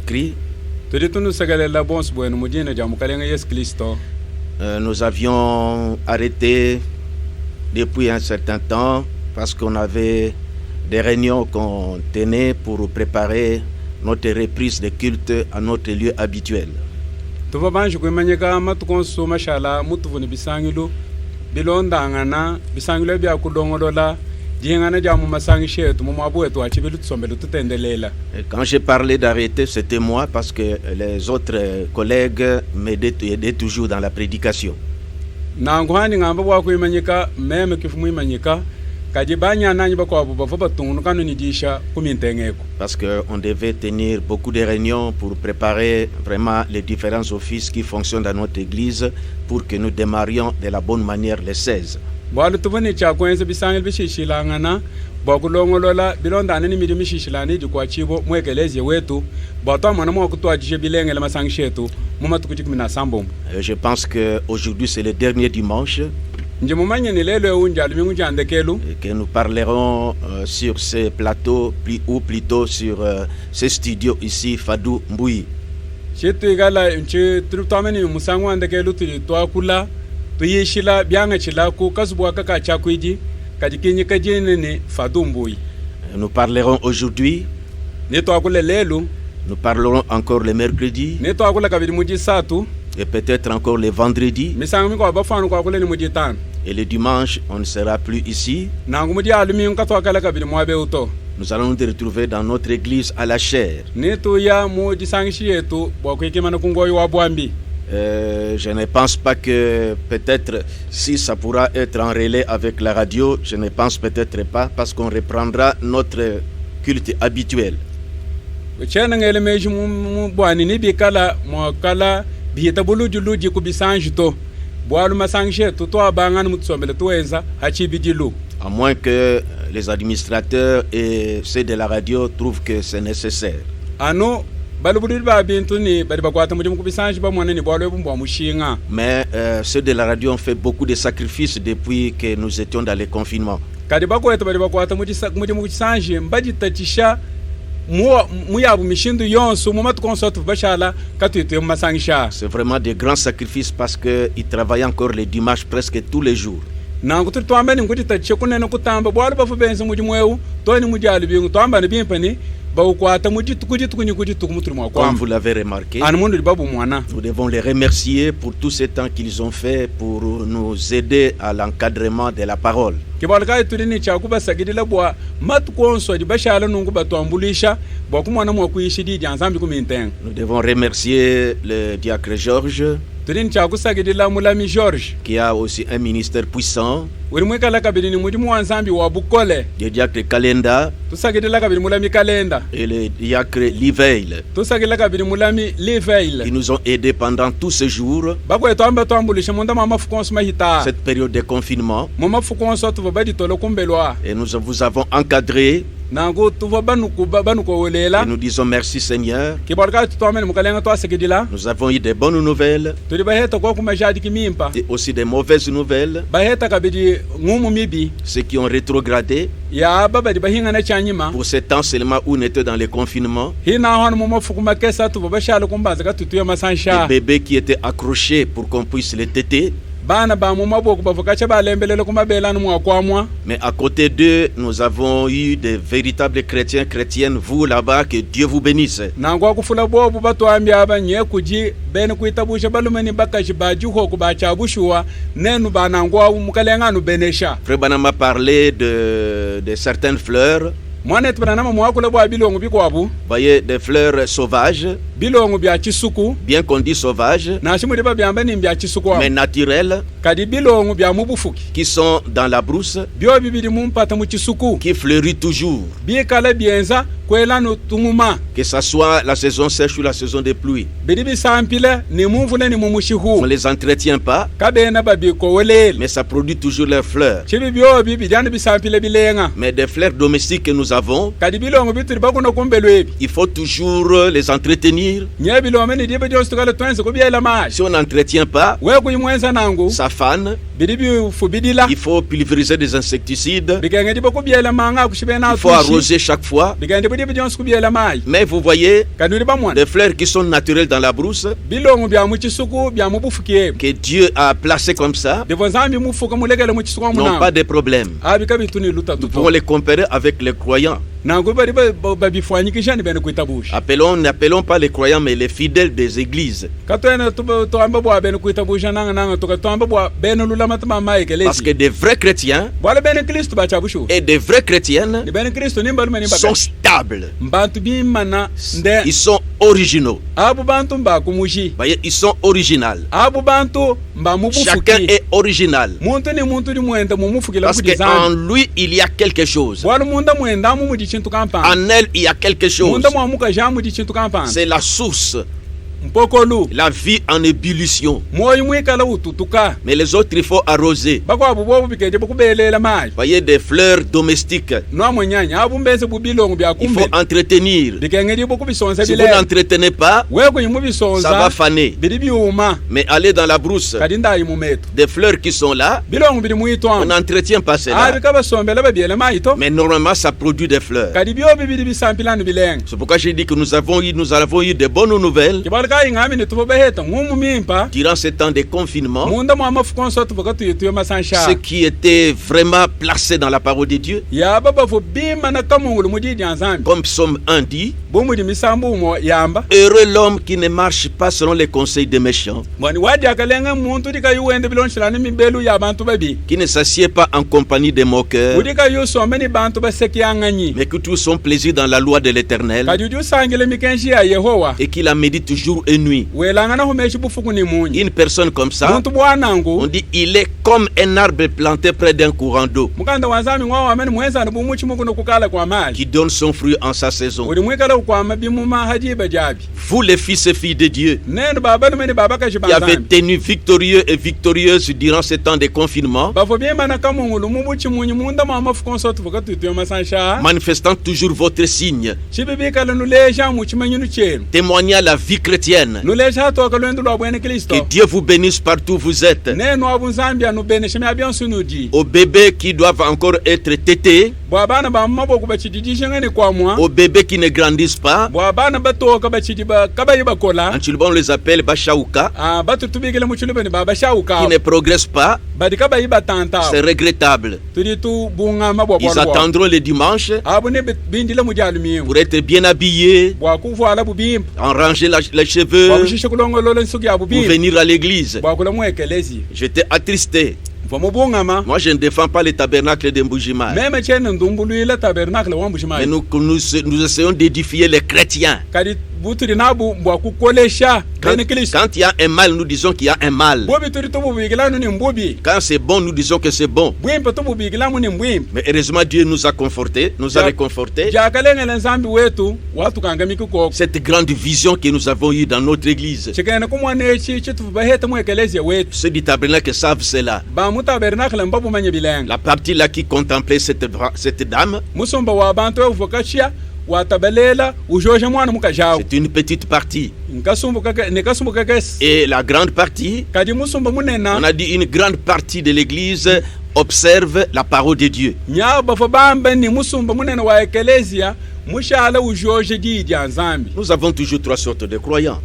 Jésus-Christ. Nous avions arrêté depuis un certain temps parce qu'on avait des réunions qu'on tenait pour préparer notre reprise de culte à notre lieu habituel. Et quand j'ai parlé d'arrêter, c'était moi parce que les autres collègues m'aidaient toujours dans la prédication. Parce qu'on devait tenir beaucoup de réunions pour préparer vraiment les différents offices qui fonctionnent dans notre église pour que nous démarrions de la bonne manière les 16. Je pense qu'aujourd'hui c'est le dernier dimanche et que nous parlerons sur ces plateaux ou plutôt sur ces studios ici, Fadou Mbouyi. Nous parlerons aujourd'hui. Nous parlerons encore le mercredi. Et peut-être encore le vendredi. Et le dimanche, on ne sera plus ici. Nous allons nous retrouver dans notre église à la chair. Je ne pense pas que peut-être si ça pourra être en relais avec la radio, je ne pense peut-être pas parce qu'on reprendra notre culte habituel. À moins que les administrateurs et ceux de la radio trouvent que c'est nécessaire. Mais ceux de la radio ont fait beaucoup de sacrifices depuis que nous étions dans le confinement. C'est vraiment des grands sacrifices parce qu'ils travaillent encore les dimanches presque tous les jours. Comme vous l'avez remarqué, nous devons les remercier pour tout ce temps qu'ils ont fait pour nous aider à l'encadrement de la parole. Nous devons remercier le diacre Georges, qui a aussi un ministère puissant, le diacre Kalenda et le diacre Liveil, qui nous ont aidés pendant tous ces jours, cette période de confinement, et nous vous avons encadrés. Et nous disons merci Seigneur. Nous avons eu de bonnes nouvelles et aussi de mauvaises nouvelles. Ceux qui ont rétrogradé pour ce temps seulement où on était dans le confinement. Les bébés qui étaient accrochés pour qu'on puisse les téter. Mais à côté d'eux, nous avons eu de véritables chrétiennes, vous là-bas, que Dieu vous bénisse. Frère Branham m'a parlé de certaines fleurs. Voyez, des fleurs sauvages. Bien qu'on dit sauvages, mais naturelles, qui sont dans la brousse, qui fleurissent toujours. Que ce soit la saison sèche ou la saison de pluie. On ne les entretient pas, mais ça produit toujours leurs fleurs. Mais des fleurs domestiques que nous avons, il faut toujours les entretenir. Si on n'entretient pas, ça fane, Il faut pulvériser des insecticides. Il faut arroser chaque fois. Mais vous voyez, les fleurs qui sont naturelles dans la brousse, que Dieu a placées comme ça, n'ont pas de problème. Nous pouvons les comparer avec les croyants. N'appelons pas les croyants, mais les fidèles des églises. Parce que des vrais chrétiens et des vraies chrétiennes sont stables. Ils sont originaux. Voyez, ils sont originaux. Chacun est original. Parce qu'en lui, il y a quelque chose. En elle, il y a quelque chose. C'est la source. La vie en ébullition. Mais les autres, il faut arroser. Voyez, des fleurs domestiques. Il faut entretenir. Si vous n'entretenez pas, ça va faner. Mais allez dans la brousse. Des fleurs qui sont là, on n'entretient pas cela. Mais normalement, ça produit des fleurs. C'est pourquoi j'ai dit que nous avons eu de bonnes nouvelles. Durant ce temps de confinement, ceux qui étaient vraiment placés dans la parole de Dieu, comme Psaume 1 dit, heureux l'homme qui ne marche pas selon les conseils des méchants, qui ne s'assied pas en compagnie des moqueurs, mais qui trouve son plaisir dans la loi de l'Éternel et qui la médite jour et nuit. Une personne comme ça, on dit il est comme un arbre planté près d'un courant d'eau qui donne son fruit en sa saison. Vous les fils et filles de Dieu qui avez tenu victorieux et victorieuse durant ce temps de confinement, manifestant toujours votre signe, témoignant la vie chrétienne. Que Dieu vous bénisse partout où vous êtes. Aux bébés qui doivent encore être tétés, aux bébés qui ne grandissent pas, en Chilban on les appelle Bachauka, qui ne progressent pas, c'est regrettable. Ils attendront le dimanche pour être bien habillés, en ranger les cheveux, pour venir à l'église. J'étais attristé. Moi, je ne défends pas le tabernacle de Mbujimai. Mais nous essayons d'édifier les chrétiens. Quand il y a un mal, nous disons qu'il y a un mal. Quand c'est bon, nous disons que c'est bon. Mais heureusement, Dieu nous a confortés, nous a réconfortés. Cette grande vision que nous avons eue dans notre église. Ceux du tabernacle savent cela. La partie là qui contemplait cette dame, c'est une petite partie. Et la grande partie, on a dit une grande partie de l'église observe la parole de Dieu. Nous avons toujours trois sortes de croyants.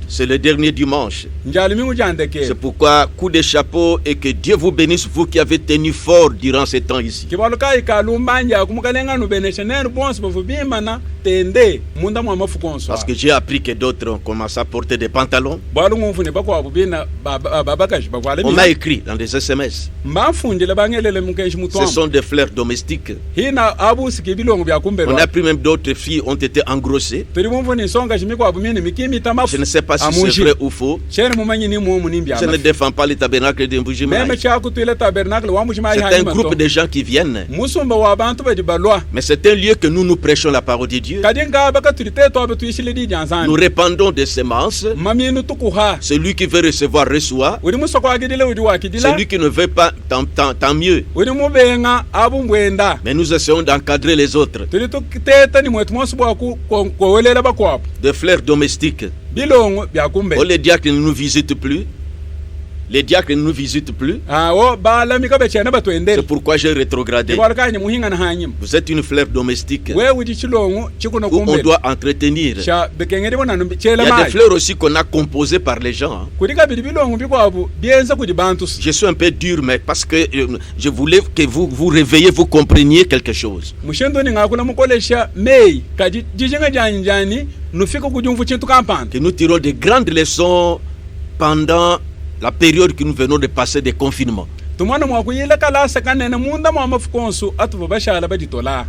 C'est le dernier dimanche. C'est pourquoi coup de chapeau et que Dieu vous bénisse, vous qui avez tenu fort durant ces temps ici. Parce que j'ai appris que d'autres ont commencé à porter des pantalons. On m'a écrit dans des SMS. Ce sont des fleurs domestiques. On a pris même d'autres filles ont été engrossées. Je ne sais pas si c'est vrai ou faux. Je ne défends pas le tabernacle de Mbujimai. C'est un groupe de gens qui viennent. Mais c'est un lieu que nous prêchons la parole de Dieu. Nous répandons des semences. Celui qui veut recevoir, reçoit. Celui qui ne veut pas, tant mieux. Mais nous essayons d'encadrer les autres. Des fleurs domestiques. Oh, les diacres ne nous visitent plus. Les diacres ne nous visitent plus. C'est pourquoi j'ai rétrogradé. Vous êtes une fleur domestique où on doit entretenir. Il y a des fleurs aussi qu'on a composées par les gens. Je suis un peu dur, mais parce que je voulais que vous vous réveillez, vous compreniez quelque chose. Que nous tirons de grandes leçons pendant la période que nous venons de passer de confinement.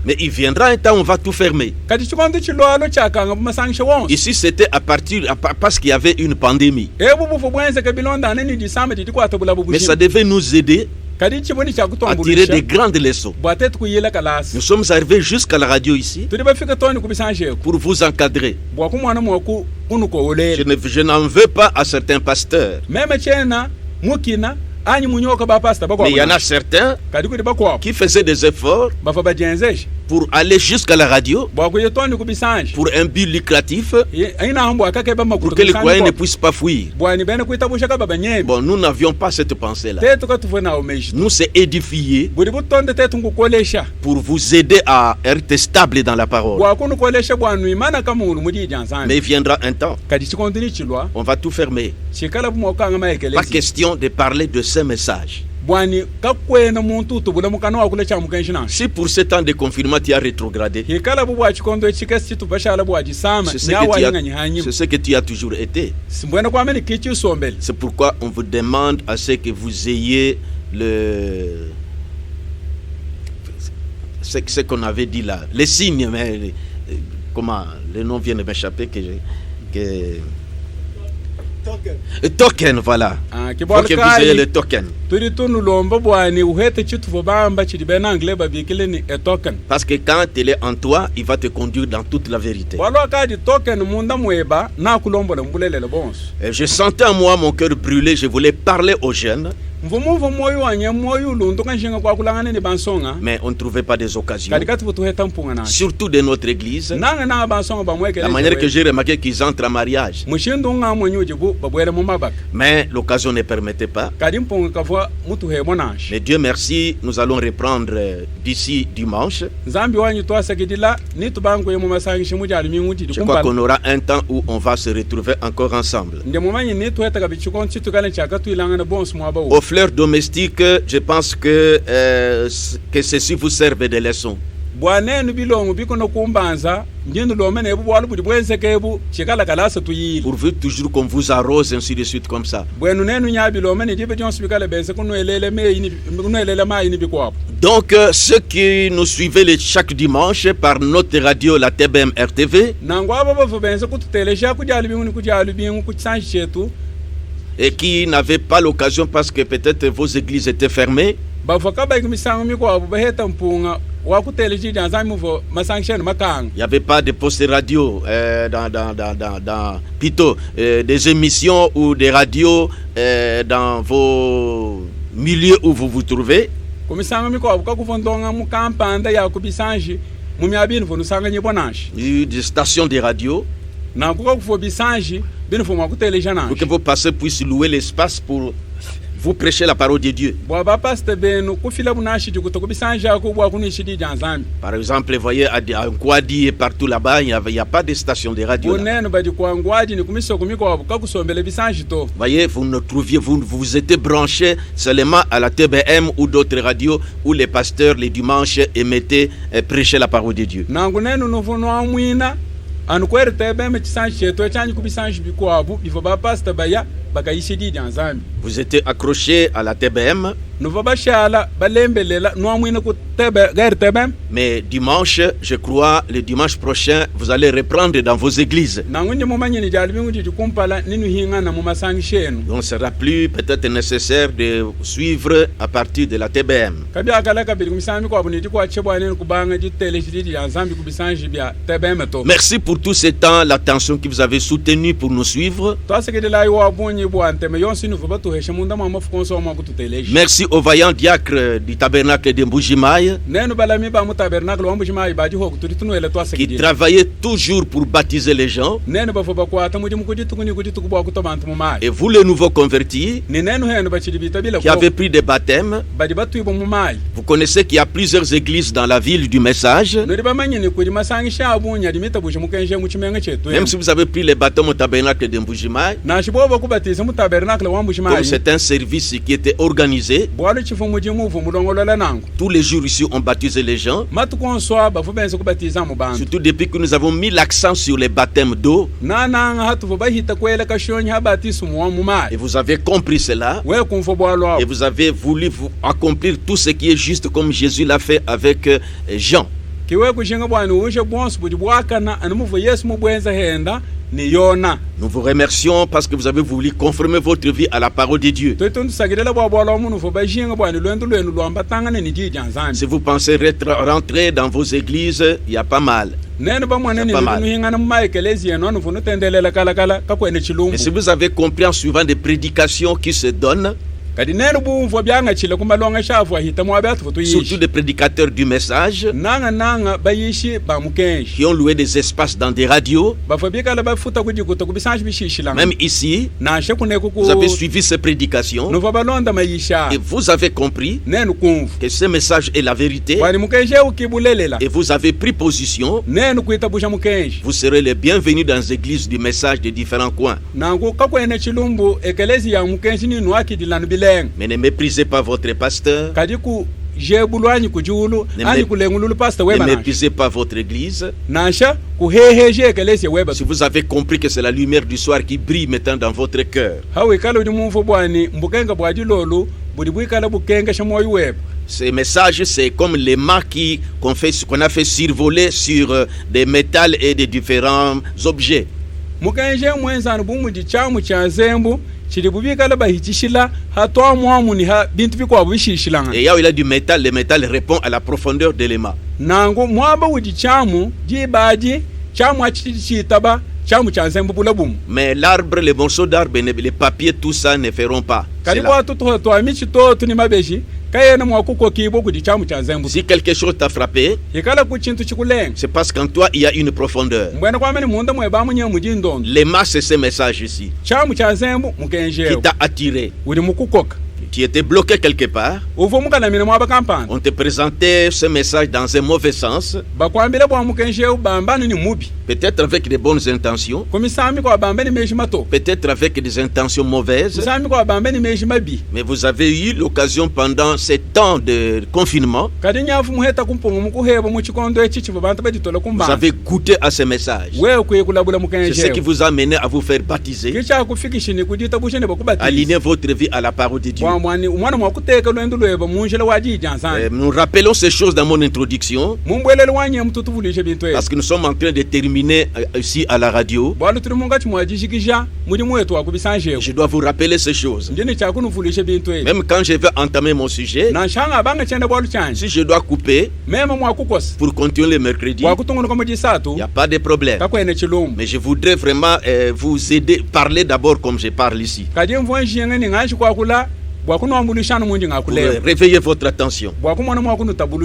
Mais il viendra un temps où on va tout fermer. Ici, c'était parce qu'il y avait une pandémie. Mais ça devait nous aider à tirer des grandes leçons. Nous sommes arrivés jusqu'à la radio ici pour vous encadrer. Je n'en veux pas à certains pasteurs. Mais il y en a certains qui faisaient des efforts pour aller jusqu'à la radio, pour un but lucratif, pour que les croyants ne puissent pas fuir. Bon, nous n'avions pas cette pensée-là. Nous s'est édifié pour vous aider à être stable dans la parole. Mais il viendra un temps, on va tout fermer. Pas question de parler de ces messages. Si pour ce temps de confinement tu as rétrogradé, c'est ce que tu as toujours été. C'est pourquoi on vous demande à ce que vous ayez ce qu'on avait dit là, les signes, mais comment le nom vient de m'échapper token, voilà. Faut que vous ayez le token. Parce que quand il est en toi, il va te conduire dans toute la vérité. Et je sentais en moi mon cœur brûler, je voulais parler aux jeunes. Mais on ne trouvait pas des occasions. Surtout de notre église. La manière que j'ai remarqué qu'ils entrent en mariage. Mais l'occasion ne permettait pas. Mais Dieu merci, nous allons reprendre d'ici dimanche. Je crois qu'on aura un temps où on va se retrouver encore ensemble. Aux fleurs domestiques, je pense que ceci vous serve de leçon. Pour vous toujours qu'on vous arrose ainsi de suite comme ça. Donc ceux qui nous suivaient chaque dimanche par notre radio, la TBM RTV, et qui n'avaient pas l'occasion parce que peut-être vos églises étaient fermées, il n'y avait pas de postes radio plutôt des émissions ou des radios dans vos milieux où vous vous trouvez. Des stations de radio. Pour que vos pasteurs puissent louer l'espace pour vous prêcher la parole de Dieu. Par exemple, vous voyez, à Nkwadi et partout là-bas, il n'y a pas de station de radio. Vous voyez, vous étiez branchés seulement à la TBM ou d'autres radios où les pasteurs, les dimanches, émettaient et prêchaient la parole de Dieu. Vous étiez accrochés à la TBM. Mais dimanche, je crois, le dimanche prochain, vous allez reprendre dans vos églises. Donc, il ne sera plus peut-être nécessaire de suivre à partir de la TBM. Merci pour tout ce temps, l'attention que vous avez soutenue pour nous suivre. Merci aux vaillants diacres du tabernacle de Mbujimaï qui travaillaient toujours pour baptiser les gens. Et vous les nouveaux convertis qui avez pris des baptêmes, vous connaissez qu'il y a plusieurs églises dans la ville du message. Même si vous avez pris les baptêmes au tabernacle de Mbujimaï, comme c'est un service qui était organisé, tous les jours ici on baptisait les gens. Surtout depuis que nous avons mis l'accent sur les baptêmes d'eau. Et vous avez compris cela. Et vous avez voulu vous accomplir tout ce qui est juste comme Jésus l'a fait avec Jean. Nous vous remercions parce que vous avez voulu conformer votre vie à la parole de Dieu. Si vous pensez rentrer dans vos églises, il y a pas mal. Et si vous avez compris en suivant des prédications qui se donnent, surtout des prédicateurs du message qui ont loué des espaces dans des radios. Même ici, vous avez suivi ces prédications et vous avez compris que ce message est la vérité et vous avez pris position. Vous serez les bienvenus dans les églises du message de différents coins. Mais ne méprisez pas votre pasteur. Ne méprisez pas votre église. Si vous avez compris que c'est la lumière du soir qui brille maintenant dans votre cœur. Ces messages, c'est comme les mâts qu'on a fait survoler sur des métals et des différents objets. Et là où il y a du métal, le métal répond à la profondeur de l'élément. Mais l'arbre, les morceaux d'arbre, les papiers, tout ça ne feront pas. Si quelque chose t'a frappé, c'est parce qu'en toi il y a une profondeur. Les masses, c'est ce message ici qui t'a attiré. Tu étais bloqué quelque part. On te présentait ce message dans un mauvais sens. Peut-être avec de bonnes intentions. Peut-être avec des intentions mauvaises. Mais vous avez eu l'occasion pendant ces temps de confinement. Vous avez goûté à ce message. C'est ce qui vous a mené à vous faire baptiser. Aligner votre vie à la parole de Dieu. Nous rappelons ces choses dans mon introduction parce que nous sommes en train de terminer ici à la radio. Je dois vous rappeler ces choses. Même quand je vais entamer mon sujet, si je dois couper pour continuer le mercredi, il n'y a pas de problème. Mais je voudrais vraiment vous aider, parler d'abord comme je parle ici. Réveillez votre attention.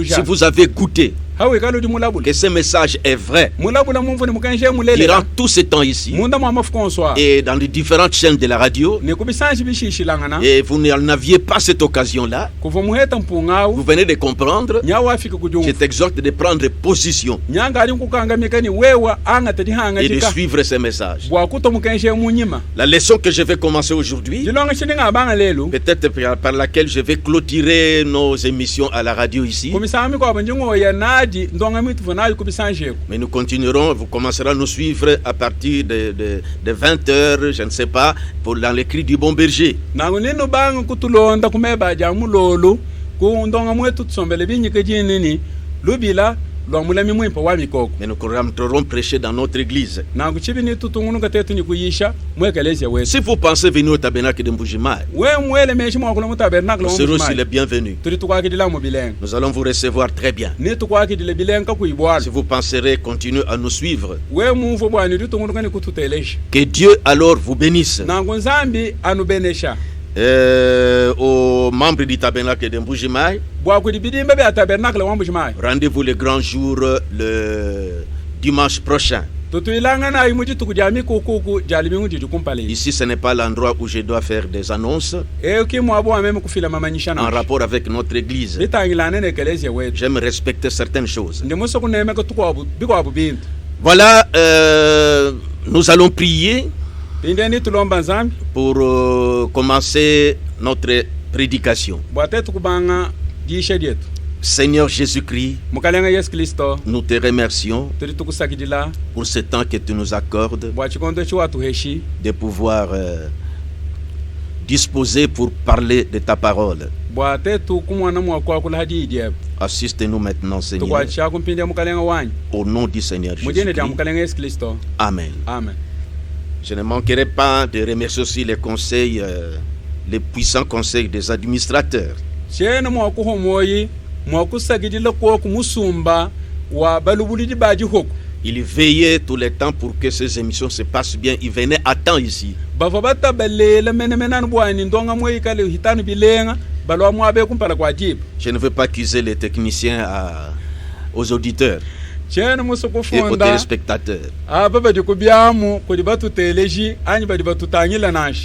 Si vous avez goûté que ce message est vrai durant tout ce temps ici et dans les différentes chaînes de la radio, et vous n'aviez pas cette occasion-là, vous venez de comprendre. Je t'exhorte de prendre position et de suivre ce message. La leçon que je vais commencer aujourd'hui, peut-être par laquelle je vais clôturer nos émissions à la radio ici. Mais nous continuerons, vous commencerez à nous suivre à partir de 20h, je ne sais pas, dans les cris du bon berger. Mais nous rentrerons prêcher dans notre église. Si vous pensez venir au tabernacle de Mbujimaï, vous serez aussi les bienvenus. Nous allons vous recevoir très bien. Si vous penserez continuer à nous suivre, que Dieu alors vous bénisse. aux membres du tabernacle de Mbujimaï. Rendez-vous le grand jour le dimanche prochain. Ici, ce n'est pas l'endroit où je dois faire des annonces en rapport avec notre église. J'aime respecter certaines choses. Voilà, nous allons prier pour commencer notre prédication. Seigneur Jésus-Christ, nous te remercions pour ce temps que tu nous accordes de pouvoir disposer pour parler de ta parole. Assiste-nous maintenant, Seigneur, au nom du Seigneur Jésus-Christ. Amen. Je ne manquerai pas de remercier aussi les conseils, les puissants conseils des administrateurs. Il veillait tout le temps pour que ces émissions se passent bien. Il venait à temps ici. Je ne veux pas accuser les techniciens aux auditeurs et aux téléspectateurs.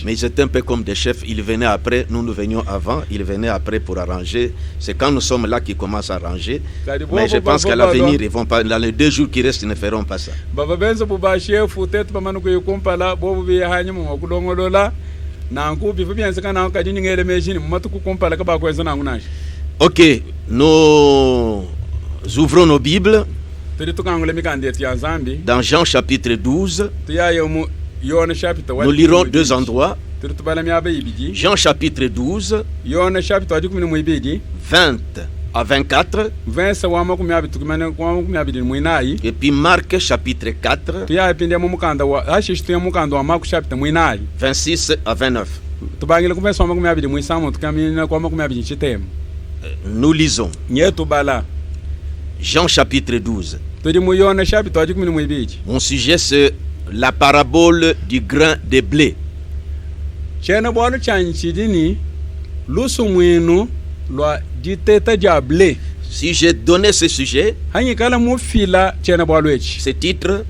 Mais ils étaient un peu comme des chefs. Ils venaient après, nous venions avant. Ils venaient après pour arranger. C'est quand nous sommes là qu'ils commencent à arranger. Mais je pense qu'à l'avenir, ils vont pas, dans les 2 jours qui restent, ils ne feront pas ça. Ok, nous ouvrons nos Bibles dans Jean chapitre 12. Nous lirons 2 endroits. Jean chapitre 12, 20 à 24. Et puis Marc chapitre 4, 26 à 29. Nous lisons Jean chapitre 12. Mon sujet, c'est la parabole du grain de blé. Si j'ai donné ce sujet, ce titre,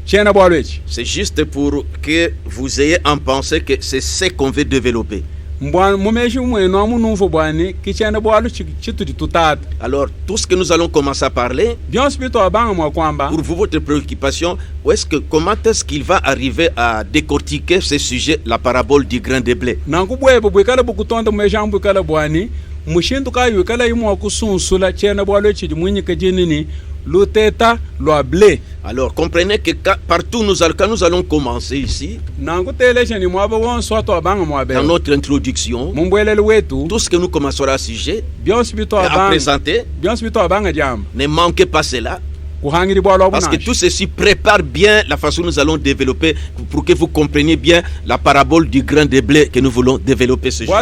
c'est juste pour que vous ayez en pensée que c'est ce qu'on veut développer. Alors, tout ce que nous allons commencer à parler, pour vous, votre préoccupation, comment est-ce qu'il va arriver à décortiquer ce sujet, la parabole du grain de blé? Alors comprenez que partout quand nous allons commencer ici, dans notre introduction, tout ce que nous commencerons à sujet à présenter, ne manquez pas cela. Parce que tout ceci prépare bien la façon dont nous allons développer pour que vous compreniez bien la parabole du grain de blé que nous voulons développer ce jour.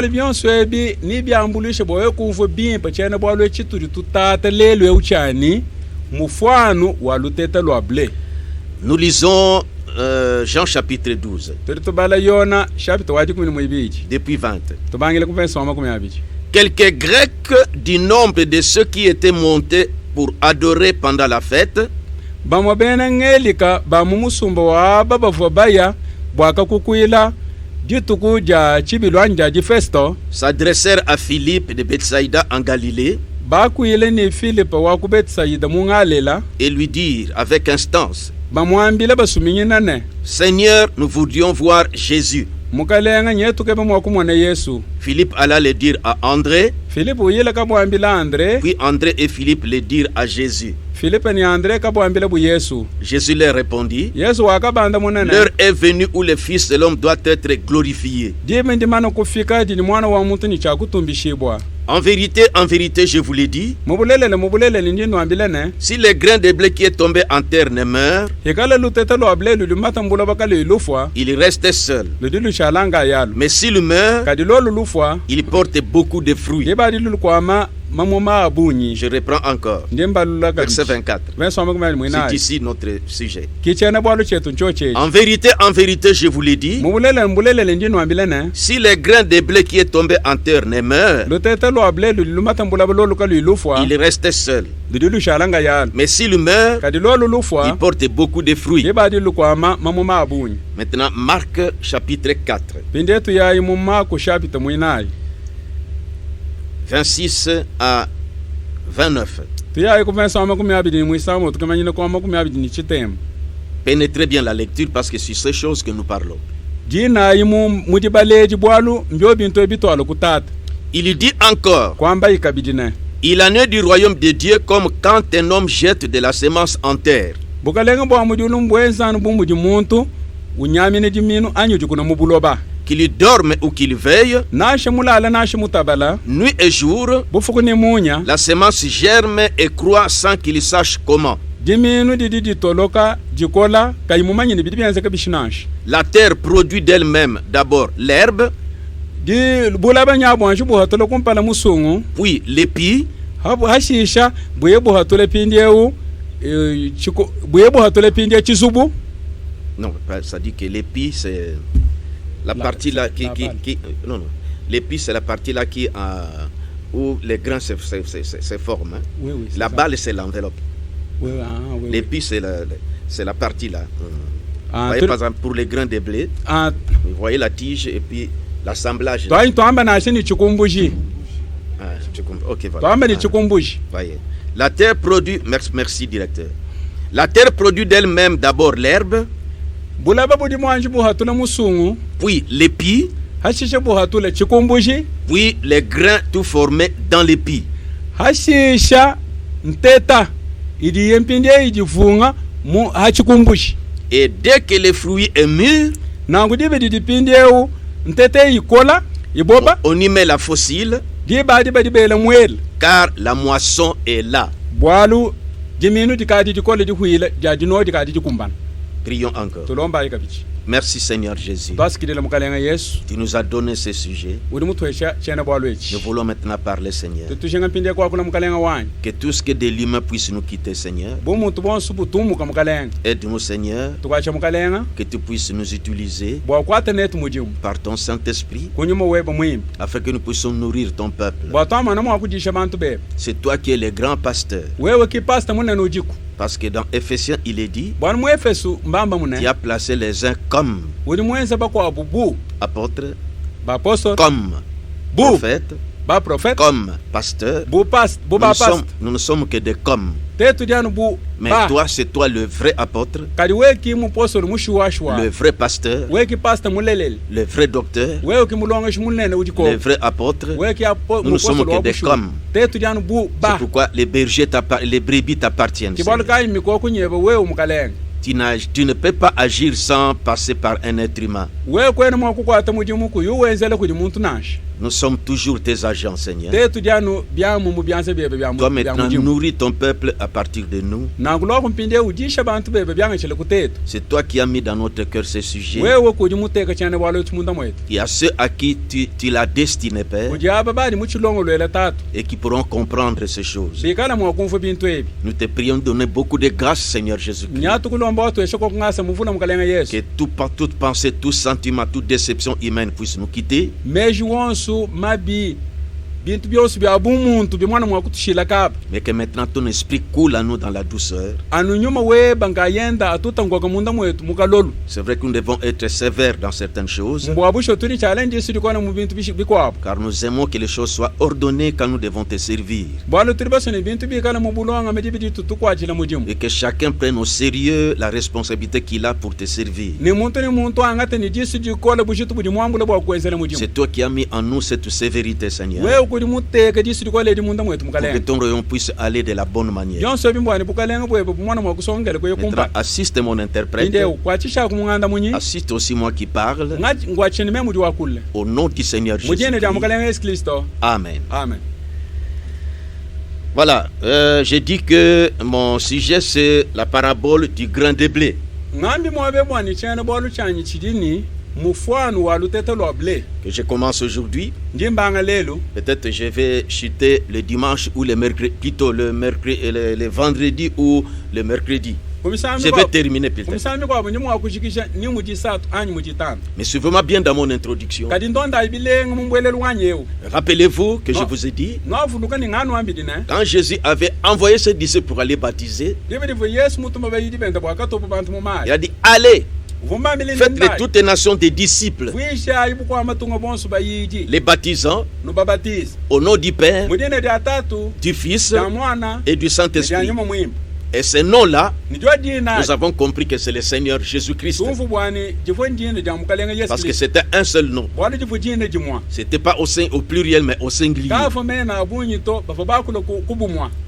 Nous lisons Jean chapitre 12, depuis 20. Quelques Grecs du nombre de ceux qui étaient montés pour adorer pendant la fête s'adressèrent à Philippe de Bethsaïda en Galilée et lui dirent avec instance: Seigneur, nous voudrions voir Jésus. Philippe alla le dire à André, puis André et Philippe le dirent à Jésus. Jésus leur répondit: l'heure est venue où le Fils de l'homme doit être glorifié. En vérité, je vous l'ai dit, si le grain de blé qui est tombé en terre ne meurt, il reste seul. Mais s'il meurt, il porte beaucoup de fruits. Je reprends encore. Verset 24. C'est ici notre sujet. En vérité, je vous l'ai dit, si le grain de blé qui est tombé en terre ne meurt, il reste seul. Mais s'il meurt, il porte beaucoup de fruits. Maintenant, Marc chapitre 4. 26 à 29. Pénétrez bien la lecture parce que c'est ces choses que nous parlons. Il dit encore, il en est du royaume de Dieu comme quand un homme jette de la semence en terre. Qu'il dorme ou qu'il veille, nuit et jour, la semence germe et croît sans qu'il sache comment. La terre produit d'elle-même d'abord l'herbe, puis l'épi, non, ça dit que l'épi c'est la partie là qui non, l'épi c'est la partie là qui où les grains se forment. Oui, la ça. balle c'est l'enveloppe. Oui. L'épi c'est la partie là. Vous voyez par exemple pour les grains de blé, vous voyez la tige et puis l'assemblage. Ok, voilà. Voyez. La terre produit, merci directeur. La terre produit d'elle-même d'abord l'herbe, puis l'épi, puis les grains tout formés dans l'épi. Et dès que le fruit est mûr, on y met la fossile, car la moisson est là. Prions encore. Merci Seigneur Jésus. Tu nous as donné ce sujet. Nous voulons maintenant parler Seigneur. Que tout ce que de l'humain puisse nous quitter Seigneur. Aide-nous Seigneur. Que tu puisses nous utiliser par ton Saint-Esprit afin que nous puissions nourrir ton peuple. C'est toi qui es le grand pasteur. Parce que dans Ephésiens il est dit, tu as placé les uns comme apôtres, comme prophètes, comme pasteurs. Nous ne sommes que des comme. Mais toi, c'est toi le vrai apôtre, le vrai pasteur, le vrai docteur, le vrai apôtre. Nous ne sommes que des comme. C'est pourquoi les brebis t'appartiennent. Tu ne peux pas agir sans passer par un être humain. Nous sommes toujours tes agents, Seigneur. Toi maintenant nourris ton peuple à partir de nous. C'est toi qui as mis dans notre cœur ce sujet. Il y a ceux à qui tu l'as destiné, Père, et qui pourront comprendre ces choses. Nous te prions de donner beaucoup de grâce, Seigneur Jésus-Christ. Que toute pensée, tout sentiment, toute déception humaine puisse nous quitter. Mais que maintenant ton esprit coule à nous dans la douceur. C'est vrai que nous devons être sévères dans certaines choses, car nous aimons que les choses soient ordonnées quand nous devons te servir. Et que chacun prenne au sérieux la responsabilité qu'il a pour te servir. C'est toi qui as mis en nous cette sévérité, Seigneur, pour que ton royaume puisse aller de la bonne manière. Maintenant, assiste mon interprète, assiste aussi moi qui parle, au nom du Seigneur Jésus-Christ. Amen. Voilà, j'ai dit que mon sujet c'est la parabole du grain de blé. que je commence aujourd'hui. Peut-être je vais chuter le dimanche ou le mercredi, plutôt le vendredi ou le mercredi. Je vais terminer peut-être. Mais suivez-moi bien dans mon introduction. Rappelez-vous que je vous ai dit, quand Jésus avait envoyé ses disciples pour aller baptiser, il a dit, allez, faites de toutes les nations des disciples, les baptisant au nom du Père, du Fils et du Saint-Esprit. Et ce nom-là, nous avons compris que c'est le Seigneur Jésus-Christ. Parce que c'était un seul nom. Ce n'était pas au pluriel, mais au singulier.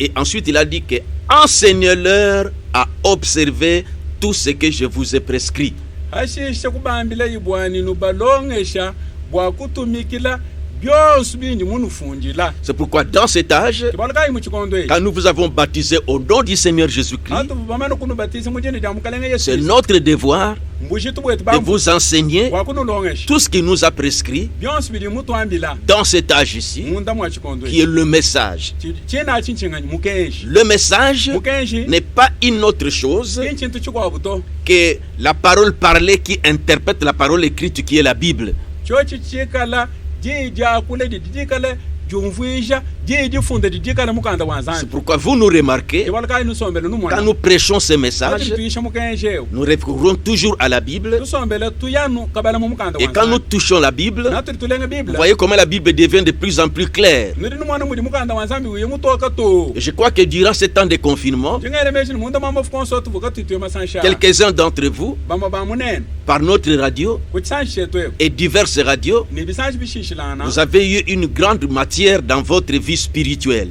Et ensuite, il a dit que enseignez-leur à observer tout ce que je vous ai prescrit. C'est pourquoi dans cet âge, quand nous vous avons baptisé au nom du Seigneur Jésus-Christ, c'est notre devoir de vous enseigner tout ce qu'il nous a prescrit dans cet âge ici, qui est le message. Le message n'est pas une autre chose que la parole parlée qui interprète la parole écrite qui est la Bible. C'est pourquoi vous nous remarquez, quand nous prêchons ce message, nous recourons toujours à la Bible. Et quand nous touchons la Bible, vous voyez comment la Bible devient de plus en plus claire. Et je crois que durant ce temps de confinement, quelques-uns d'entre vous, par notre radio et diverses radios, vous avez eu une grande matière dans votre vie spirituelle.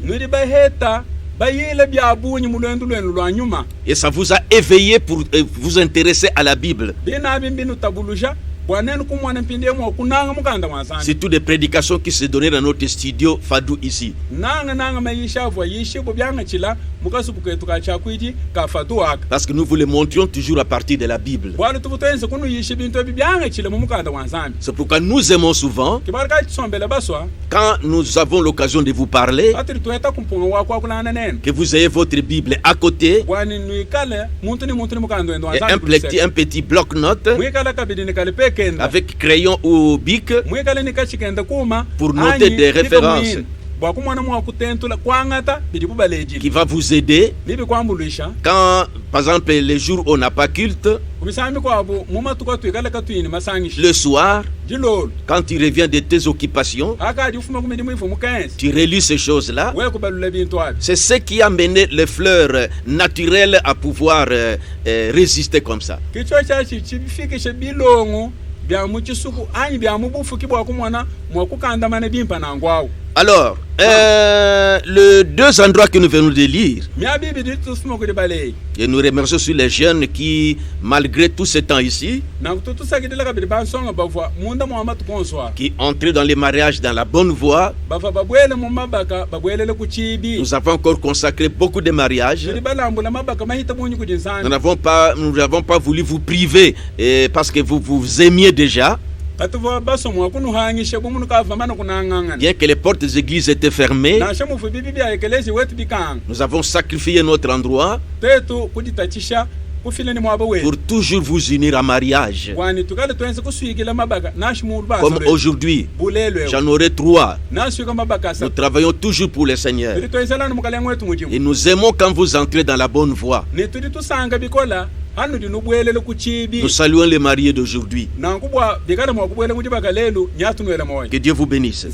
Et ça vous a éveillé pour vous intéresser à la Bible. C'est toutes des prédications qui se donnaient dans notre studio Fadou ici. Parce que nous vous le montrions toujours à partir de la Bible. C'est pourquoi nous aimons souvent, quand nous avons l'occasion de vous parler, que vous ayez votre Bible à côté et un petit bloc-notes avec crayon ou bic pour noter des références qui va vous aider quand, par exemple, les jours où on n'a pas culte, le soir, quand tu reviens de tes occupations, tu relis ces choses-là. C'est ce qui a mené les fleurs naturelles à pouvoir résister comme ça. Alors, les deux endroits que nous venons de lire, et nous remercions sur les jeunes qui, malgré tout ce temps ici, qui entraient dans les mariages dans la bonne voie. Nous avons encore consacré beaucoup de mariages. Nous n'avons pas voulu vous priver parce que vous aimiez déjà. Bien que les portes des églises étaient fermées, nous avons sacrifié notre endroit pour toujours vous unir en mariage. Comme aujourd'hui, j'en aurai 3. Nous travaillons toujours pour le Seigneur. Et nous aimons quand vous entrez dans la bonne voie. Nous saluons les mariés d'aujourd'hui. Que Dieu vous bénisse.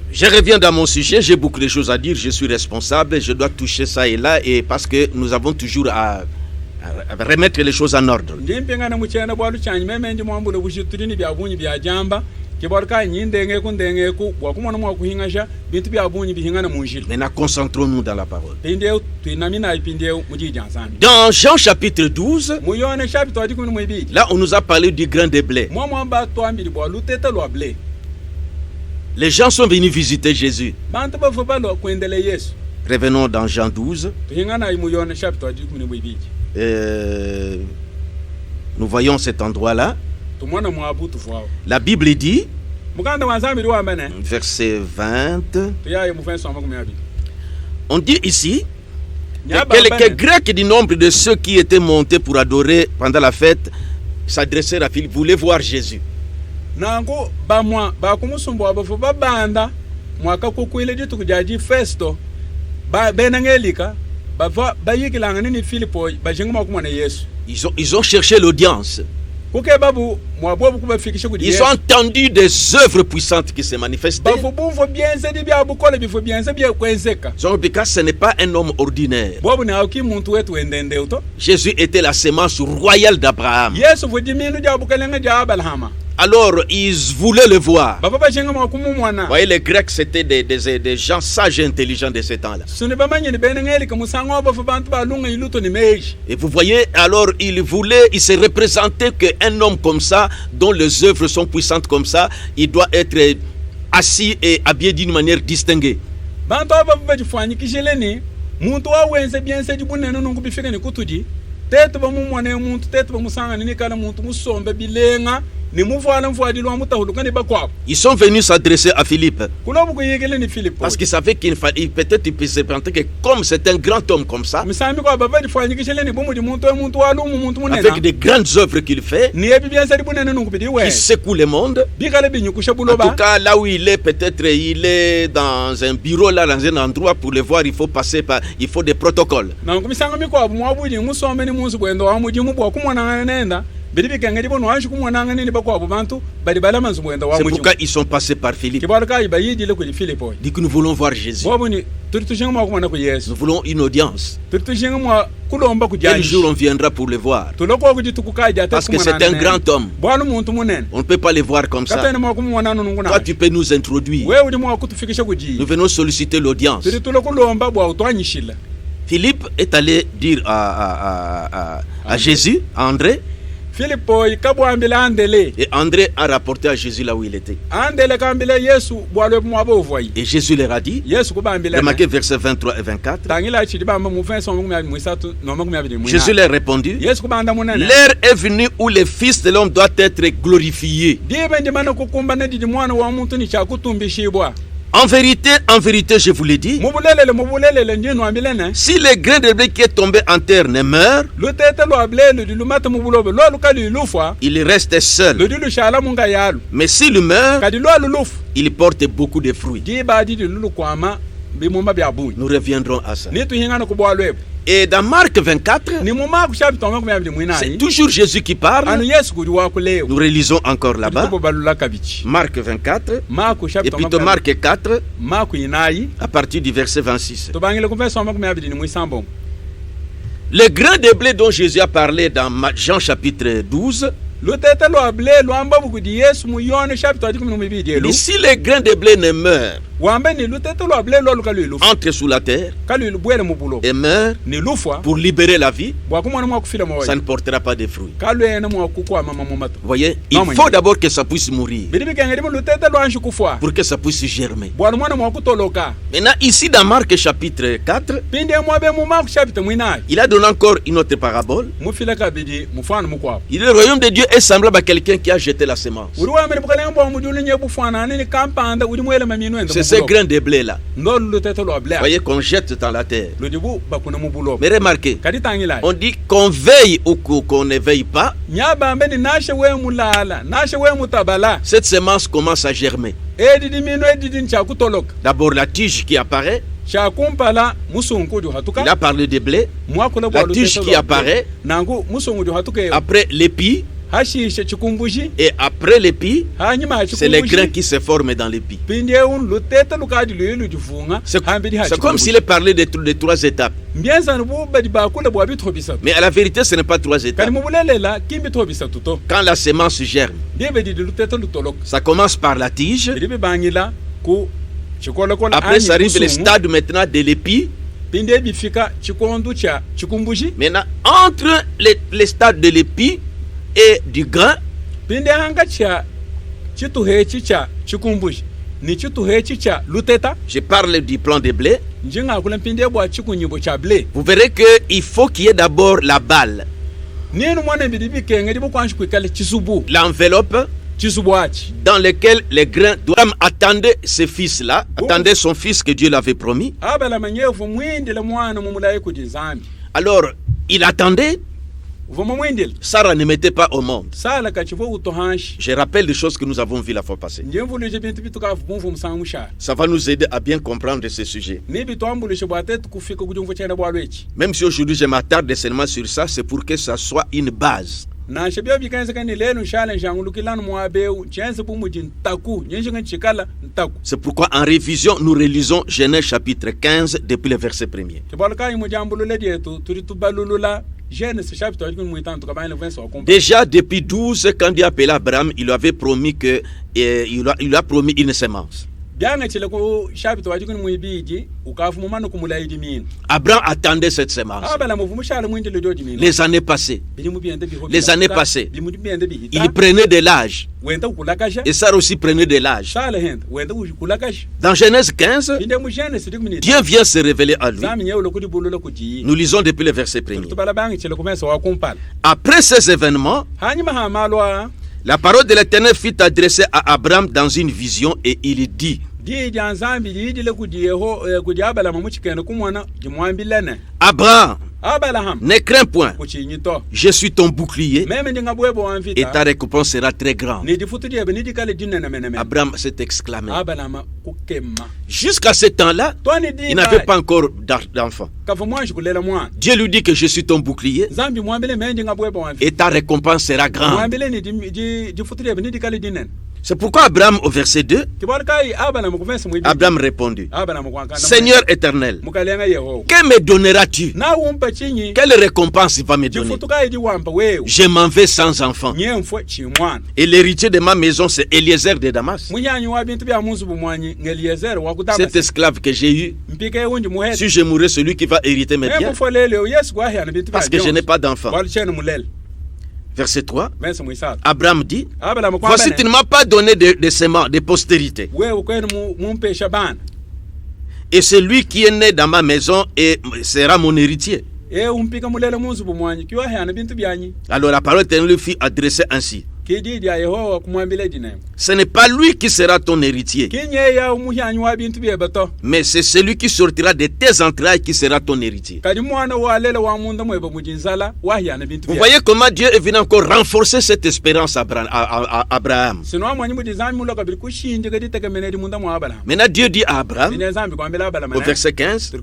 Je reviens dans mon sujet, j'ai beaucoup de choses à dire, je suis responsable, je dois toucher ça et là, et parce que nous avons toujours à remettre les choses en ordre. Maintenant, concentrons-nous dans la parole. Dans Jean chapitre 12, là on nous a parlé du grain de blé. Les gens sont venus visiter Jésus. Revenons dans Jean 12. Nous nous voyons cet endroit-là. La Bible dit, verset 20, on dit ici, quelques Grecs du nombre de ceux qui étaient montés pour adorer pendant la fête s'adressèrent à Philippe, voulaient voir Jésus. Ils ont cherché l'audience. Ils ont entendu des œuvres puissantes qui se manifestaient. Ce n'est pas un homme ordinaire. Jésus était la sémence royale d'Abraham. Alors ils voulaient le voir. Vous voyez, les Grecs c'était des gens sages et intelligents de ce temps-là. Et vous voyez, alors ils se représentaient qu'un homme comme ça, dont les œuvres sont puissantes comme ça, il doit être assis et habillé d'une manière distinguée. Ils sont venus s'adresser à Philippe parce qu'ils savaient qu'il fallait peut-être il se présenter que comme c'est un grand homme comme ça, avec des grandes œuvres qu'il fait, qui secoue le monde. En tout cas, là où il est, peut-être il est dans un bureau, là, dans un endroit, pour le voir, il faut passer par, il faut des protocoles. C'est pourquoi ils sont passés par Philippe. Dit que nous voulons voir Jésus. Nous voulons une audience. Quel jour on viendra pour le voir? Parce que c'est un grand homme. On ne peut pas le voir comme ça. Toi, tu peux nous introduire. Nous venons solliciter l'audience. Philippe est allé dire à Jésus, à André. Et André a rapporté à Jésus là où il était. Et Jésus leur a dit, remarquez versets 23 et 24. Jésus leur a répondu, l'heure est venue où le Fils de l'homme doit être glorifié. En vérité, je vous l'ai dit, si le grain de blé qui est tombé en terre ne meurt, il reste seul. Mais s'il meurt, il porte beaucoup de fruits. Nous reviendrons à ça. Et dans Marc 24, c'est toujours Jésus qui parle. Nous relisons encore là-bas. Marc 24, et plutôt Marc 4, à partir du verset 26. Le grain de blé dont Jésus a parlé dans Jean chapitre 12, si le grain de blé ne meurt, entre sous la terre et meurt pour libérer la vie, ça ne portera pas de fruits. Vous voyez, il faut d'abord que ça puisse mourir pour que ça puisse germer. Maintenant, ici dans Marc chapitre 4, il a donné encore une autre parabole. Il est le royaume de Dieu est semblable à quelqu'un qui a jeté la semence. C'est ce grain de blé là. Vous voyez qu'on jette dans la terre. Mais remarquez, on dit qu'on veille ou qu'on ne veille pas. Cette semence commence à germer. D'abord la tige qui apparaît. Il a parlé de blé. La tige qui apparaît. Après l'épi. Et après l'épi, c'est les grains qui se forment dans l'épi. C'est comme s'il parlait de 3 étapes. Mais à la vérité, ce n'est pas 3 étapes. Quand la semence germe, ça commence par la tige. Après, ça arrive le stade maintenant de l'épi. Maintenant, entre les stades de l'épi et du grain, je parle du plant de blé. Vous verrez qu'il faut qu'il y ait d'abord la balle. l'enveloppe dans laquelle les grains d'Abraham attendaient ce fils-là, attendaient son fils que Dieu l'avait promis. Alors, il attendait. Sarah ne mettait pas au monde. Je rappelle les choses que nous avons vues la fois passée. Ça va nous aider à bien comprendre ce sujet. Même si aujourd'hui je m'attarde seulement sur ça, c'est pour que ça soit une base. C'est pourquoi en révision, nous relisons Genèse chapitre 15 depuis le verset 1er. Déjà depuis 12, quand Dieu appelait Abraham, il lui avait promis que il lui a promis une semence. Abraham attendait cette semence. Les années passées. Il prenait de l'âge. Et Sarah aussi prenait de l'âge. Dans Genèse 15, Dieu vient se révéler à lui. Nous lisons depuis le verset 1er. Après ces événements, la parole de l'Éternel fut adressée à Abraham dans une vision et il dit: Abraham, ne crains point, je suis ton bouclier et ta récompense sera très grande. Abraham s'est exclamé. Jusqu'à ce temps-là, il n'avait pas encore d'enfant. Dieu lui dit que je suis ton bouclier et ta récompense sera grande. C'est pourquoi Abraham, au verset 2, Abraham répondit: Seigneur éternel, que me donneras-tu? Quelle récompense va me donner? Je m'en vais sans enfant. Et l'héritier de ma maison, c'est Eliezer de Damas. Cet esclave que j'ai eu, si je mourrai, celui qui va hériter mes biens, parce que je n'ai pas d'enfant. Verset 3, Abraham dit: voici, tu ne m'as pas donné de sémence, de postérité. Et celui qui est né dans ma maison sera mon héritier. Alors la parole de Dieu fut adressée ainsi: ce n'est pas lui qui sera ton héritier, mais c'est celui qui sortira de tes entrailles qui sera ton héritier. Vous voyez comment Dieu est venu encore renforcer cette espérance à Abraham. Maintenant Dieu dit à Abraham, au verset 15,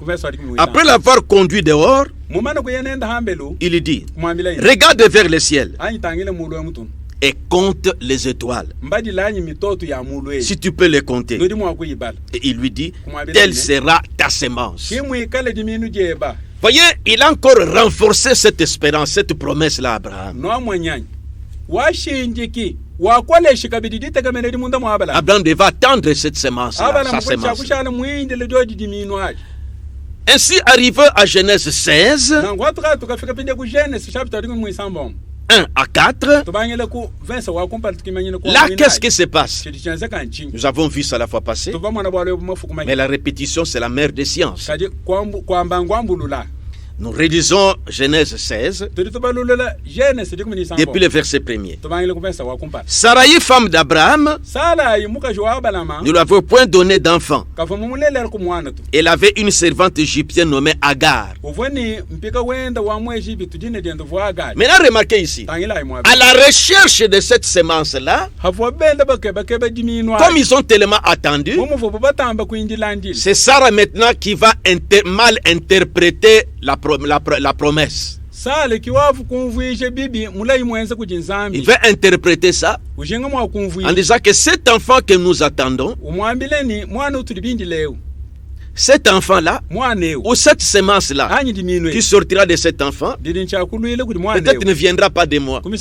après l'avoir conduit dehors, il dit: regarde vers le ciel et compte les étoiles, si tu peux les compter. Et il lui dit: telle sera ta semence. Voyez, il a encore renforcé cette espérance, cette promesse-là à Abraham. Abraham devait attendre cette semence-là, sa semence. Ainsi, arrivé à Genèse 16, 1 à 4, là, qu'est-ce qui se passe? Nous avons vu ça la fois passée, mais la répétition, c'est la mère des sciences. Nous réalisons Genèse 16, depuis le verset 1er. Sarai, femme d'Abraham, ne lui avait point donné d'enfant. Elle avait une servante égyptienne nommée Agar. Maintenant, remarquez ici, à la recherche de cette semence-là, comme ils ont tellement attendu, c'est Sarah maintenant qui va mal interpréter la promesse. Il va interpréter ça en disant que cet enfant que nous attendons, cet enfant-là, ou cette semence-là, qui sortira de cet enfant, peut-être ne viendra pas de moi. Parce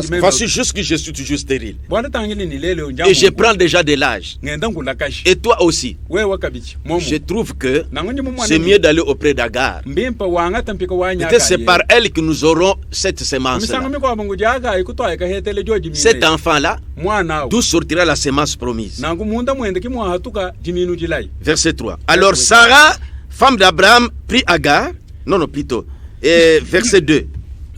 que voici juste que je suis toujours stérile. Et je prends déjà de l'âge. Et toi aussi. Je trouve que c'est mieux d'aller auprès d'Agar. Peut-être c'est par elle que nous aurons cette semence-là. Cet enfant-là, d'où sortira la semence promise. Verset 3. Alors Sarah, femme d'Abraham, prit Agar. Verset 2.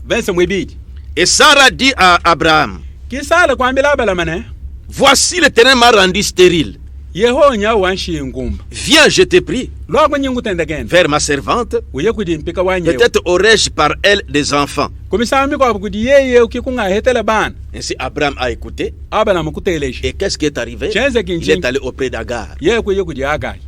vense mwibidi Et Sarah dit à Abraham, ki sala kwambila abala mane voici l'Éternel m'a rendu stérile. yeho nya wanshi ngumba Viens, je te prie, logo nyingu tendegen vers ma servante. uye kudi mpika wanye Peut-être aurais-je par elle des enfants. komisami kwa kudi yeye ukikunga hetele ban Ainsi Abraham a écouté. abala makuteleshi Et qu'est-ce qui est arrivé? Chenze Il kinjin est allé auprès d'Agar. ye kuye kudi agai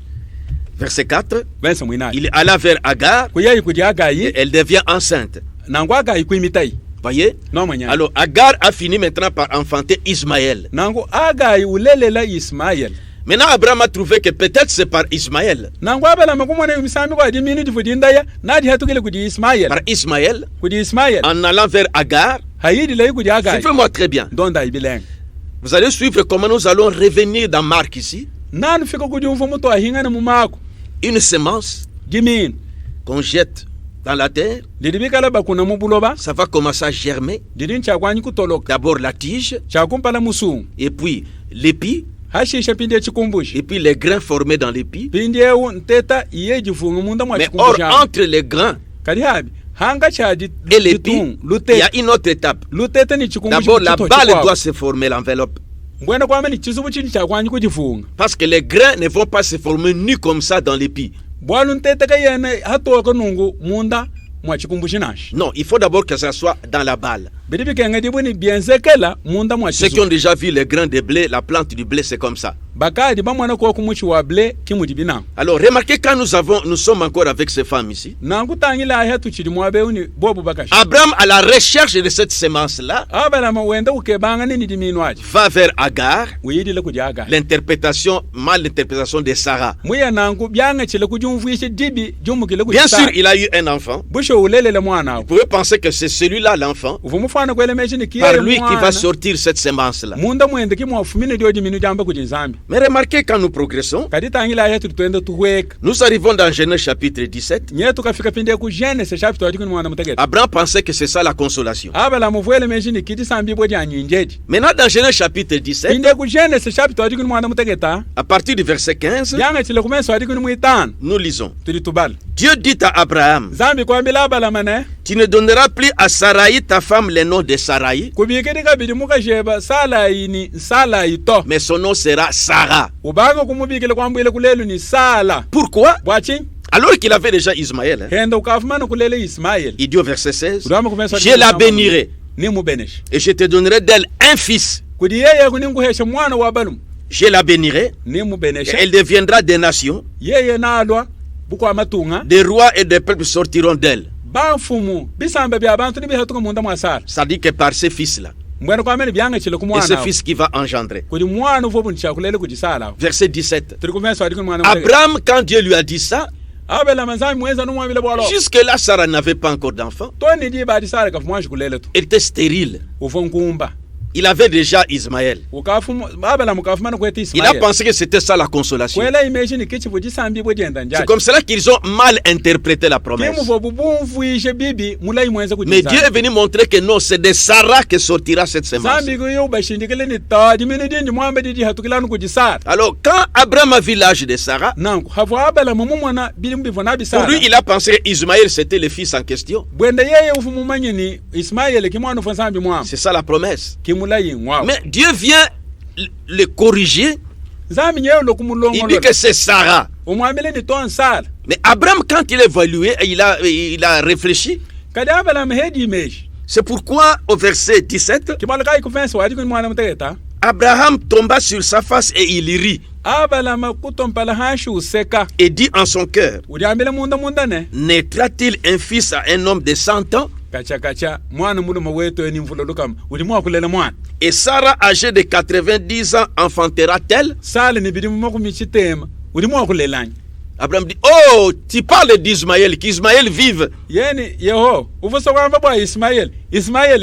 Verset 4. vense mwinali Il est allé vers Agar kuye kudi et agai elle devient enceinte. nangu agai kuimitai Voyez? no mwanya Alors Agar a fini maintenant par enfanter Ismaël. nangu agai ulelela Ismael Maintenant Abraham a trouvé que peut-être c'est par Ismaël. nangu abala makumone misami kwa di minute fudindaya nadi hatukile kudi Ismael Par Ismaël, kudi Ismael en allant vers Agar. hayidi lay kudi agai Suivez-moi très bien. donda ibileng Vous allez suivre comment nous allons revenir dans Marc ici. nanu fika kudi mfumu to ahingana mumako Une semence jimin qu'on jette dans la terre, didi bikala bakuna mubuloba ça va commencer à germer. didi nchakwanyi kutoloka D'abord la tige, chakumpala musungu et puis l'épi, hashisha pinde chikumbushi et puis les grains formés dans l'épi. pinde ewu nteta iye jifunga munda mwa Mais or, chikumbushi entre les grains kadi habi hanga chaji et l'épi, jitung il y luteta a une autre étape. luteta ni chikumbushi D'abord, la balle doit se former, l'enveloppe. mbwena kwame ni chisubu chini chakwanyi kujifunga Parce que les grains ne vont pas se former nus comme ça dans l'épi. bwalu nteta kayene hatoka nungu munda mwa chikumbushi nashi Non, il faut d'abord que ça soit dans la balle. bidi bikenga dibuni bienzekela munda mwa Ceux qui chisu ont déjà vu les grains de blé, la plante du blé, c'est comme ça. bakadi bamwana ko kumuchi wa ble kimudi bina Alors, remarquez quand nous sommes encore avec ces femmes ici. nangu tangila ya tuchidi mwabeuni bobu bakashi Abraham, à la recherche de cette semence-là, abala ma wenda ukebanga nini diminwaji va vers Agar. uyidile kujaga Mal l'interprétation de Sarah. muya nangu byanga chile kujumvuishe dibi jumukile Bien kujisa sûr, il a eu un enfant. busho ulelele mwana Vous pouvez penser que c'est celui-là l'enfant. uvumufana kwele mechini Par kiye lui qui va sortir cette semence-là. munda mwende kimwafumine dio diminu jamba kujinzambi Mais remarquez quand nous progressons, kadi tangila ya tutwende tuhweka nous arrivons dans Genèse chapitre 17. nye tukafika pinde ku Genesis chapter 20 mwana mutegeta Abraham pensait que c'est ça la consolation. abala muvwele mechini kiti sambi bodi anyinjeji Maintenant, dans Genèse chapitre 17, pinde ku Genesis chapter 20 mwana mutegeta à partir du verset 15, byanga chile kumenso 20 mwitano nous lisons. tuli tubala Dieu dit à Abraham, zambi kwambila abala mane tu ne donneras plus à Sarai, ta femme, le nom de Sarai, kubikidi kabidi mukasheba sala ini sala ito mais son nom sera Sarah. ubanga kumubikile kwambile kulelu ni sala Pourquoi? bwachi Alors qu'il avait déjà Ismaël. Hein. henda ukafumana kulele Ismael Il dit au verset 16, Kudama kumesa je la bénirai ni mubenesh et je te donnerai d'elle un fils. kudi yeye kuninguhesha mwana wa balum Je la bénirai ni et mubenesh elle deviendra des nations. yeye nalwa bukwa matunga Des rois et des peuples sortiront d'elle. bafumu bisambe bya bantu ni bihatuka munda mwa sala Ça dit que par ces fils-là, mbwena kwamene byanga chile et ce kumwana fils qui va engendrer. kudi mwana uvobu nchakulele kudi sala Verset 17. tuli kumesa wadikuni mwana Abraham, quand Dieu lui a dit ça, abela manzami mweza numwabile bwalo jusque-là, Sarah n'avait pas encore d'enfant. toni di badi sala kafumwanshi kulele tu Elle était stérile. ufo nkumba Il avait déjà Ismaël. abela mukafumana kweta Il a Ismael pensé que c'était ça la consolation. kwela imeshini kichivu chisambi bwedienda C'est njaji comme cela qu'ils ont mal interprété la promesse. kimuvo bubumvuishe bibi mulai mwenza Mais Dieu est venu montrer que non, c'est de Sarah que sortira cette semence. zambi kuyo ubashindikile ni tadi mini dindi mwambe didi hatukilanu kujisara Alors, quand Abraham a vu l'âge de Sarah, nangu havu abela mumumwana bili mbivo pour nabisara lui, il a pensé qu'Ismaël, c'était le fils en question. bwenda yeye ufumumanye ni Ismael kimwana ufa zambi mwambe C'est ça la promesse. kimulai ngwao Mais Dieu vient le corriger. zambi nyewe Il lokumulongo dit que c'est Sarah. umwambile ni ton sala Mais Abraham, quand il a évalué, il a réfléchi. kadi abela mhedi imeshi C'est pourquoi, au verset 17, kibalaka ikufensa wadikuni mwana mutegeta Abraham tomba sur sa face et il rit. abela makutompala hashi useka Et dit en son cœur, udiambile munda ne naîtra-t-il un fils à un homme de 100 ans? kacha mwana muluma wetu ni mvula lukam udimwa kulele mwana Et Sarah, âgée de 90 ans, enfantera-t-elle? sala ni bidimu makumi chitema udimwa kulelanya Abraham dit, oh, tu parles d'Ismaël, qu'Ismaël vive. yeni yeho uvusa kwamba bwa Ismael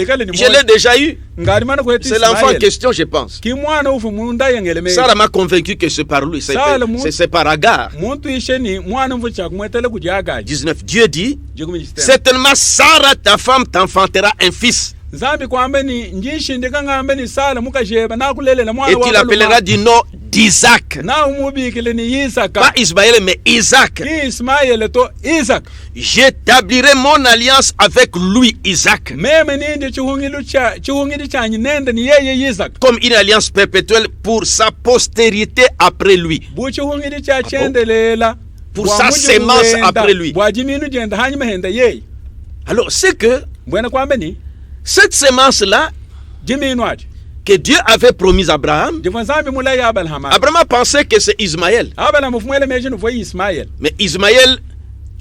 kale ni Je l'ai déjà eu. ngari mana kweti C'est l'enfant en question, je pense. ki mwana ufu munda yengeleme Sarah m'a convaincu que c'est par lui, c'est par Agar. muntu isheni mwana mvu chakumwetele kujaga 19. Dieu dit, jikumi chitema certainement Sarah, ta femme, t'enfantera un fils. zambi kwambe ni njishindika ngambe ni sala mukajeba nakulelela Et mwana tu l'appelleras du nom d'Isaac. na umubikile ni Isaka Pas Ismaël, mais Isaac. ki Ismael to Isaac J'établirai mon alliance avec lui, Isaac, meme nindi chihungili chanyi nende ni yeye Isaac comme une alliance perpétuelle pour sa postérité après lui. bu chihungili cha chendelela Pour sa sémence après lui. bwa jiminu jenda hanyi mahenda yeye Alors, c'est que mbwena kwambe ni cette sémence-là jiminu aje que Dieu avait promise à Abraham, jivanzambi mulai Abraham Abraham pensait que c'est Ismaël. Abraham fumwele mejinu foi Ismael Mais Ismaël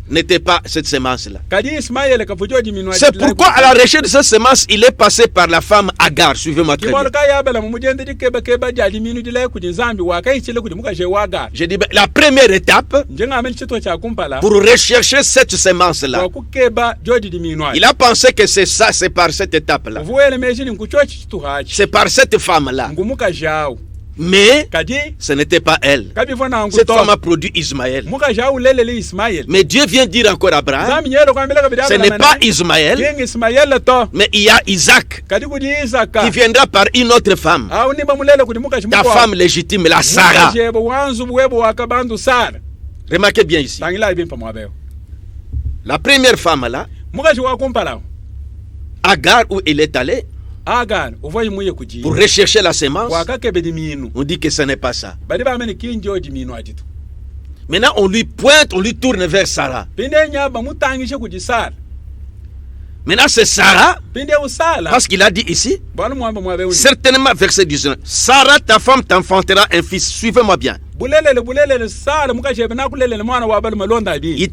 n'était pas cette sémence-là. kadi Ismael ka fujo jiminu aje C'est pourquoi, à la recherche de cette sémence, il est passé par la femme Agar. Suivez-moi très bien. kibol ka Abraham mujende dikeba ja jiminu dilai kujin zambi wa kai chile kujin muka je waga Je dis, la première étape njenga amel chito cha kumpala pour rechercher cette sémence-là, wa kukeba jodi jiminu aje il a pensé que c'est ça, c'est par cette étape-là. vuwele mejinu nkuchochi chitu hachi C'est par cette femme-là. ngumuka jao Mais kadi ce n'était pas elle. kabi fona Cette femme nguto a produit Ismaël. muka jao lelele Ismael Mais Dieu vient dire encore à Abraham, zambi nyelo kwambele kabida ce n'est pas Ismaël, king Ismael to mais il y a Isaac kadi kudi Isaka qui viendra par une autre femme. au nimba mulele kudi muka Ta shimukwa femme légitime, la Sarah. jebo wanzu bwebo wakabandu Sara Remarquez bien ici. tangila ibimpa mwabeo La première femme là, muka shwa kumpala Agar, où elle est allée Agar uvoyi muye kuji pour rechercher la sémence, wakakebe diminu on dit que ce n'est pas ça. badi ba meni kinjo diminu ajitu Maintenant, on lui pointe, on lui tourne vers Sarah. pinde nyaba mutangishe kuji Sara Maintenant, c'est Sarah, pinde usala parce qu'il a dit ici, bwana mwamba mwabeo ni certainement, verset 19, Sarah, ta femme, t'enfantera un fils. Suivez-moi bien. bulelele Sara muka shebe nakulelele mwana wabalo malonda bi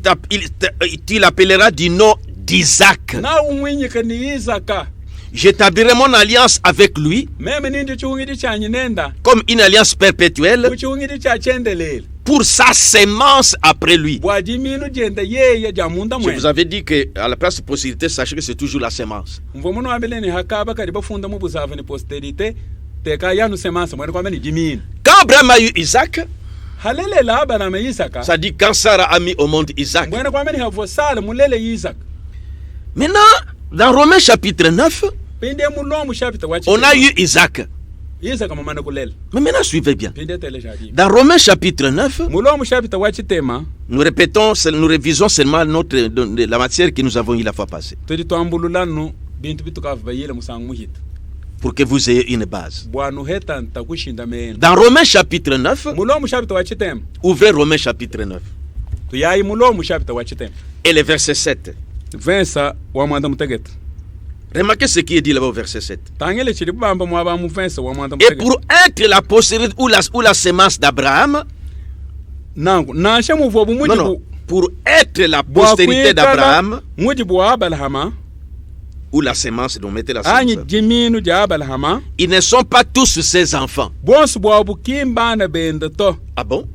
Tu l'appelleras du nom d'Isaac. na umwinyika ni Isaka J'établirai mon alliance avec lui meme nindi chungidi chanyi nenda comme une alliance perpétuelle uchungidi cha chendelele pour sa sémence après lui. bwa jiminu jenda yeye jamunda Je mwe vous avais dit que à la place de postérité, sachez que c'est toujours la sémence. mvo muno ambeleni hakaba kadi bafunda mu buzava ni posterite teka yanu semansa mwene kwameni jiminu Quand Abraham a eu Isaac, halelela Abraham Isaka ça dit quand Sarah a mis au monde Isaac. mwene kwameni havo Sara mulele Isaka Maintenant, dans Romains chapitre 9, pinde mulomu chapita wachi on a eu Isaac. Isaka mamana kulele Mais maintenant, suivez bien. pinde tele jadi Dans Romains chapitre 9, mulomu chapita wachi tema nous répétons, nous révisons seulement la matière que nous avons eue la fois passée, todi twambululanu bintu bitukavu bayile musangu muhita pour que vous ayez une base. bwanu heta ntakushinda mena Dans Romains chapitre 9, mulomu chapita wachi tema ouvrez Romains chapitre 9 tuyayi mulomu chapita wachi tema et le verset 7. vensa wa mwanda mutegeta Remarquez ce qui est dit là-bas au verset 7. tangele chiri bamba mwaba mu vensa wa mwanda Et mutegeta pour être la postérité ou la sémence d'Abraham, nangu nashe muvo non, bumujibu non, pour être la postérité d'Abraham mujibu wa Abrahama ou la sémence, donc mettez la anyi sémence. jiminu ja Abrahama Ils ne sont pas tous ses enfants. bonsu bwa bukimbana bende to Ah bon?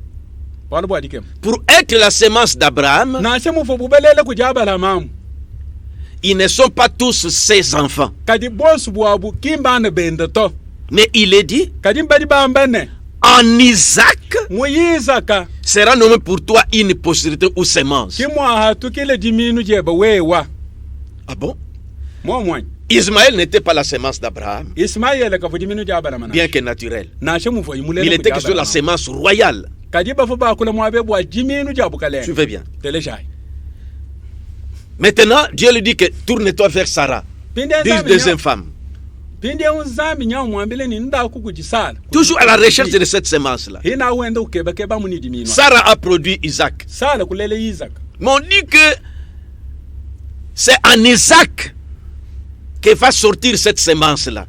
wala bwa dikem Pour être la sémence d'Abraham, nashe muvo bubelele ku ja Abrahama ils ne sont pas tous ses enfants. kadi bonsu bwa bukimbana bende to Mais il est dit, kadi mbadi bambane en Isaac mu Isaka sera nommé pour toi une postérité ou sémence. kimwa hatukile jiminu jeba wewa Ah bon? mo mwany Ismaël n'était pas la sémence d'Abraham, Ismael ka fu jiminu ja Abrahama bien que naturel. nashe muvo imulele Il était question de la sémence royale. kadi bafu ba kula mwabe bwa jiminu ja bukale Suivez bien. tele jai Maintenant, Dieu lui dit que tourne-toi vers Sarah, deuxième femme. pinde unzambi nya mwambile ni nda kukuji Sara Toujours à la recherche de cette sémence-là. hina wenda ukeba keba muni jiminu Sarah a produit Isaac. Sara kulele Isaka Mais on dit que c'est en Isaac que va sortir cette sémence-là.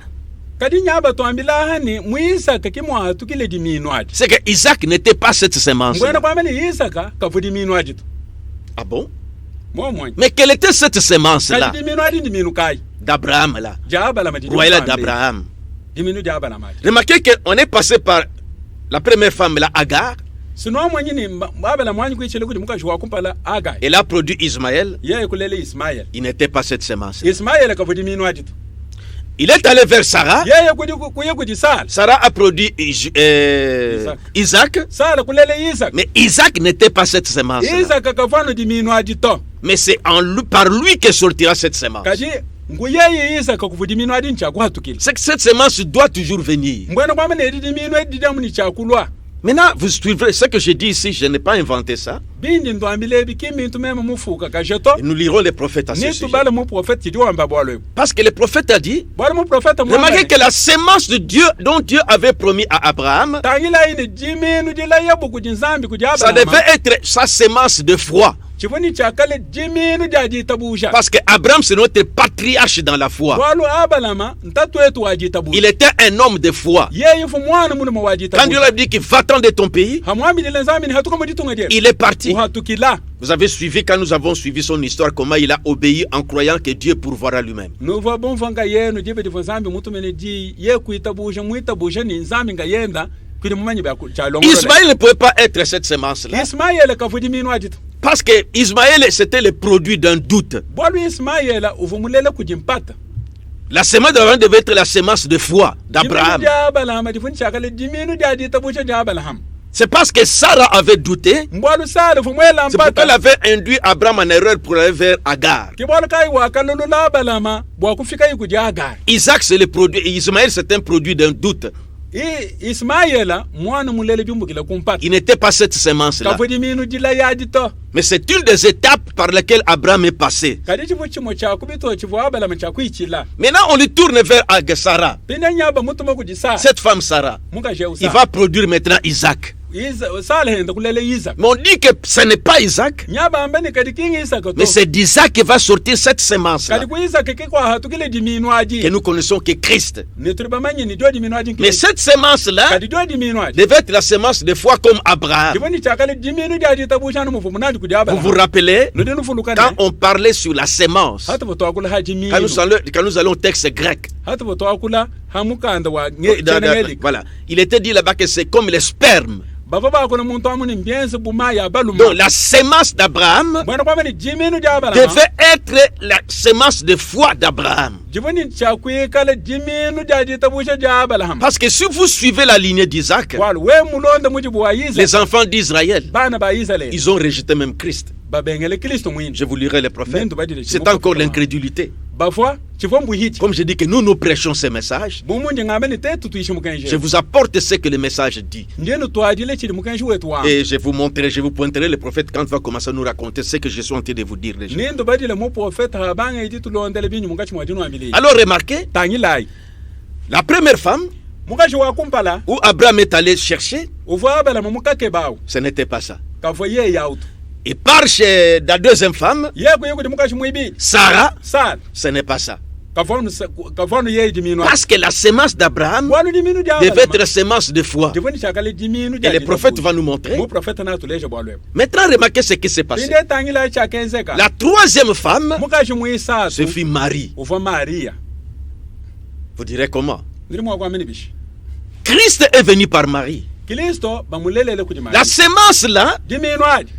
kadi nyaba twambila hani mu Isaka kimwa hatukile jiminu aji C'est que Isaac n'était pas cette sémence-là. ngwena kwameli Isaka ka fu jiminu aji Ah bon? mo mwany Mais quelle était cette sémence-là kadi jiminu aji jiminu kai d'Abraham là? ja Abrahama jiminu Royale kwambe. d'Abraham. jiminu ja Abrahama aji Remarquez qu'on est passé par la première femme là, Agar. sino mwanyi ni babala mwanyi kuichele kuti muka shwa kumpala Agai Elle a produit Ismaël. yeye kulele Ismael Il n'était pas cette sémence. Ismael ka fu jiminu aji Il est allé vers Sarah. yeye kuye kuji Sara Sarah a produit Isaac. Sara kulele Isaka Mais Isaac n'était pas cette sémence. Isaka ka fano jiminu aji to Mais c'est par lui que sortira cette sémence. kadi nguyeye Isaka ku fu jiminu aji ncha kuhatukile C'est que cette sémence doit toujours venir. mbwena kwamene edi jiminu edi damu ni chakulwa Maintenant, vous suivrez ce que j'ai dit ici, je n'ai pas inventé ça. bindi ndo ambilebi kimintu meme mufuka kajeto Et nous lirons les prophètes à ce ni sujet. tubale mu prophète kidi wamba bwalo Parce que le prophète a dit, bwalo mu prophète mu remarquez que la sémence de Dieu dont Dieu avait promis à Abraham, tangila ini jiminu jila yabu kujinzambi kujaba ça devait être sa sémence de foi. chivuni chakale jiminu jaji tabusha Parce que Abraham, c'est notre patriarche dans la foi. bwalo abalama ntatu etu waji tabusha Il était un homme de foi. yeye fu mwana muno mu waji Quand Dieu tabusha lui a dit qu'il va-t'en de ton pays, hamwami dilenzambi ni hatuko muditunga je il est parti. uhatukila Vous avez suivi quand nous avons suivi son histoire, comment il a obéi en croyant que Dieu pourvoira lui-même. nuva bomvanga yenu jibe divozambi mutumene ji ye kuitabusha muitabusha ni nzambi nga yenda kuri mumanyi ba chalongo Ismaël ne pouvait pas être cette sémence-là. Ismaël kafudi minu wajito Parce que Ismaël, c'était le produit d'un doute. bwalo Ismaël uvumulele kujimpata La sémence d'Abraham devait être la sémence de foi d'Abraham. jabalama difuni chakale jiminu jaji tabusha jabalaham C'est parce que Sarah avait douté, mbwalo sale fumwela c'est pourquoi elle mpata avait induit Abraham en erreur pour aller vers Agar. kibwalo kai wakalulu labalama bwakufika ikujagar Isaac, c'est le produit, et Ismaël, c'est un produit d'un doute. Ismaël mwana mulele jumbukila kumpata Il n'était pas cette sémence-là. kafudi minu jila yajito Mais c'est une des étapes par lesquelles Abraham est passé. kadi chivu chimo chakubito chivu abalama chakuichila Maintenant, on lui tourne vers Sarah. pinde nyaba mutuma kujisa Cette femme Sarah, muka il jeusa va produire maintenant Isaac. sale henda kulele Isaac Mais on dit que ce n'est pas Isaac, nyaba ambeni kadi kingi Isaac to mais c'est d'Isaac que va sortir cette sémence-là. kadi ku Isaac ke kwa hatukile diminu Que aji nous connaissons que Christ. ne tulibamanyi ni jodi minu aji Mais cette sémence-là kadi jodi minu aji devait être la sémence de foi comme Abraham. divani chakale jiminu jaji tabusha no mufumu nadi kujaba Vous vous rappelez, no denu fulukane quand on parlait sur la sémence, hata boto akula haji minu quand nous allons au texte grec, hata boto akula hamukanda wa ngelik voilà, il était dit là-bas que c'est comme les spermes. bava bakona muntu amuni mbiense buma ya baluma Donc la sémence d'Abraham bwana kwa mani jiminu jabala devait être la sémence de foi d'Abraham. jivani chakwe kala jiminu jaji tabusha jabala Parce que si vous suivez la lignée d'Isaac, wal we mulonda mujibu wa Isa les enfants d'Israël, bana ba Israel ils ont rejeté même Christ. babengele Kristo mwini Je vous lirai les prophètes. Nendo badile C'est chimo encore kama. l'incrédulité. bafwa chivombu hiti Comme je dis que nous prêchons ces messages, bumunje ngambeni tetu tuishi mukenje je vous apporte ce que le message dit. ndenu twajile chiri mukenje wetu wa Et je vous montrerai, je vous pointerai le prophète quand il va commencer à nous raconter ce que je suis en train de vous dire déjà. nendo badile mu profeta habanga iti tulondele binyu mungachi mwadinu ambili Alors remarquez, tangilai la première femme mukachi wa kumpala où Abraham est allé chercher, uva bala mumukake bawo ce n'était pas ça. kavo ye yautu Il part chez la deuxième femme, yeko yeko mukachi mwibi Sarah, sal ce n'est pas ça. kavonu ye diminu Parce que la sémence d'Abraham walu diminu devait être la sémence de foi. divani chakale diminu Et le prophète va nous montrer. mu profeta na tuleje bwalwe Maintenant, remarquez ce qui s'est passé. inde tangila chakenzeka La troisième femme mukachi mwisa se fit Marie. uva Maria Vous direz comment? ndirimu kwa mini bishi Christ est venu par Marie. Kristo bamulelele kujima La sémence là, diminu aji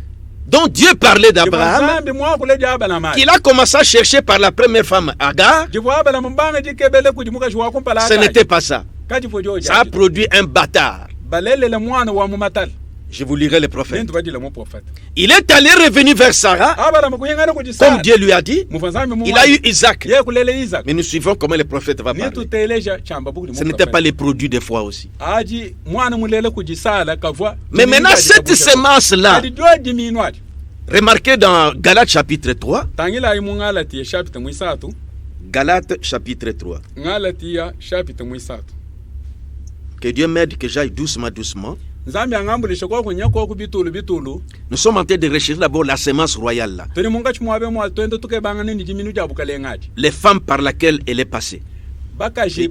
dont Dieu parlait d'Abraham, zambi mwakule jabala mali qu'il a commencé à chercher par la première femme, Agar, jibwabala mbanga jikebele kujimuka shwa kumpala ce n'était pas ça. kaji fojo Ça a produit un bâtard. balelele mwana wa mumatal Je vous lirai les prophètes. nento badile mu profeta Il est allé revenir vers Sarah, abala mukuyengana kujisa comme Dieu lui a dit. mufanzambi mu Il a eu Isaac. ye kulele Isaac Mais nous suivons comment le prophète va ni parler. tuteleja chamba buku Ce n'était pas les produits de foi aussi. aji mwana mulele kujisala kavwa Mais maintenant, cette sémence-là, adi do diminu aji remarquez dans Galates chapitre 3. tangila imu ngalati ya chapter mwisatu Galates chapitre 3. ngalati ya chapter mwisatu Que Dieu m'aide que j'aille doucement, doucement. nzambi angambulisha kwa kunyako kubitulu Nous sommes en train de rechercher d'abord la sémence royale là. turi munga chimwabe mwa twende tukebanga nini jiminu jabukale ngati Les femmes par laquelle elle est passée. bakashi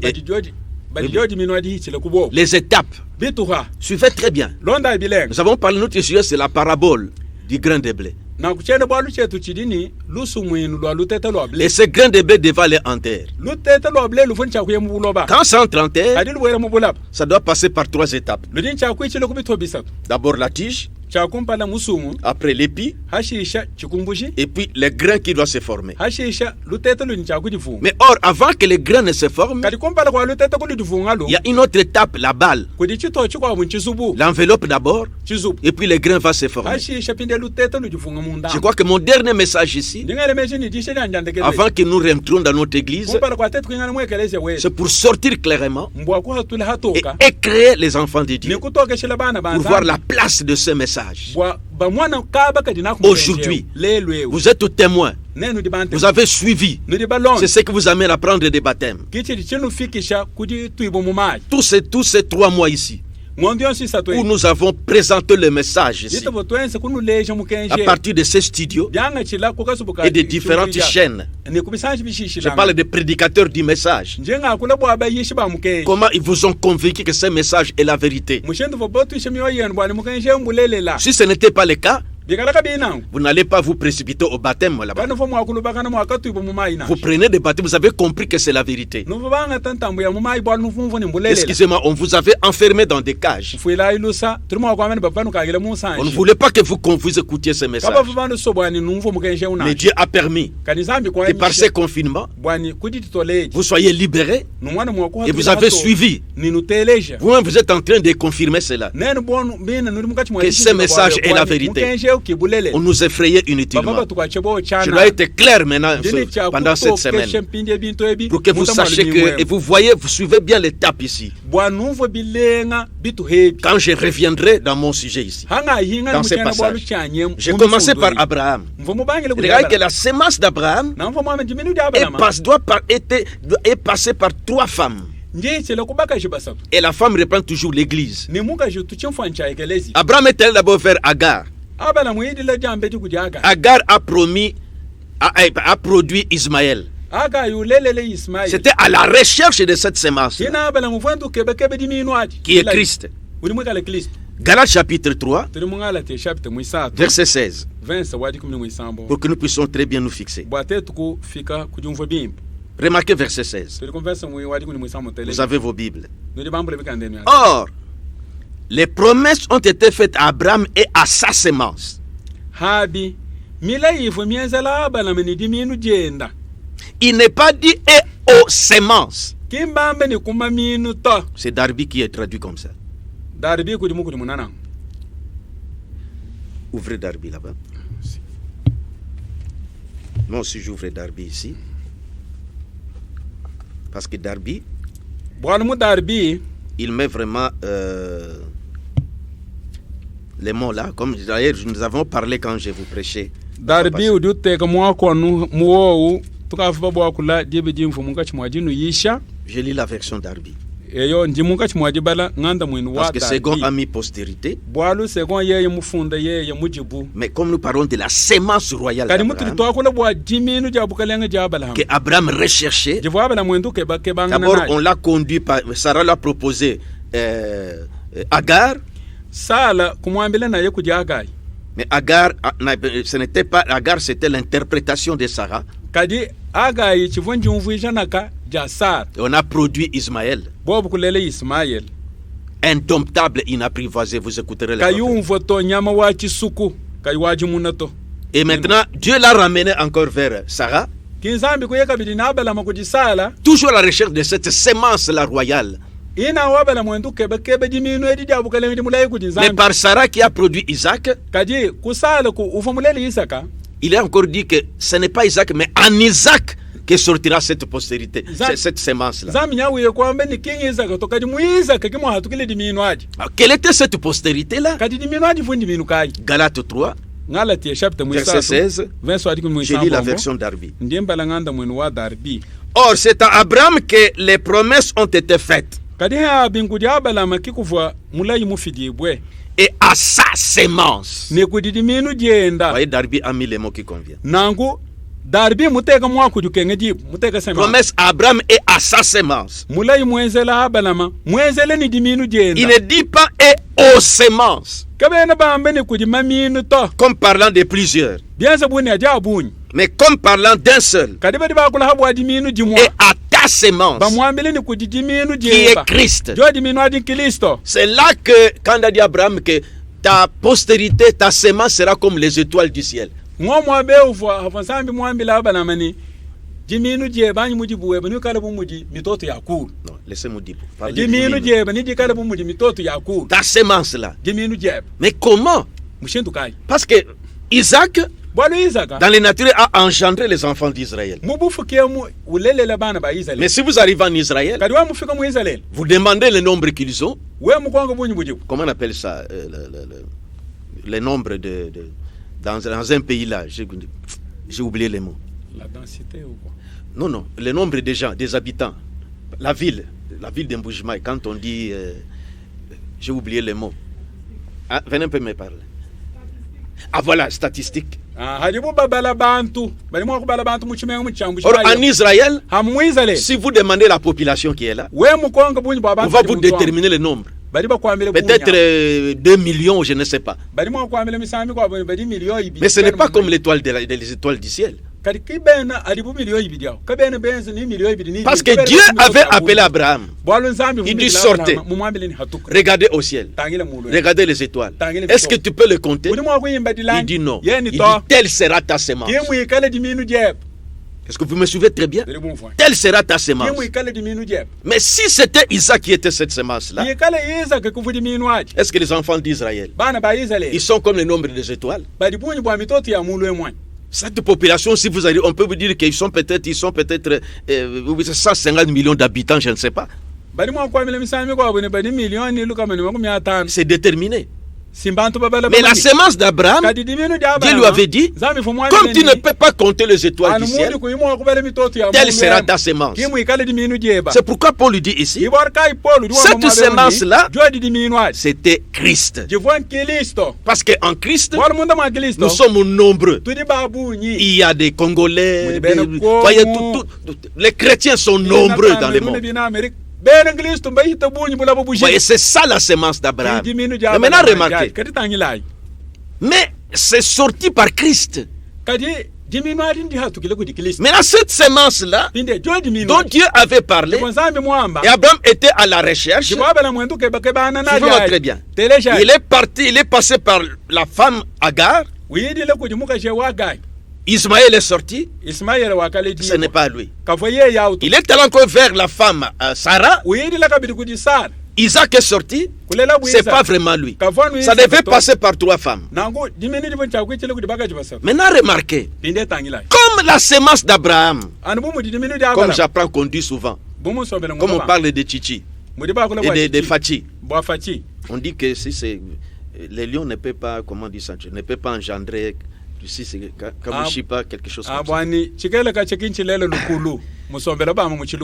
badijoji minu adi hichile kubo Les étapes. bituha Suivez très bien. londa ibileng Nous avons parlé de notre sujet, c'est la parabole du grain de blé. na kuchende bwalu chetu chidini lusu mwinu lwa lutete lwa Et ble ce grain de blé devait aller en terre. lutete lwa ble lufuni chakuye mubuloba Quand ça entre en terre, adi luwere mubulaba ça doit passer par 3 étapes. ludini chakuichile kubito bisatu D'abord la tige, chakumpala musumu après l'épi, hashisha chikumbushi et puis les grains qui doivent se former. hashisha luteta luni chakujifunga Mais or, avant que les grains ne se forment, kadi kumpala kwa luteta kulijifunga lo il y a une autre étape, la balle. kudi chito chikwa munchisubu L'enveloppe d'abord, chisubu et puis les grains vont se former. hashisha pinde luteta lujifunga munda Je crois que mon dernier message ici, ndingale meshini dishe njandekele avant que nous rentrions dans notre église, kumpala kwa tetu kwingana mwekeleze we c'est pour sortir clairement mbwa kwa tule et hatoka éclairer les enfants de ni Dieu kutokeshela bana pour voir banza la place de ce message. bamwana kaba kadi Aujourd'hui, lelwe vous êtes témoins, nenu dibante vous avez suivi. nudi balon C'est ce que vous amène à prendre des baptêmes. kichi chinu fikisha kudi tuibo mumai Tous ces 3 mois ici, ngondio sisa où nous avons présenté le message ici, yito botwense kunu leje mukenje à partir de ces studios byanga chila kukasubuka et de différentes chaînes. ni kubisanji bishishi Je parle des prédicateurs du message. njenga kula bwa bayishi ba mukenje Comment ils vous ont convaincu que ce message est la vérité. mushendo bobotu shimiyo yenu bwa mukenje mbulelela Si ce n'était pas le cas, bikalaka binangu vous n'allez pas vous précipiter au baptême là-bas. bano fo mwakulu bakana mwakatuibo mumai na Vous prenez des baptêmes, vous avez compris que c'est la vérité. nuvu banga tantambu ya mumai bwa nuvu ni mbulelela Excusez-moi, on vous avait enfermé dans des cages. fuila ilusa turimo kwa amene bapanu kagile On ne musanji voulait pas que vous écoutiez ce message. kaba bano so bwani nuvu mukenje una Mais Dieu a permis kanizambi kwa que par ces confinements, bwani kudi titoleje vous soyez libérés numwana mwako et vous avez suivi. ninuteleje Vous-même, vous êtes en train de confirmer cela. nene bonu bina nuri mukati mwa Que ce message est la vérité. mukenje ukibulele On nous effrayait inutilement. baba tukachebo chana Je dois être clair maintenant pendant cette semaine. Pour que vous sachiez que, et vous voyez, vous suivez bien l'étape ici. bwanuvo bilenga bitu hebi Quand je reviendrai dans mon sujet ici, hanga hinga dans ces mukena bwa passages, luchanye j'ai commencé par Abraham. mvomo bangele Regardez que la sémence d'Abraham na mvomo ame diminu diabala ma est passée par 3 femmes. nje chela kubaka jibasa Et la femme reprend toujours l'église. ni muka je tuchimfancha ekelezi Abraham est allé d'abord vers Agar. abala muidi la jambe tukujaga Agar a promis, a produit Ismaël. aga yulelele Ismaïl C'était à la recherche de cette sémence ina abala muvwandu kebe diminu ati qui est Christ. uri mwekala Kristo Galates chapitre 3, turi mungala te chapitre mwisatu verset 16, verse wadi 10 pour que nous puissions très bien nous fixer. bwate tukufika kujumva bimbo Remarquez verset 16. turi kumverse wadi 10 tele Vous avez vos Bibles. nuri bambule bikandeni Or, les promesses ont été faites à Abraham et à sa sémence. habi mila yivo mienzela abala meni diminu jenda Il n'est pas dit et aux sémences. kimbambe ni kuma minu to C'est Darby qui est traduit comme ça. darbi kudimu kudi munana Ouvrez Darby là-bas. Moi aussi j'ouvre Darby ici. Parce que Darby, bwana mu darbi il met vraiment les mots là, comme d'ailleurs nous avons parlé quand je vous prêchais. darbi uduteka mwakonu muwowu tukafuba bwakula dibe jimfu mungachi mwajinu yisha Je lis la version Darby. eyo ndimungachi mwajibala nganda mwinu wa Parce que Second a darbi mis postérité. bwalu segon yeye mufunda yeye mujibu Mais comme nous parlons de la sémence royale kadi mutiri d'Abraham, twakula bwa jiminu jabukalenga jabala que Abraham recherchait, jivu abala mwendu kebangana d'abord on naye l'a conduit par, Sarah l'a proposé Agar, sala kumwambila naye kujagayi mais Agar, ce n'était pas Agar, c'était l'interprétation de Sarah. kadi agayi chivu njumvu ijanaka ja sara Et on a produit Ismaël, bobu kulele Ismaïl indomptable, inapprivoisé. Vous écouterez les prophètes. kayumvo to nyama wa chisuku kayi waji munato Et maintenant, Dieu l'a ramené encore vers Sarah, kinzambi kuyeka bidi nabala makujisala toujours à la recherche de cette sémence-là royale. ina wabala mwendu kebe jiminu edi jabukalenga dimulayi Mais kujinzambi par Sarah qui a produit Isaac, kadi kusala ku ufumulele Isaka il est encore dit que ce n'est pas Isaac, mais en Isaac que sortira cette postérité, cette sémence-là. zambi nyawiye kwambe ni king Isaka to kadi mu Isaka kimo hatukile diminu aji Alors, quelle était cette postérité-là? kadi diminu aji fundi minu kai Galates 3, ngala tie chapitre verset mwisatu 16. verse wadi Je lis la version Darby. ndiye mbala nganda mwenu wa darbi Or, c'est à Abraham que les promesses ont été faites, kadi ha bingu diabala makikuva mulayi mufidibwe et à sa sémence. ne kudidi minu Vous jenda voyez, Darby a mis les mots qui conviennent. nangu darbi muteka mwakuju kenge jibu muteka sema Promesse à Abraham et à sa sémence. mulayi mwenzela abalama mwenzele ni diminu Il jenda ne dit pas et aux sémences, kabena bambe ni kudima minu to comme parlant de plusieurs, bianza buni aja buni mais comme parlant d'un seul, kadi badi bakula habu adi minu jimwa et à ta sémence, bamwambele ni kudidi minu qui est jeba Christ. jodi minu adi Kristo C'est là que, quand on a dit à Abraham que ta postérité, ta sémence sera comme les étoiles du ciel. Ngomwa be ufwa hafansambi mwambi la bana mani. Jiminu je bani muji buwe bani kala bu muji mitoto ya kuru. Non, laissez-moi dire. Jiminu je bani di kala bu muji mitoto ya kuru. Ta sémence là. Jiminu je. Mais comment? Mushintu kai. Parce que Isaac, dans les nature, a engendré les enfants d'Israël. Mais si vous arrivez en Israël, vous demandez le nombre qu'ils ont. Comment on appelle ça? Le nombre dans un pays là. J'ai oublié les mots. La densité ou quoi? Non, non. Le nombre des gens, des habitants. La ville d'Emboujimaï. Quand on dit... j'ai oublié les mots. Ah, venez un peu me parler. Ah voilà, statistique. Or, en Israël, si vous demandez la population qui est là, on va vous déterminer le nombre. Peut-être 2 millions, je ne sais pas. Mais ce n'est pas comme les étoiles du ciel. Parce que Dieu avait appelé Abraham. Il dit sortez, regardez au ciel, regardez les étoiles. Est-ce que tu peux le compter? Il dit non. Il dit telle sera ta sémence. Est-ce que vous me suivez très bien? Telle sera ta sémence. Mais si c'était Isaac qui était cette sémence-là, est-ce que les enfants d'Israël, ils sont comme le nombre des étoiles? Cette population, si vous allez, on peut vous dire qu'ils sont peut-être 150 millions d'habitants, je ne sais pas. C'est déterminé. Mais la sémence d'Abraham, Dieu lui avait dit, comme tu ne peux pas compter les étoiles du ciel, telle sera ta sémence. C'est pourquoi Paul lui dit ici, cette sémence-là, c'était Christ. Parce qu'en Christ, nous sommes nombreux. Il y a des Congolais, voyez, les chrétiens sont nombreux dans le monde. Voyez, c'est ça la sémence d'Abraham. Mais maintenant, remarquez. Mais c'est sorti par Christ. Maintenant, cette sémence-là, dont Dieu avait parlé, et Abraham était à la recherche, suivez-moi très bien. Il est parti, il est passé par la femme Agar. Ismaël est sorti, ce n'est pas lui. Il est allé encore vers la femme Sarah. Isaac est sorti, ce n'est pas vraiment lui. Ça devait passer par 3 femmes. Maintenant, remarquez, comme la sémence d'Abraham, comme j'apprends qu'on dit souvent, comme on parle de Chichi et de Fachi, on dit que si c'est les lions ne peuvent pas, comment on dit ça, ne peuvent pas engendrer. Ici, c'est Kamushipa, quelque chose comme ça.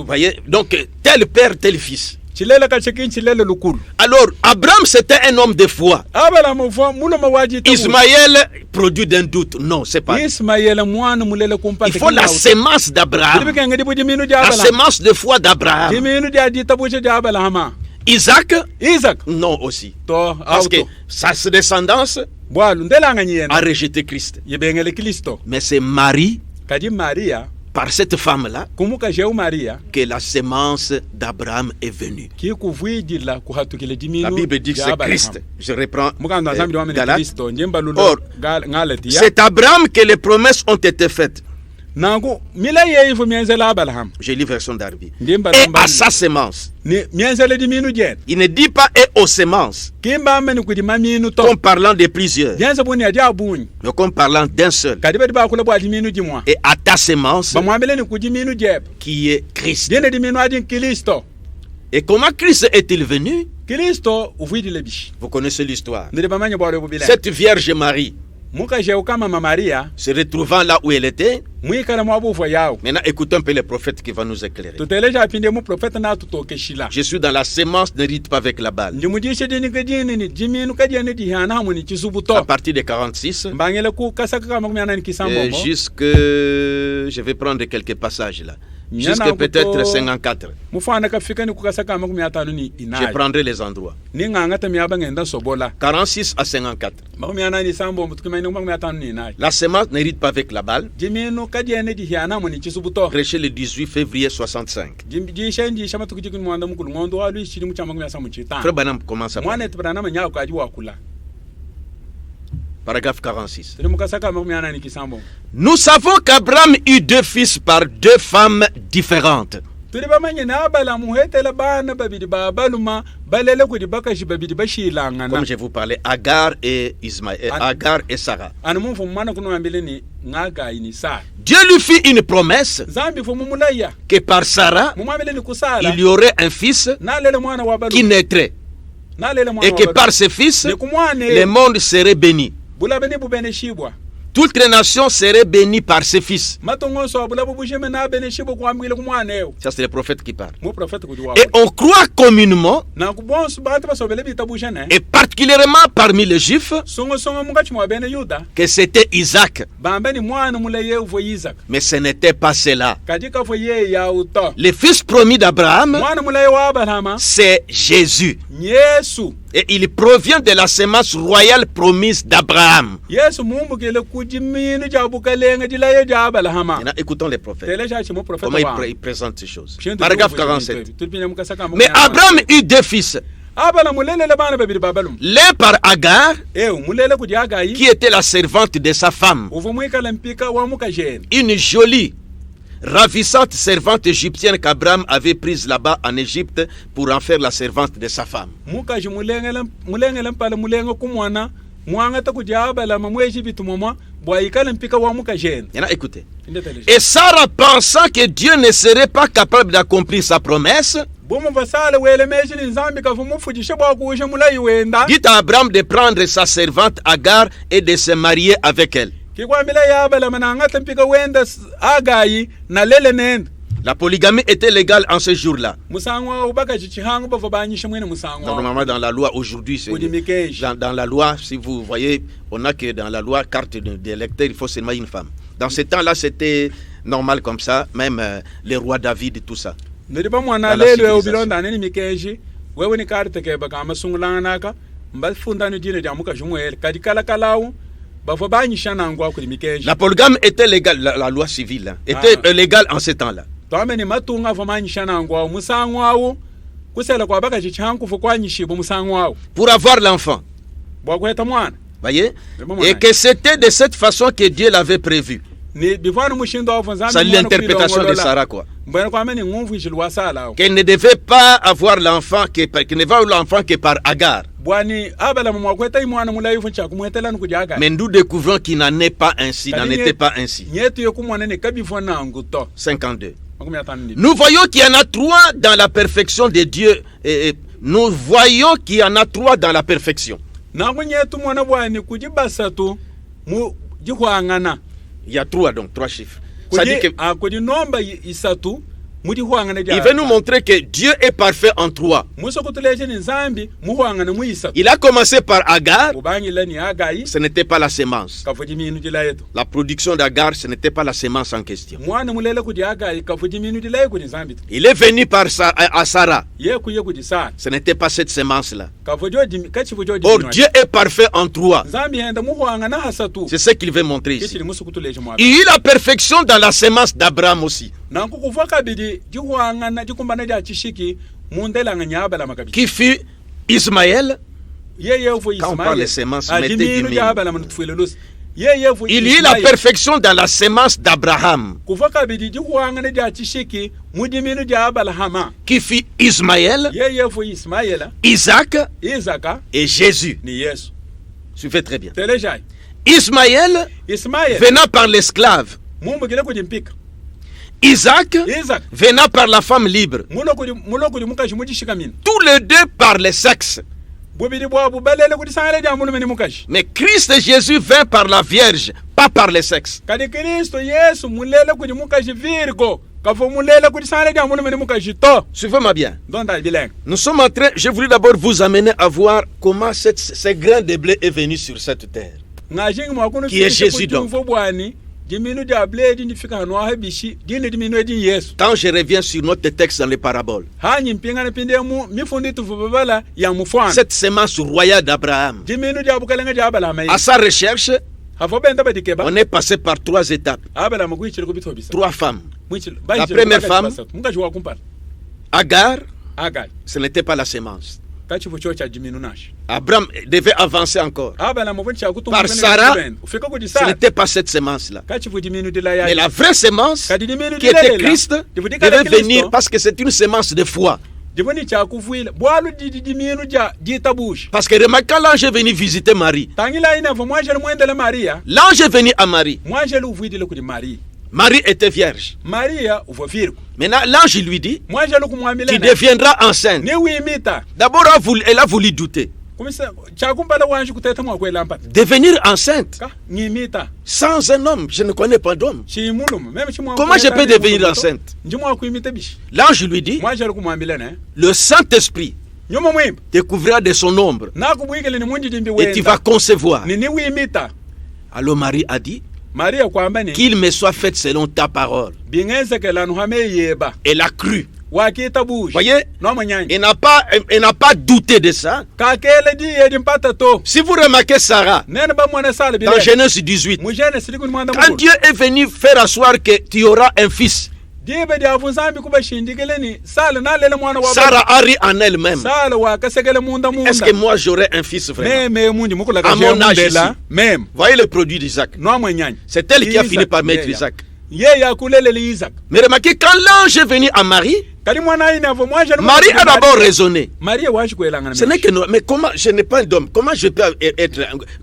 Voyez, donc tel père, tel fils. Alors, Abraham, c'était un homme de foi. Ismaël, produit d'un doute. Non, c'est pas. Il faut la sémence d'Abraham. La sémence de foi d'Abraham. Isaac, non aussi. Parce que sa descendance a rejeté Christ. Mais c'est Marie, par cette femme-là, que la sémence d'Abraham est venue. La Bible dit que c'est Christ. Je reprends Galates. Or, c'est Abraham que les promesses ont été faites. Je lis version d'Arbi. Et à sa sémence. Il ne dit pas et aux sémences. Comme parlant de plusieurs. Mais comme parlant d'un seul. Et à ta sémence. Qui est Christ. Et comment Christ est-il venu? Vous connaissez l'histoire. Cette Vierge Marie, se retrouvant là où elle était, maintenant écoutons un peu le prophète qui va nous éclairer. Je suis dans la sémence, n'hérite pas avec la balle. À partir de 46 jusque, je vais prendre quelques passages là, jusque peut-être 54. Je prendrai les endroits. 46 à 54. La sémence n'hérite pas avec la balle. Prêché le 18 février 65. Frère Branham commence à parler. Paragraphe 46. tiri mukasaka makumyana ni kisambo Nous savons qu'Abraham eut 2 fils par 2 femmes différentes. turi bamanye na Abalamu hetela bana babiri babaluma balele kudi bakashi babiri bashilangana Comme je vous parlais, Agar et Ismaël, Agar et Sarah. ana mumfu mwana kuno ambele ni ngaga ini Sara Dieu lui fit une promesse zambi fu mumulaya que par Sarah, mumwambele ni kusala il y aurait un fils nalele mwana wa qui balu naîtrait. nalele mwana Et wa que balu par ce fils, ni kumwane le monde serait béni. bulabeni bubene shibwa Toutes les nations seraient bénies par ce fils. matongo so bulabu bujeme na bene shibwa kwambile kumwane Ça, c'est le prophète qui parle. mu prophète kudi wa Et on croit communément, na kubonsu bantu basobele bitabujane et particulièrement parmi les Juifs, songo mungachi mwa bene Yuda que c'était Isaac. bambeni mwana mulaye uvo Isaac Mais ce n'était pas cela. katika fo ye ya uto Le fils promis d'Abraham, mwana mulaye wa Abrahama c'est Jésus. Yesu Et il provient de la semence royale promise d'Abraham. Yesu mumbukile kujiminu ja bukalenga dilaye ja Abrahama Maintenant, écoutons les prophètes. tele cha chimo prophète Comment wa ils présentent ces choses. Shintu Paragraphe tuvuye 47. tulipine mukasaka Mais Abraham eut 2 fils. Abala mulele le bana babiri babalum L'un par Agar, mulele kudi agayi qui était la servante de sa femme. uvo mwikala mpika wa mukajeni Une jolie, ravissante servante égyptienne qu'Abraham avait prise là-bas en Égypte pour en faire la servante de sa femme. mukaji mulengela mpala mulenga kumwana mwanga ta kudi abala mamweji bitumoma bwaikala mpika wa mukajeni Maintenant, écoutez. indetele Et Sarah, pensant que Dieu ne serait pas capable d'accomplir sa promesse, bomo vasale wele meji ni nzambi kafu mufujishe bwa kuushe mulayi wenda dit à Abraham de prendre sa servante Agar et de se marier avec elle. kikwambila yabala manangata mpika wenda agayi na lele nenda La polygamie était légale en ce jour-là. musangwa ubaka chichihangu bava banyishe mwene musangwa Normalement, dans la loi aujourd'hui, c'est kudi mikeji dans la loi, si vous voyez, on a que dans la loi, carte d'électeur, il faut seulement une femme. Dans ce temps-là, c'était normal comme ça, même les rois David et tout ça. ndiba mwana Dans la lelo civilisation. ubilonda neni mikeji wewe ni karte ke baka masungulanga naka mbafunda ni dine jamuka jumwele kadi kala kalawu bava banyisha nangwa kudi mikeji La polygame était légale, la loi civile hein, était légale en ce temps-là. twame ni matunga va manyisha nangwa musangwa kusela kwa baka chichihangu fu kwanyishibo musangwa Pour avoir l'enfant, bwa kweta mwana voyez, et que c'était de cette façon que Dieu l'avait prévu. ni bifano mushindo wa nzambi C'est l'interprétation de Sarah, quoi. mbona kwa meni ngumvu ishilwa sala Qu'elle ne devait pas avoir l'enfant qu'elle ne va avoir l'enfant que par Agar. bwani abala mwa kweta imwana mulayi fu cha kumwetela nukujaga Mais nous découvrons qu'il n'en est pas ainsi, n'en était pas ainsi. nyetu yokumwana ne kabifo nangu to 52. makumi atano ndi Nous voyons qu'il y en a 3 dans la perfection de Dieu. Nous voyons qu'il y en a 3 dans la perfection. nangu nyetu mwana bwani kujibasatu mu jihwangana Il y a 3 donc, 3 chiffres. Ça dit que kudi nomba isatu muri hwangana il veut nous montrer que Dieu est parfait en 3. muso kutuleje ni nzambi muhwangana mu isatu Il a commencé par Agar, ubangila ni agayi ce n'était pas la sémence. kafuji minu dilayeto La production d'Agar, ce n'était pas la sémence en question. mwana mulele kudi agayi kafuji minu dilaye kudi nzambi Il est venu par à Sarah. ye kudi sara Ce n'était pas cette sémence-là. kafuji kachifu jodi Or, Dieu est parfait en 3. nzambi henda muhwangana hasatu C'est ce qu'il veut montrer ici. kichili musu kutuleje mwa Il y eut la perfection dans la sémence d'Abraham aussi, nanku kufa kabidi jihwangana jikumbana ja chishiki mundelanga nyabala makabidi qui fut Ismaël. ye fu Quand on parle de Ismaël sémence, mettez du adiminu mille. jabala mutfuelelus ye fu Il y eut la perfection dans la sémence d'Abraham, kufa kabidi jihwangana ja chishiki mudiminu jabala hama qui fut Ismaël, ye fu Ismaela Isaac Isaka et Jésus. ni Yesu Suivez très bien. telejai Ismaël Ismael venant par l'esclave, mumbu kile kujimpika Isaac Isaac venant par la femme libre, mulo kudi mukashi mujishika mina tous les deux par le sexe. bubidi bwabu balele kudi sangale ja mulu meni mukashi Mais Christ Jésus vint par la Vierge, pas par le sexe. kadi Kristo Yesu mulele kudi mukashi virgo kafo mulele kudi sangale ja mulu meni mukashi to Suivez-moi bien. donda bilenga Nous sommes en train, je voulais d'abord vous amener à voir comment ce grain de blé est venu sur cette terre. ngajingi mwakunu Qui est Jésus donc. fo bwani jiminu ja bledi ni fika hanu ha bishi dine diminu edi Yesu Quand je reviens sur notre texte dans les paraboles, hanyi mpinga na pinde mu mifundi tufu babala ya mufwana cette sémence royale d'Abraham, jiminu ja bukalenga ja bala mai à sa recherche, hafo benda badikeba on est passé par 3 étapes, abala makuichira kubitho bisa 3 femmes. la première femme, mukaji wa kumpala Agar, agai ce n'était pas la sémence. kachifu cho cha diminu nash Abraham devait avancer encore. abala mo cha kutu Par Sarah, ufika ku ce Sarah n'était pas cette semence-là. kachifu diminu dila ya Mais la vraie semence kadi diminu qui était dila Christ devait venir parce que c'est une semence de foi. divoni cha kufuila bwalu diminu ja ditabush Parce que remarquez, l'ange est venu visiter Marie. tangila ina vo mwanje mwendele Maria L'ange est venu à Marie. mwanje lu vuidile ku Maria Marie était vierge. Maria uvo virgo Maintenant, l'ange lui dit, mwanje lu kumwamila tu deviendras enceinte. ni wimita D'abord, elle a voulu douter. kumisa cha kumbala wanje kuteta mwa kwela mpata Devenir enceinte ka ngimita sans un homme, je ne connais pas d'homme. chimulum même chimwa Comment je peux devenir enceinte? njimwa kuimita bishi L'ange lui dit, mwanje lu kumwamila ne le Saint-Esprit nyuma mwimba te couvrira de son ombre na kubwikele ni munji dimbi et tu vas concevoir. ni wimita Alors Marie a dit, Maria kwamba ni qu'il me soit fait selon ta parole. bingenze kela no hame yeba Elle a cru. wakita bush Voyez, no manyanya elle n'a pas douté de ça. kakele di yedi mpata to Si vous remarquez Sarah, nene ba mwana sala bi dans Genèse 18, mujene silikuni mwanda quand mu Dieu est venu faire asseoir que tu auras un fils, dibe dia vunzambi kuba shindigele ni sala na lele mwana wa Sarah a ri en elle-même. sala wa kasegele munda Est-ce que moi j'aurai un fils vraiment? me munji mukula ka À mon âge ici. même Voyez le produit d'Isaac. no manyanya C'est elle qui a fini par mettre Isaac. ye ya kulele li Isaac Mais remarquez, quand l'ange est venu à Marie, kali mwana ina vo mwanje Marie a d'abord raisonné. Maria washi kwela ngana Ce n'est que nous. Mais comment, je n'ai pas d'homme. Comment je peux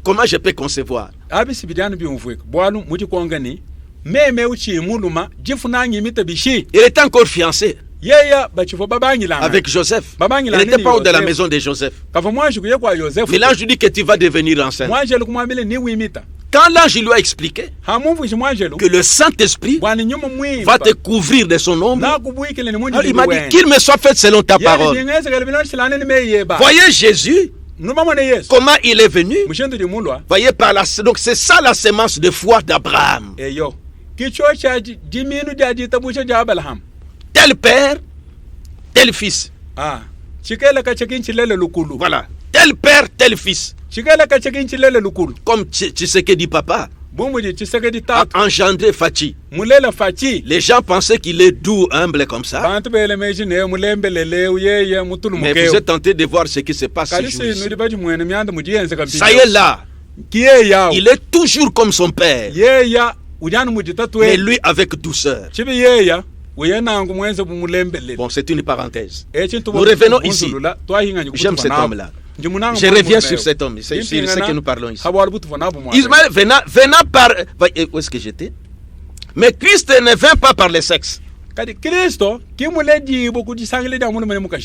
comment je peux concevoir? abi sibidana bi umfueka bwalu muti kongani meme uchi muluma jifuna ngimita bishi Il était encore fiancé yeya bachifo babangi langa avec Joseph. Babangi Il langa n'était ni pas de la Joseph. maison de Joseph. kava mwanji kuye kwa Joseph Mais l'ange lui dit que tu vas devenir enceinte. mwanji lukumwamile ni wimita Quand l'ange lui a expliqué hamuvu shi mwanji lu que le Saint-Esprit bwani nyuma mwi va te couvrir de son ombre, na kubwikile ni munji alors il m'a dit qu'il me soit fait selon ta parole. yengeze kale binon silane ni meyeba Voyez Jésus, numa mwana Yesu comment il est venu. mushendo di mulwa Voyez par la. Donc c'est ça la sémence de foi d'Abraham. eyo kicho cha diminu jaji tabusha ja Abraham Tel père, tel fils. chikela ka chakin chilele lukulu Voilà. Tel père, tel fils. chikela ka chakin chilele lukulu Comme tu sais que dit papa, bumuji chiseke di a tatu engendré Fachi. mulela fachi Les gens pensaient qu'il est doux, humble comme ça. bantu bele meji ne mulembelele uyeye mutulu Mais mukeo vous êtes tenté de voir ce qui se passe ce kalisi jour-ci. nudi baji mwene myanda mujiyenze kabisa Ça y est là. kiye yao Il est toujours comme son père. yeya ujana muji tatu Mais lui avec douceur. chibi yeya uyenangu mwenze bumulembelele Bon, c'est une parenthèse. echintu Nous revenons ici. twahinga J'aime cet homme-là. Je reviens sur cet homme. C'est ce que nous parlons ici. Ismaël venant par. Où est-ce que j'étais? Mais Christ ne vient pas par le sexe.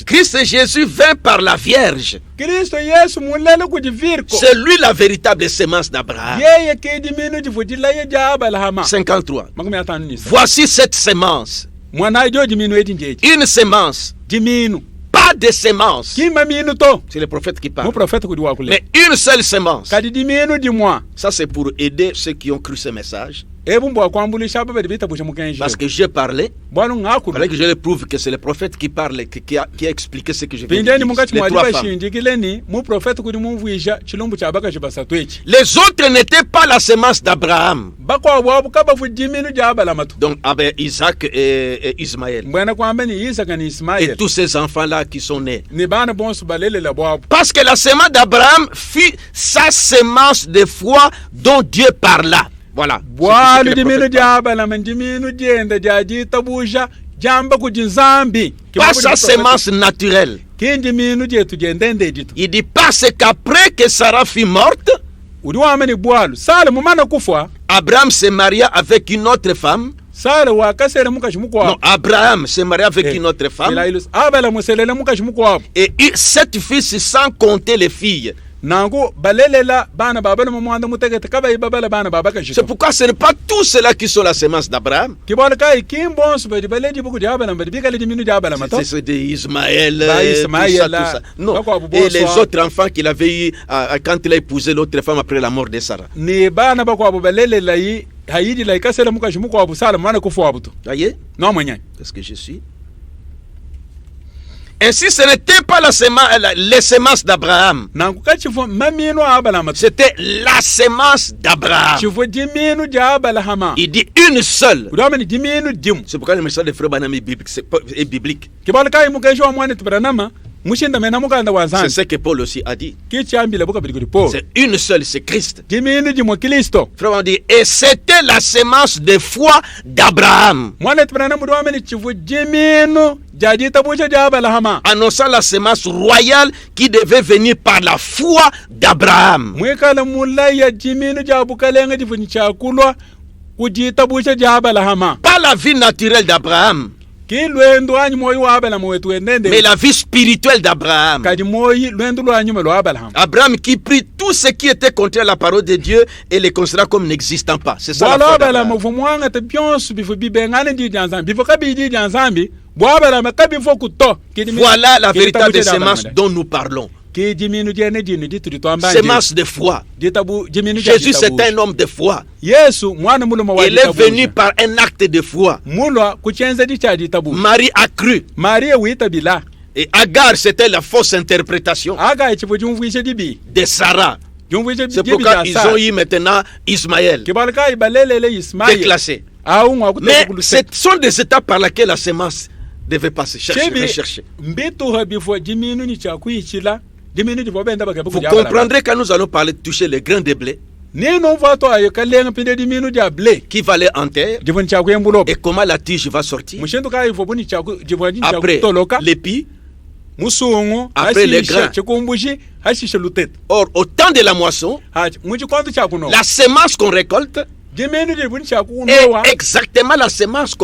Christ Jésus vint par la Vierge. C'est lui la véritable sémence d'Abraham. 53. Voici cette sémence. Une sémence. Pas de sémence. C'est le prophète qui parle. Mais une seule sémence. Ça c'est pour aider ceux qui ont cru ce message. Parce que j'ai parlé, fallait que je le prouve que c'est le prophète qui parle, qui a expliqué ce que je viens de dire. Les autres n'étaient pas la sémence d'Abraham. Donc avec Isaac et Ismaël. Et tous ces enfants-là qui sont nés. Parce que la sémence d'Abraham fut sa sémence de foi dont Dieu parla. Voilà. Pas sa sémence naturelle. Il dit parce qu'après que Sarah fut morte, Abraham s'est marié avec une autre femme. Non, Abraham s'est marié avec une autre femme. Et 7 fils sans compter les filles. C'est pourquoi ce n'est pas tous ceux-là qui sont la sémence d'Abraham. C'est d'Ismaël, tout ça. Non. Et les autres enfants qu'il avait eu quand il a épousé l'autre femme après la mort de Sarah. Voyez? Qu'est-ce que je suis? Ainsi, ce n'était pas les sémences d'Abraham. C'était la sémence d'Abraham. Il dit une seule. C'est pourquoi le message de Frère Branham est biblique. mushinda mena mukanda wa C'est nzambi ce que Paul aussi a dit. kichambile buka bilikuri Paul C'est une seule, c'est Christ. jiminu jimwe Kristo Frère, on dit, et c'était la sémence de foi d'Abraham, mwana tibana mudu wameni chivu jiminu jajita bucha jabalahama annonçant la sémence royale qui devait venir par la foi d'Abraham. mwikala mulaya jiminu jabukalenga jivuni chakulwa kujita bucha jabalahama Pas la vie naturelle d'Abraham, ki lwendo anyi moyi wabala mwetu wenende mais la vie spirituelle d'Abraham. kadi moyi lwendo lwanyu melo wabalahama Abraham qui prit tout ce qui était contraire à la parole de Dieu et les considéra comme n'existant pas. C'est ça la bwala foi wabala d'Abraham. mvu mwanga te byonsu bifu bibengane ndi janzambi bifu kabi ndi janzambi bwabala makabi fo kuto Voilà la véritable sémence dont nous parlons. ki jiminu jene jinu jituri twamba Sémence de foi. jitabu jiminu Jésus, c'est un homme de foi. Yesu mwana muluma wa Il est venu par un acte de foi. mulwa kuchenza dicha jitabu Marie a cru. Maria wita bila Et Agar, c'était la fausse interprétation aga ichifu jumvuishe dibi de Sarah. jumvuishe C'est dibi pourquoi ils ont eu maintenant Ismaël kibalka ibalelele Ismaïl déclassé. au ngwa Mais kutekulu ce sont des étapes par lesquelles la sémence devait passer. Rechercher. mbitu habifo jiminu ni chakuichila jiminu jifo benda baka Vous comprendrez quand nous allons parler de toucher les grains de blé ni no vato ayo kalenga pinde jiminu ja ble qui va aller en terre jifon chakuyembulo et comment la tige va sortir. mushindu kai fo buni chaku jifo jin Après chakutoloka l'épi. musungu Après les grains. chikumbushi hashisha lutet Or, au temps de la moisson, hachi muchi kwantu chakuno la sémence qu'on récolte jiminu jifuni chakunowa est exactement la sémence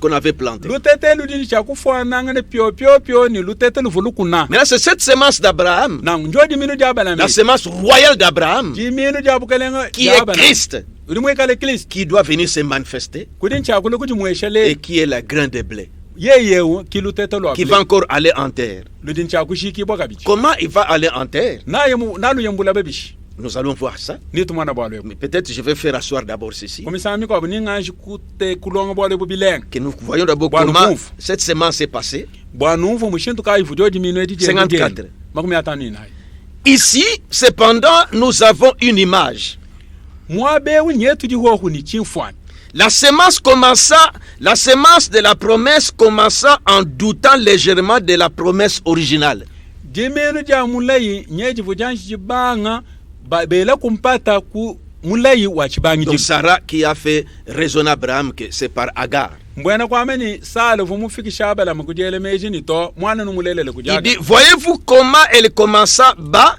qu'on avait plantée. lutete ludini chakufananga ne pio pio pio ni lutete luvulukuna Maintenant, c'est cette sémence d'Abraham, na njo jiminu jabala la sémence royale d'Abraham, jiminu jabukalenga qui est Christ, ulimwekale Kristo qui doit venir se manifester kudin chakule et kujimweshale qui est la grain de blé, yeyewu kilutete lwa qui va encore aller en terre. ludin chakushiki bwakabichi Comment il va aller en terre? nalu yembula babishi Nous allons voir ça. ni tumwana bwalwe Mais peut-être je vais faire asseoir d'abord ceci. komisami kwa buninganshi kute kulonga bwalwe bubilenga Que nous voyons d'abord Bon, comment move. cette sémence est passée. bwanumvu mushintu kaifu jo jiminu edi 54. makumi atano inayi Ici, cependant, nous avons une image. mwabewu nyetu jihohu ni chimfwani La sémence de la promesse commença en doutant légèrement de la promesse originale. jiminu ja mulayi nyejivu janshi jibanga bela kumpata ku mulayi wa chibangi Donc jibu Sarah qui a fait raisonner Abraham que c'est par Agar. mbwena kwameni sala vumufiki abala makujele meji ni to mwana numulelele Il kujaga dit, voyez-vous comment elle commença bas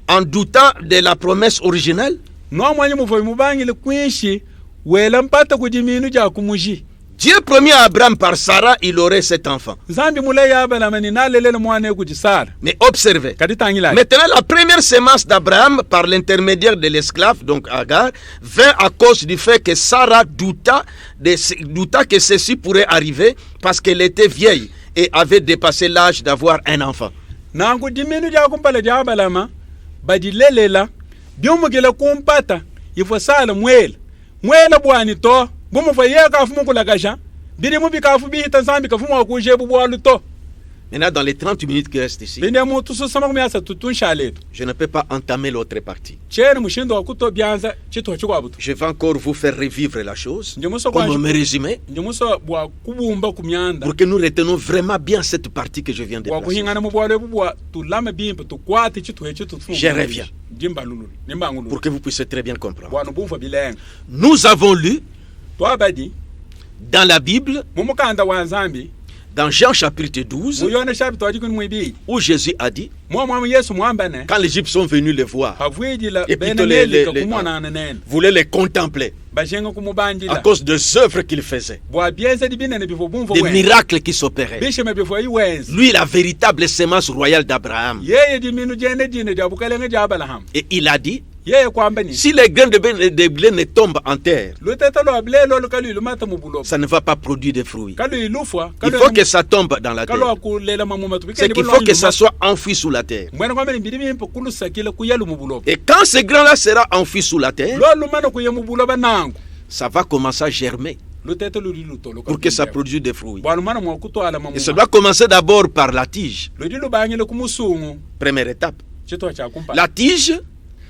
en doutant de la promesse originelle? no mwanyi muvoyi mubangile kwinshi wela mpata kujiminu ja kumuji Dieu promit à Abraham par Sarah, il aurait cet enfant. zambi mulayi abala mani nalelele mwana kujisala Mais observez. kaditangila Maintenant, la première sémence d'Abraham, par l'intermédiaire de l'esclave, donc Agar, vint à cause du fait que Sarah douta que ceci pourrait arriver parce qu'elle était vieille et avait dépassé l'âge d'avoir un enfant. nangu jiminu ja kumpala ja abala ma badilelela byumugile kumpata ifo sala mwela bwani to bumufa yeka afu mukulagasha biri mubikafu bihita zambi kafu mwakuje bubwalu to Maintenant, dans les 30 minutes qui restent ici, binde mutu susama kumyasa tutunshaletu je ne peux pas entamer l'autre partie. chene mushindo wakuto byanza chito chikwabutu Je vais encore vous faire revivre la chose, njemuso comme me résumer, njemuso bwa kubumba kumyanda pour que nous retenions vraiment bien cette partie que je viens de bwa placer. kuhingana mubwale bubwa tulame bimba tukwate chito hechitu Je reviens. jimba lulu nimbangulu Pour que vous puissiez très bien comprendre. bwa nubumfa bilenga Nous avons lu twabadi dans la Bible, mumukanda wa nzambi dans Jean chapitre 12, muyona shapi twajikuni mwibi où Jésus a dit, mwamu yesu mwambane quand les Égyptiens sont venus les voir, havwijila Et plutôt benelika les- kumwanana nene voulaient les contempler bashenga à kumubanjila cause des œuvres qu'il faisait, bwa byense dibinene bifo bumfo des wenza miracles qui s'opéraient. bisheme bifo iwenza Lui, la véritable sémence royale d'Abraham. yeye diminu jene jine jabukalenge jabalaham Et il a dit, yeye kwambani si les grains de blé ne tombent en terre, luteta lwa bilelo lukalu ilumata mubulo ça ne va pas produire de fruits. kalu ilufwa Il faut que ça tombe dans la kalu terre. akulela mamuma tu C'est qu'il faut que ça soit enfoui sous la terre. mwena kwambani mbiri mimpo kulusakila kuyalu mubulo Et quand ce grain-là sera enfoui sous la terre, lo lumana kuye mubulo banangu ça va commencer à germer luteta luli lutolo pour que ça produise des fruits. bwa lumana mwakutwala Et ça mamuma doit commencer d'abord par la tige. ludi lubangile kumusungu Première étape. chito chakumpa La tige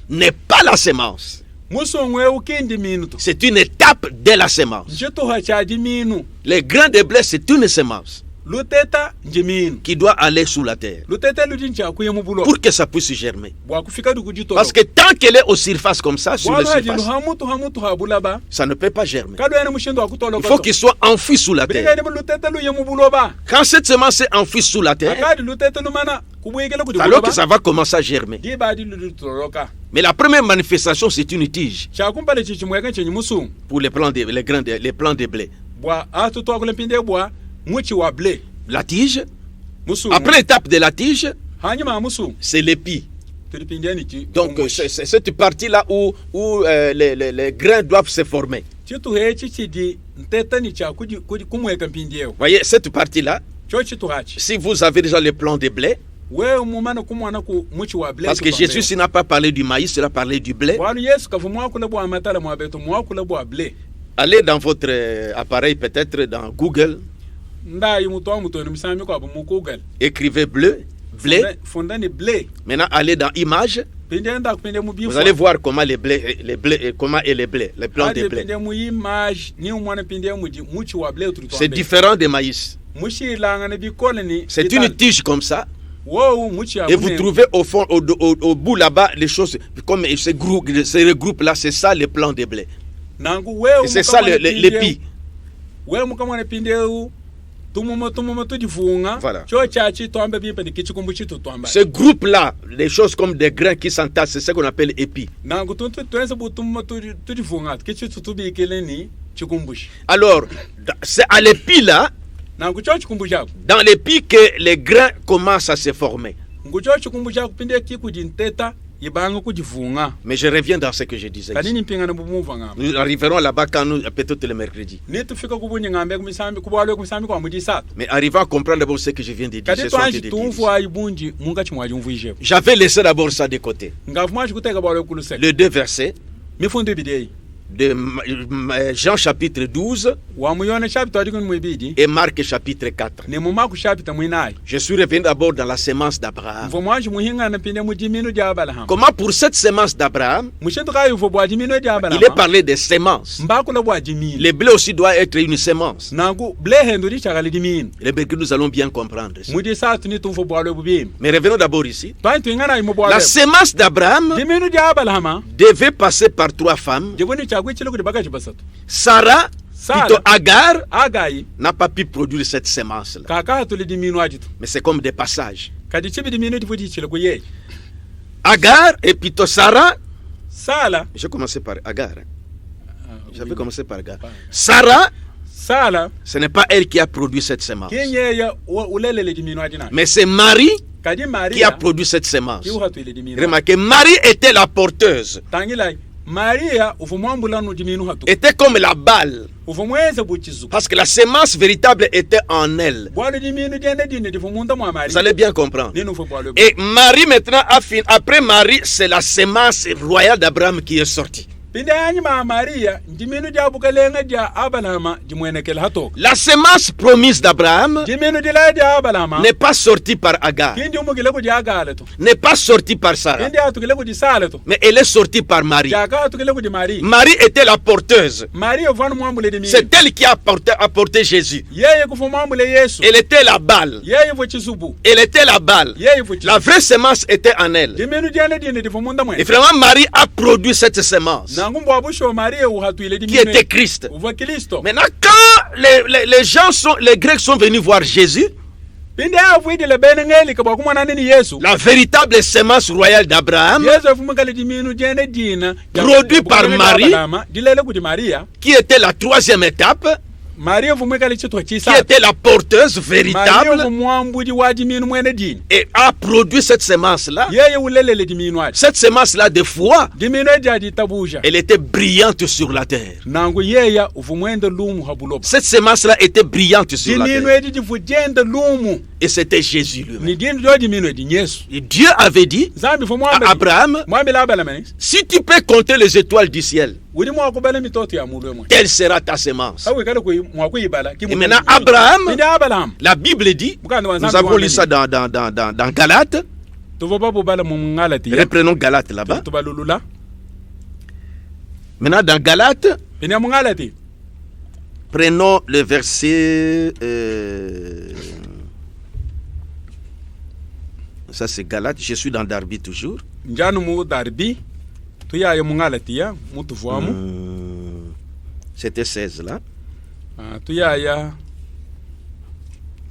n'est pas la sémence. musungu eukindi minu tu C'est une étape de la sémence. chito chaji minu Les grains de blé, c'est une sémence. luteta njiminu qui doit aller sous la terre luteta ludincha kuye mubulo pour que ça puisse germer. bwa kufika du kujito Parce que tant qu'elle est aux surfaces comme ça, sur les surfaces, hamutu habulaba ça ne peut pas germer. kado yana mushindo akutolo Il faut qu'il soit enfoui sous la terre. bigani luteta lu yemubulo ba Quand cette semence est enfouie sous la terre, akadi luteta lu mana kubuyekela kudi alors que ça va commencer à germer. di ba di lutoroka Mais la première manifestation, c'est une tige chakumpale chichimweka chenyi musung pour les plants les plants de blé. bwa atuto akule bwa muchi wa blé La tige, musung après l'étape de la tige, hanyuma musung c'est l'épi. tulipindiani chi Donc c'est cette partie-là où les grains doivent se former. chitu hechi chidi nteta ni cha kumweka mpindieo Voyez, cette partie-là, cho chitu hachi si vous avez déjà les plants de blé, wewe mumana kumwana ku muchi wa blé parce que Jésus s'il n'a pas parlé du maïs, il a parlé du blé. wanu yesu kafu mwakula bwa matala mwabeto mwakula bwa blé Allez dans votre appareil, peut-être dans Google, ndayi muto wa muto ni misami kwa bu mukugal écrivez blé. fondani blé Maintenant, allez dans images. pinde nda kupinde mu bifu Vous allez voir comment les blés, comment est les blés, les plants de blé. pinde mu image ni umwana pinde mu muchi wa blé tutu C'est différent des maïs. mushi langa ne bikole ni C'est une tige comme ça. wow muchi Et vous trouvez au fond, au bout là-bas, les choses comme ce groupe là, c'est ça les plants de blé. nangu wewe Et c'est ça l'épi. wewe mukamwana pinde tumumo tudifunga Voilà. cho chachi twamba bipa ni kichikumbu chitu twamba Ce groupe là, les choses comme des grains qui s'entassent, c'est ce qu'on appelle épi. nangu tuntu twenza butumo tudifunga kichitu tubikele ni chikumbushi Alors, c'est à l'épi là, nangu cho chikumbu chako dans l'épi que les grains commencent à se former. ngucho chikumbu chako pinde kikudi nteta ibanga kudifunga Mais je reviens dans ce que je disais. kanini mpinga na bumuva ngamba Nous arriverons là-bas quand nous, peut-être le mercredi. ni tufika kubunyi ngambe kumisambi kubwalo kumisambi kwa mudisatu Mais arrivant à comprendre d'abord ce que je viens de dire. kadi ce soir, twanji je te dis. tumfu ayibunji munga chimwaji mvuije J'avais laissé d'abord ça de côté. ngafu mwaji kuteka bwalo kuluseka Les deux versets mifundo ibidei de Jean chapitre 12 wa muyona chapita wadikuni mwibidi et Marc chapitre 4. ni mumaku chapita mwinayi Je suis revenu d'abord dans la semence d'Abraham. mvo mwaji muhinga na pinde mujimino dia abalaham Comment pour cette semence d'Abraham, mushinto kayi fo bwa jimino dia abalaham il est parlé des semences. mbakula bwa jimino Le blé aussi doit être une semence. nangu ble hendo di chakali dimino Le blé que nous allons bien comprendre. Ça. mudisatu ni tumfo bwalo bubim Mais revenons d'abord ici. twanti ngana imo bwalo La semence d'Abraham jimino dia abalahama devait passer par trois femmes. jeboni chakwi chilo kudi bakachi basatu Sarah, plutôt Agar, agayi n'a pas pu produire cette semence-là. kaka tuli dimino ajitu Mais c'est comme des passages. kadi chibi dimino tifuti chilo kuye Agar et plutôt Sarah. sala J'ai commencé par Agar. J'avais commencé par Agar. Ah. Sarah, sala ce n'est pas elle qui a produit cette semence. kenyeya ulelele dimino ajina Mais c'est Marie kadi qui a maria produit cette semence. ki uhatu ile dimino Remarquez, Marie était la porteuse. tangilai maria ufumwambulano dimino hatu Était comme la balle. ufumweze buchizu Parce que la semence véritable était en elle. bwalo dimino jende dine difumunda mwa mari Vous allez bien comprendre. nino fo bwalo Et Marie maintenant a fini. Après Marie, c'est la semence royale d'Abraham qui est sortie. pinde anyi ma maria dimino jabuka lenga ja abalama jimwenekele hato La semence promise d'Abraham dimino dila ja abalama n'est pas sortie par Agar, kindi umugile ku ja galeto n'est pas sortie par Sarah, kindi atukile ku disaleto mais elle est sortie par Marie. jaka atukile ku di mari Marie était la porteuse. maria ufanu mwambule dimino C'est elle qui a apporté Jésus. yeye kufu mwambule yesu Elle était la balle. yeye fo chisubu Elle était la balle. yeye fo La vraie semence était en elle. dimino jende dine difumunda mwe Et vraiment, Marie a produit cette semence nangu mbwabusho maria uhatuile qui dimino était Christ. uva kristo Maintenant, quand les Grecs sont venus voir Jésus, pinde afuidile bene ngeli kabwa kumwana nini yesu la véritable semence royale d'Abraham, yesu afumukale dimino jende dina Produit par Marie. dilele kuti maria qui était la troisième étape, maria fumukale chitwa qui chisa était la porteuse maria véritable, fumwambudi wa dimino mwene dini et a produit cette semence-là. yeye ulelele dimino ati Cette semence-là, de foi, dimino ejadi tabuja elle était brillante sur la terre. nangu yeya ufumwende lumu habuloba Cette semence-là était brillante sur la dimino terre. edi difujende lumu Et c'était Jésus lui-même. ni dini jo dimino edi yesu Et Dieu avait dit zambi fo à mwambe Abraham, mwambe labala mani si tu peux compter les étoiles du ciel, wudi mwakubala mitoto ya mulwe mwe telle sera ta semence. awe kale mwakuyibala Et maintenant, Abraham, pinde abalama la Bible dit, mukandi wa nous nzambi avons lu ça dans Galates. tuvoba bubala mu ngalati ya Reprenons Galates là-bas. tubalulula Maintenant, dans Galates, pinde mu ngalati Prenons le verset... ça c'est Galate, je suis dans Darby toujours. njanu mu Darby tu ya mu Ngalatia mu tuvuamu C'était 16 là. tu ya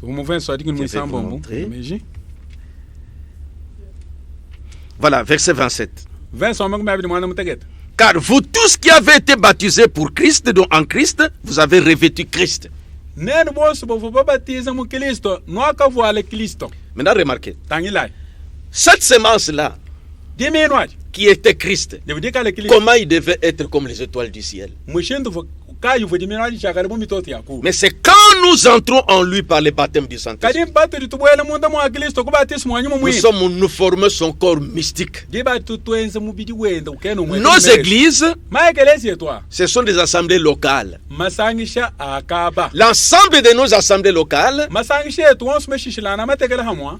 tu mu vem só de mu Je vais vous sambombo montrer. meji Voilà, verset 27. vem só mu mabidi mwana mutegeta Car vous tous qui avez été baptisés pour Christ, donc en Christ, vous avez revêtu Christ. nene bosu bo baptiza mu Kristo no akavuale Kristo Maintenant remarquez, tangilai cette semence-là, dimi no qui était Christ, de dika le Kristo comment il devait être comme les étoiles du ciel? mushindu fo kayu fo dimi no chakale mu mitoti yaku Mais c'est quand nous entrons en lui par le baptême du Saint-Esprit, kadi batu ditubwele munda mu Kristo ko batismu wanyuma nous formons son corps mystique. di batu twenze mu bidi wenda ukeno mu Nos églises, maekelesi etwa ce sont des assemblées locales. masangisha akaba L'ensemble de nos assemblées locales, masangisha etu wonsu meshishilana matekele hamwa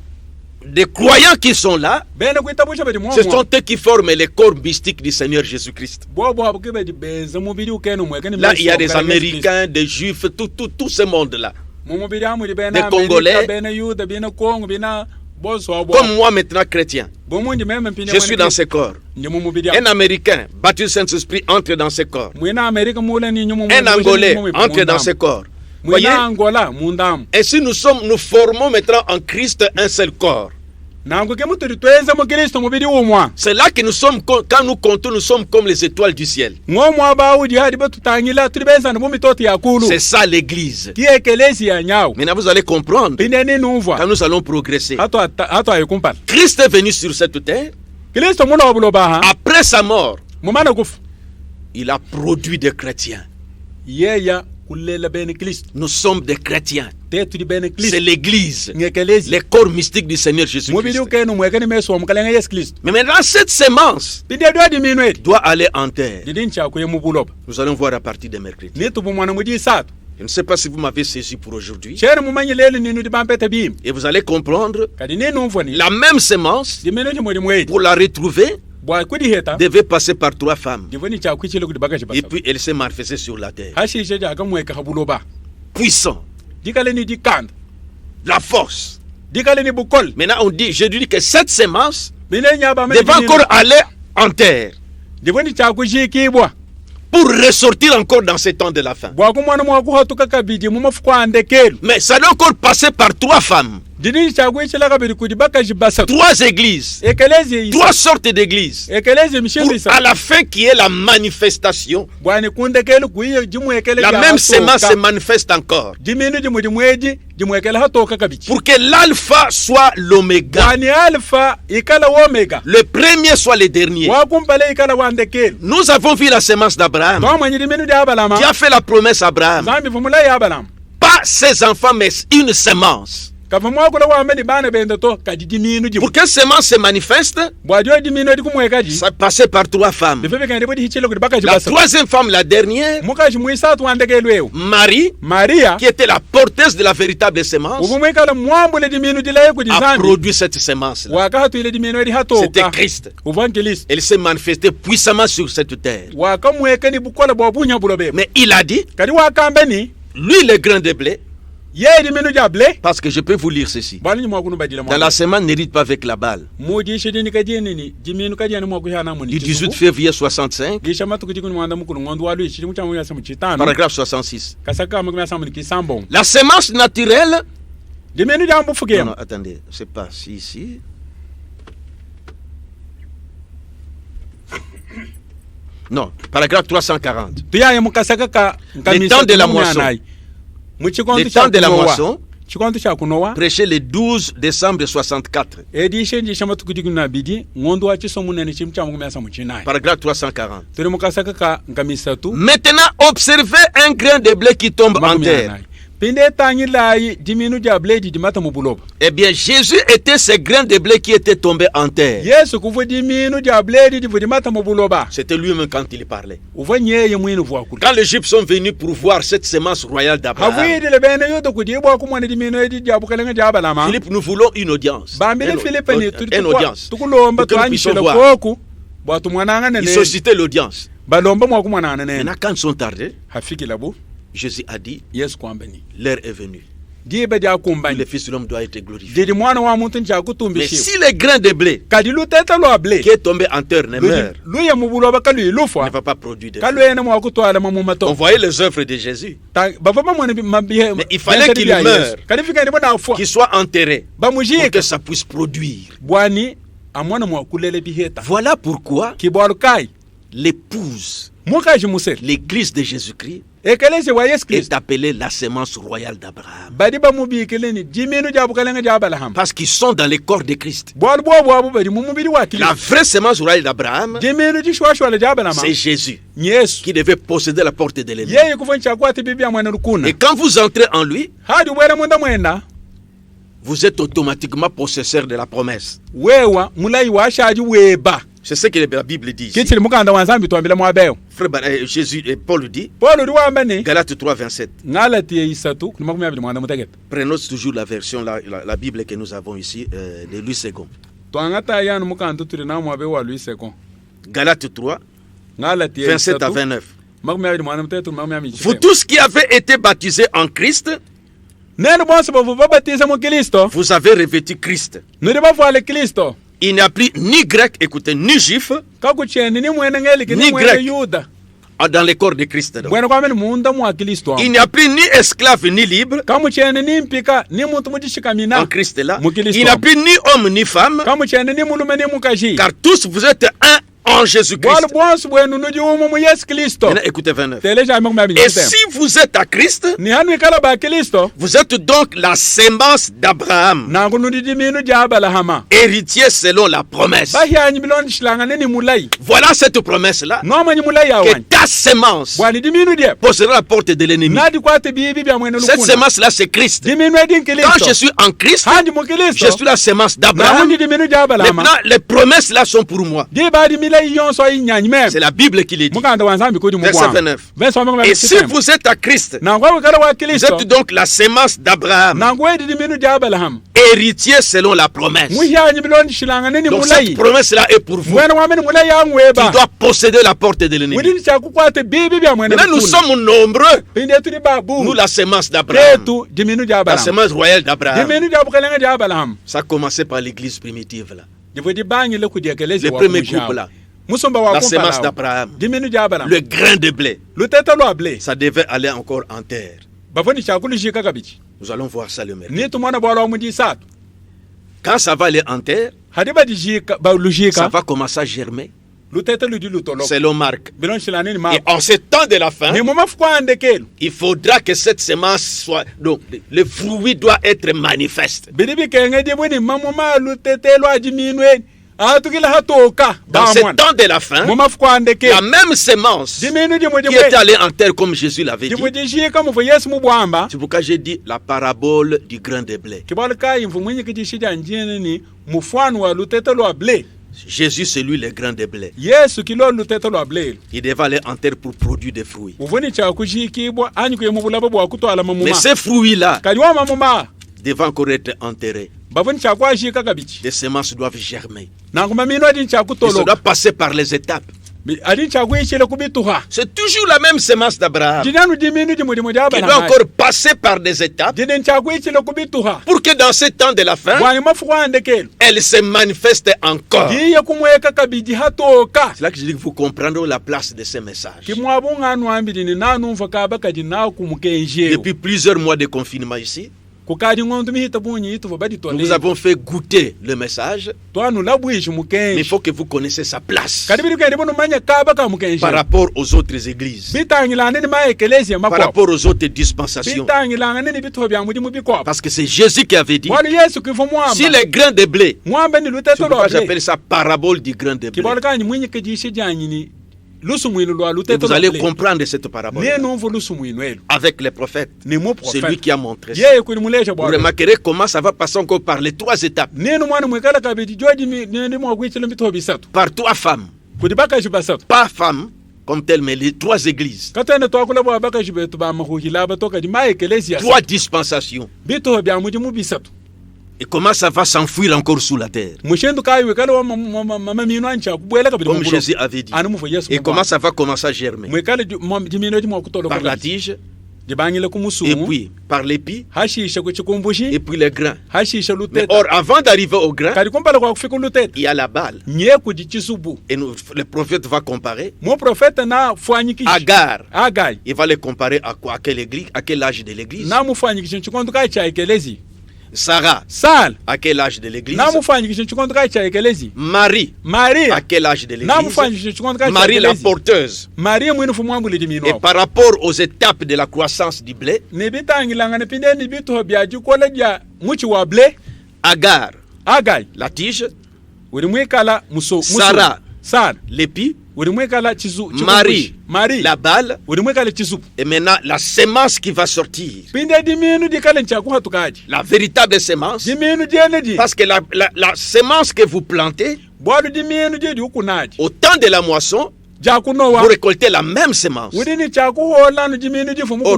des croyants qui sont là, bene kuitabusha bedi ce mwa sont eux qui forment le corps mystique du Seigneur Jésus-Christ. bobo abuke bedi benza mu bidi ukeno mwekene Là, il y a des Américains, des Juifs, tout ce monde-là. mu bidi amu di bene Des Congolais. bene Yuda bene Congo bene boso abo Comme moi maintenant chrétien, bomundi meme mpinde je suis dans ce corps. nyimu mu bidi Un Américain, baptisé Saint-Esprit, entre dans ce corps. mwina Amerika mule ni nyimu Un Angolais, entre dans ce corps. Voyez? mwina Angola mundam Et si nous formons maintenant en Christ un seul corps. nango ke muturi twenze mu Kristo mu bidi umwa C'est là que nous sommes, quand nous comptons, nous sommes comme les étoiles du ciel. ngomwa baudi hadi batutangila turi benza mu mitoti yakulu C'est ça l'église. tiekelesi ya nyao Maintenant, vous allez comprendre pinde ni numva quand nous allons progresser. ato ayikumpala Christ est venu sur cette terre. Kristo mulo obuloba ha Après sa mort, mumana kufu il a produit des chrétiens. yeya kulela bene Kristo Nous sommes des chrétiens. te turi bene C'est Kristo l'église, ngekelezi le corps mystique du Seigneur mu Jésus-Christ. bidi ukeno mwekene meso omukalenga Yesu Kristo Mais maintenant, cette semence pinde dwadi minwe doit aller en terre. didi nchakuye mu buloba Nous allons voir à partir de mercredi. nitu bumwana mudi sato Je ne sais pas si vous m'avez saisi pour aujourd'hui. chere mumanyi lelo ninu di bampeta bim Et vous allez comprendre, kadi ni numva ni la même semence, di meno chimo di mwedi pour la retrouver, bwa kudi heta devait passer par 3 femmes. di voni chakuye chilo kudi baka Et chibasa puis, elle s'est manifestée sur la terre. hashi sheja akamweka habuloba Puissant. dikale ni dikanda La force. dikale ni bukol Maintenant, je dis que cette semence bine nyaba devait encore aller en terre di voni chakuye kibwa pour ressortir encore dans ces temps de la fin. bwa kumwana mwa kuhatuka kabidi mu mafuko andekelu Mais ça doit encore passer par 3 femmes, didi chakuye chila kabidi kudi baka chibasa 3 églises, ekelezi 3 sortes d'églises. ekelezi mishindu Pour isa à la fin qui est la manifestation. bwani kundekelu kuiye jimwekele La même semence se manifeste encore. diminu dimu dimweji jimwekele hatoka kabidi Pour que l'alpha soit l'oméga. bwani alfa ikala omega Le premier soit le dernier. wakumpale ikala wandekelu Nous avons vu la semence d'Abraham tomwanyi diminu dia abalama qui a fait la promesse à Abraham. zambi vumula ya abalama Pas ses enfants, mais une semence. kava mwakula wameni bana bende to kadi diminu jimu Pour qu'une semence se manifeste, bwadio diminu di kumwekaji ça passait par 3 femmes. bifebe kande bodi hichelo kudi baka La chibasa 3e femme, la dernière, mukaji muisatu wandekelu ewu Marie, Maria qui était la porteuse de la véritable semence, ubumwekala mwambule diminu dilaye kudi a zambi produit cette semence-là. wakahatu ile diminu di C'était hatoka Christ. uvangelisi Elle s'est manifestée puissamment sur cette terre. wakamweka ni bukola bwa bunya bulobe Mais il a dit, kadi wakambe ni lui le grain de blé, yedi minu jable parce que je peux vous lire ceci. bali ni mwakunu badila Dans la semaine, n'hérite pas avec la balle. mudi shedini kadini ni jiminu kadini mwaku yana muni Du 18 février 65, gisha matu kujikuni mwanda mukunu mwandu walu ichi mucha mwya samu chitano paragraphe 66. kasaka mwya samu kisambo La semence naturelle. jiminu jambu fuge Non, attendez, c'est pas ici. Non, paragraphe 340. tuyaye mukasaka ka Le temps de la moisson. Le temps de la moisson, chikonto cha kunowa prêché le 12 décembre 64. edi shenji shamatu kujikuni na bidi ngondu wachi somu nene chimcha mwya samu chinai Paragraphe 340. turi mukasaka ka ngamisatu Maintenant, observez un grain de blé qui tombe en terre. pinde tangi lai jiminu jable di mata mubuloba Eh bien, Jésus était ce grain de blé qui était tombé en terre. yesu kuvu jiminu jable di mata mubuloba C'était lui-même quand il parlait. uvanye ye mwinu vwa kuli Quand les Juifs sont venus pour voir cette semence royale d'Abraham, havidi le bene yodo kudi bwa kumwana jiminu edi jabukalenga jabalama Philippe, nous voulons une audience. bambile Philippe ni Une audience. tukulomba Pour que nous puissions twanyishela voir. koku bwatu mwananga Ils nene suscitaient l'audience. balomba mwaku mwanana nene Maintenant, quand ils sont tardés, hafikila bu Jésus a dit, Yesu kwambani l'heure est venue. dibe dia Le kumbani Fils de l'homme doit être glorifié. didi mwana wa muntu nja Mais kutumbishiwa si le grain de blé kadi luteta lwa ble qui est tombé en terre ne meurt, luye mubulo bakalu ne ilufwa va pas produire de kalu fruits. ene mwa kutwala mu On mato voyait les œuvres de Jésus, bava bamwana Mais il fallait qu'il meure. kadi fika ni bona afwa qui soit enterré pour bamujika que ça puisse produire. bwani amwana mwa kulele biheta Voilà pourquoi kibwalu kai l'épouse, mukaji musel l'église de Jésus-Christ, ekeleze wa Yesu est Kristo appelée la sémence royale d'Abraham. badi bamubikeleni jiminu jabu kalanga jabalaham Parce qu'ils sont dans le corps de Christ. bwalu bwo badi mu mubiri wa La Kristo vraie sémence royale d'Abraham, jiminu jishwashwala jabalama c'est Jésus Yesu qui devait posséder la porte de l'ennemi. yeye kufoncha kwati bibia mwana lukuna Et quand vous entrez en lui, hadi bwera munda mwenda vous êtes automatiquement possesseur de la promesse. wewa mulai wa shaji weba C'est ce que la Bible dit ici. kichiri mukanda wanzambi twambila mwabeo Jésus et Paul dit, Paul uri wambane Galates 3, 27. ngalati isatu kuna makumi abili mwanda mutegeta Prenons toujours la version, la Bible que nous avons ici, de Louis II. twangata yanu mukanda turi na mwabe wa luiseko Galates 3, ngalati 27 à 29. makumi abili mwanda mutegeta makumi abili Vous tous qui avez été baptisés en Christ, nene bonse bavu babatiza mu Kristo vous avez revêtu Christ. nuri bavwale Kristo Il n'y a plus ni grec, écoutez, ni juif kakucheni ni mwene ngeliki Ni ni mwene grec. yuda dans le corps de Christ. Donc. bwene kwamene munda mwa Kristo Il n'y a plus ni esclave ni libre kamucheni ni mpika ni muntu en mujishikamina Christ là. Mu Christ. Il n'y a plus ni homme ni femme, kamucheni ni mulume ni mukaji car tous vous êtes un en Jésus-Christ. bwalu bwonsi bwenu nudi umu mu Yesu Kristo Maintenant, écoutez 29. teleja makumi abili Et kusema. si vous êtes à Christ, ni hanu ikala ba Kristo vous êtes donc la sémence d'Abraham, nangu nudi diminu jabalahama héritier selon la promesse. bahyanyi biloni shilanga nini mulai Voilà cette promesse-là, nomanyi mulai que awani ta sémence bwani diminu die possédera la porte de l'ennemi. nadi kwate bibi bya mwene Cette lukuna sémence-là, c'est Christ. diminu edin Quand Kristo je suis en Christ, handi mu Kristo je suis la sémence nangu d'Abraham. ndi diminu jabalahama Maintenant, les promesses-là sont pour moi. di badi milai yonso inyanyi meme C'est la Bible qui les dit. mukanda wanzambi kudi Verset mukwa 29. verset makumi Et abili si kusema. vous êtes à Christ, nangu wikala wa vous Kristo êtes donc la sémence d'Abraham, nangu edi diminu jabalahama héritier selon la promesse. muhyanyi biloni shilanga nini Donc mulai cette promesse-là est pour vous, mwene wamene mulai qui yangweba doit posséder la porte de l'ennemi. mudini chakukwate bibi bya mwene Maintenant, nous lukuna sommes nombreux, pinde tuli babu nous, la sémence d'Abraham, ketu diminu la jabalahama sémence royale d'Abraham. diminu jabukalanga jabalahama Ça a commencé par l'église primitive, là. divo dibanyi le kudiekelezi Le premier groupe, là. musomba La wa sémence kumpala d'Abraham. diminu jabalahama Le grain de blé, luteta lwa ble ça devait aller encore en terre. bafoni chakulu shika kabichi Nous allons voir ça le mercredi. ni tumwana bwala wa mudi satu Quand ça va aller en terre, hadi badi shika ba ça lushika va commencer à germer, luteta ludi lutolo selon Marc. bilon shilanini ma Et en ce temps de la fin, ni muma fukwande kelu il faudra que cette sémence soit... Donc, le fruit doit être manifeste. bidibi kenge dibuni mamuma lutete lwa jiminwe atukila hatoka Dans ba ce mwana temps de la fin, muma fukwande la kelu même sémence diminu dimu qui est allée en terre comme Jésus l'avait dit. dimu dishika mu Yesu mu bwamba C'est pourquoi j'ai dit la parabole du grain de blé. kibala kai mfu mwenye kijishija njene ni mufano wa lutete lwa ble Jésus, c'est lui le grain de blé. Yesu kilo lutete lwa ble Il devait aller en terre pour produire des fruits. uvuni cha kushikibwa anyi kuye mu bulabo bwa kutwala Mais mamuma ces fruits-là kali wa mamuma devaient encore être enterrés. bavuni cha kwashika kabichi Les semences doivent germer. nangu mamino adin cha Et ça kutolo doit passer par les étapes. adin cha kuishile kubituha C'est toujours la même sémence d'Abraham jinanu diminu dimu qui jaba doit encore passer par des étapes dinen cha kuishile kubituha pour que dans ce temps de la fin, bwani mafukwande kelu elle se manifeste encore. diye kumweka kabiji hatoka C'est là que je dis que vous comprendrez la place de ces messages. kimwabunga nwambiri ni nanu mfa kaba kadi na kumukenjeo Depuis plusieurs mois de confinement ici, kukadi ngondu mihita bunyi itu badi nous vous tole avons fait goûter le message, twanu labwishi mais il mukenji faut que vous connaissiez sa place kadi biri kadi bono manya kaba ka mukenji par rapport aux autres églises, bitangilane ni maekelezia par makwa rapport aux autres dispensations. bitangilane ni bituho bya mudi mubikwa Parce que c'est Jésus qui avait dit, wali Yesu kifo mwamba si les grains de blé, mwamba ni c'est luteto pourquoi lwa j'appelle ça parabole du grain de blé. kibala kanyi mwinyi kijishi janyi ni lusu mwinu lwa Et luteto vous lwa allez ble comprendre cette parabole ne numvu lusu mwinu elu avec les prophètes. ni mu C'est lui profeta qui a montré ça. yeye kuni mulesha Vous bwa remarquerez comment ça va passer encore par les trois étapes. nenu mwana mwekala kabiji joji ni mwa kwichilo bituho bisatu Par trois femmes. kudi bakashi basatu Pas femmes comme telles, mais les trois églises. katene twakula bwa bakashi betu ba mahuhila batoka di maekelezia Trois dispensations. bituho bya mudi mu bisatu Et comment ça va s'enfuir encore sous la terre. mushendu kai wekala wa mama mino ancha kubwela kabidi Comme mukulo Jésus avait dit. anu mufu Yesu Et comment ça va commencer à germer. mwekala jimino di mwa kutolo Par la kabidi tige, et puis par l'épi, et puis les grains. Mais or, avant d'arriver au grain, il y a la balle. Et le prophète va comparer Agar. Il va les comparer à quoi? À quel âge de l'église? Sarah, à quel âge de l'église? Marie, à quel âge de l'église? Marie la porteuse. Et par rapport aux étapes de la croissance du blé, Agar, la tige, Sarah, l'épi, Marie, la balle, et maintenant la sémence qui va sortir. La véritable sémence. Parce que la sémence que vous plantez, au temps de la moisson, vous récoltez la même sémence. Or,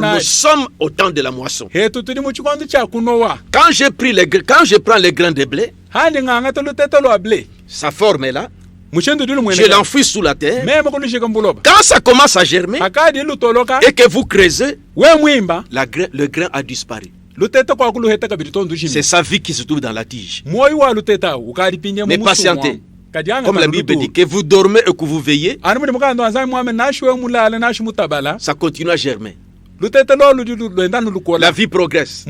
nous sommes au temps de la moisson. Quand je prends les grains de blé, sa forme est là. Je l'enfuis sous la terre. Quand ça commence à germer et que vous creusez, le grain a disparu. C'est sa vie qui se trouve dans la tige. Mais patientez. Comme la Bible dit, que vous dormez et que vous veillez, ça continue à germer. La vie progresse.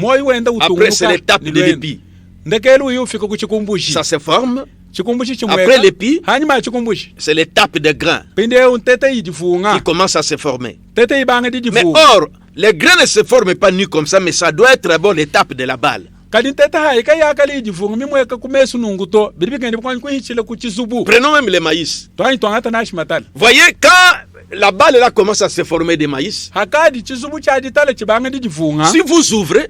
Après, c'est l'étape de l'épi. Ça se forme. Après l'épi, c'est l'étape des grains qui commence à se former. Mais or, les grains ne se forment pas nus comme ça, mais ça doit être d'abord l'étape de la balle. Prenons même les maïs. Voyez, quand la balle là commence à se former des maïs, si vous ouvrez,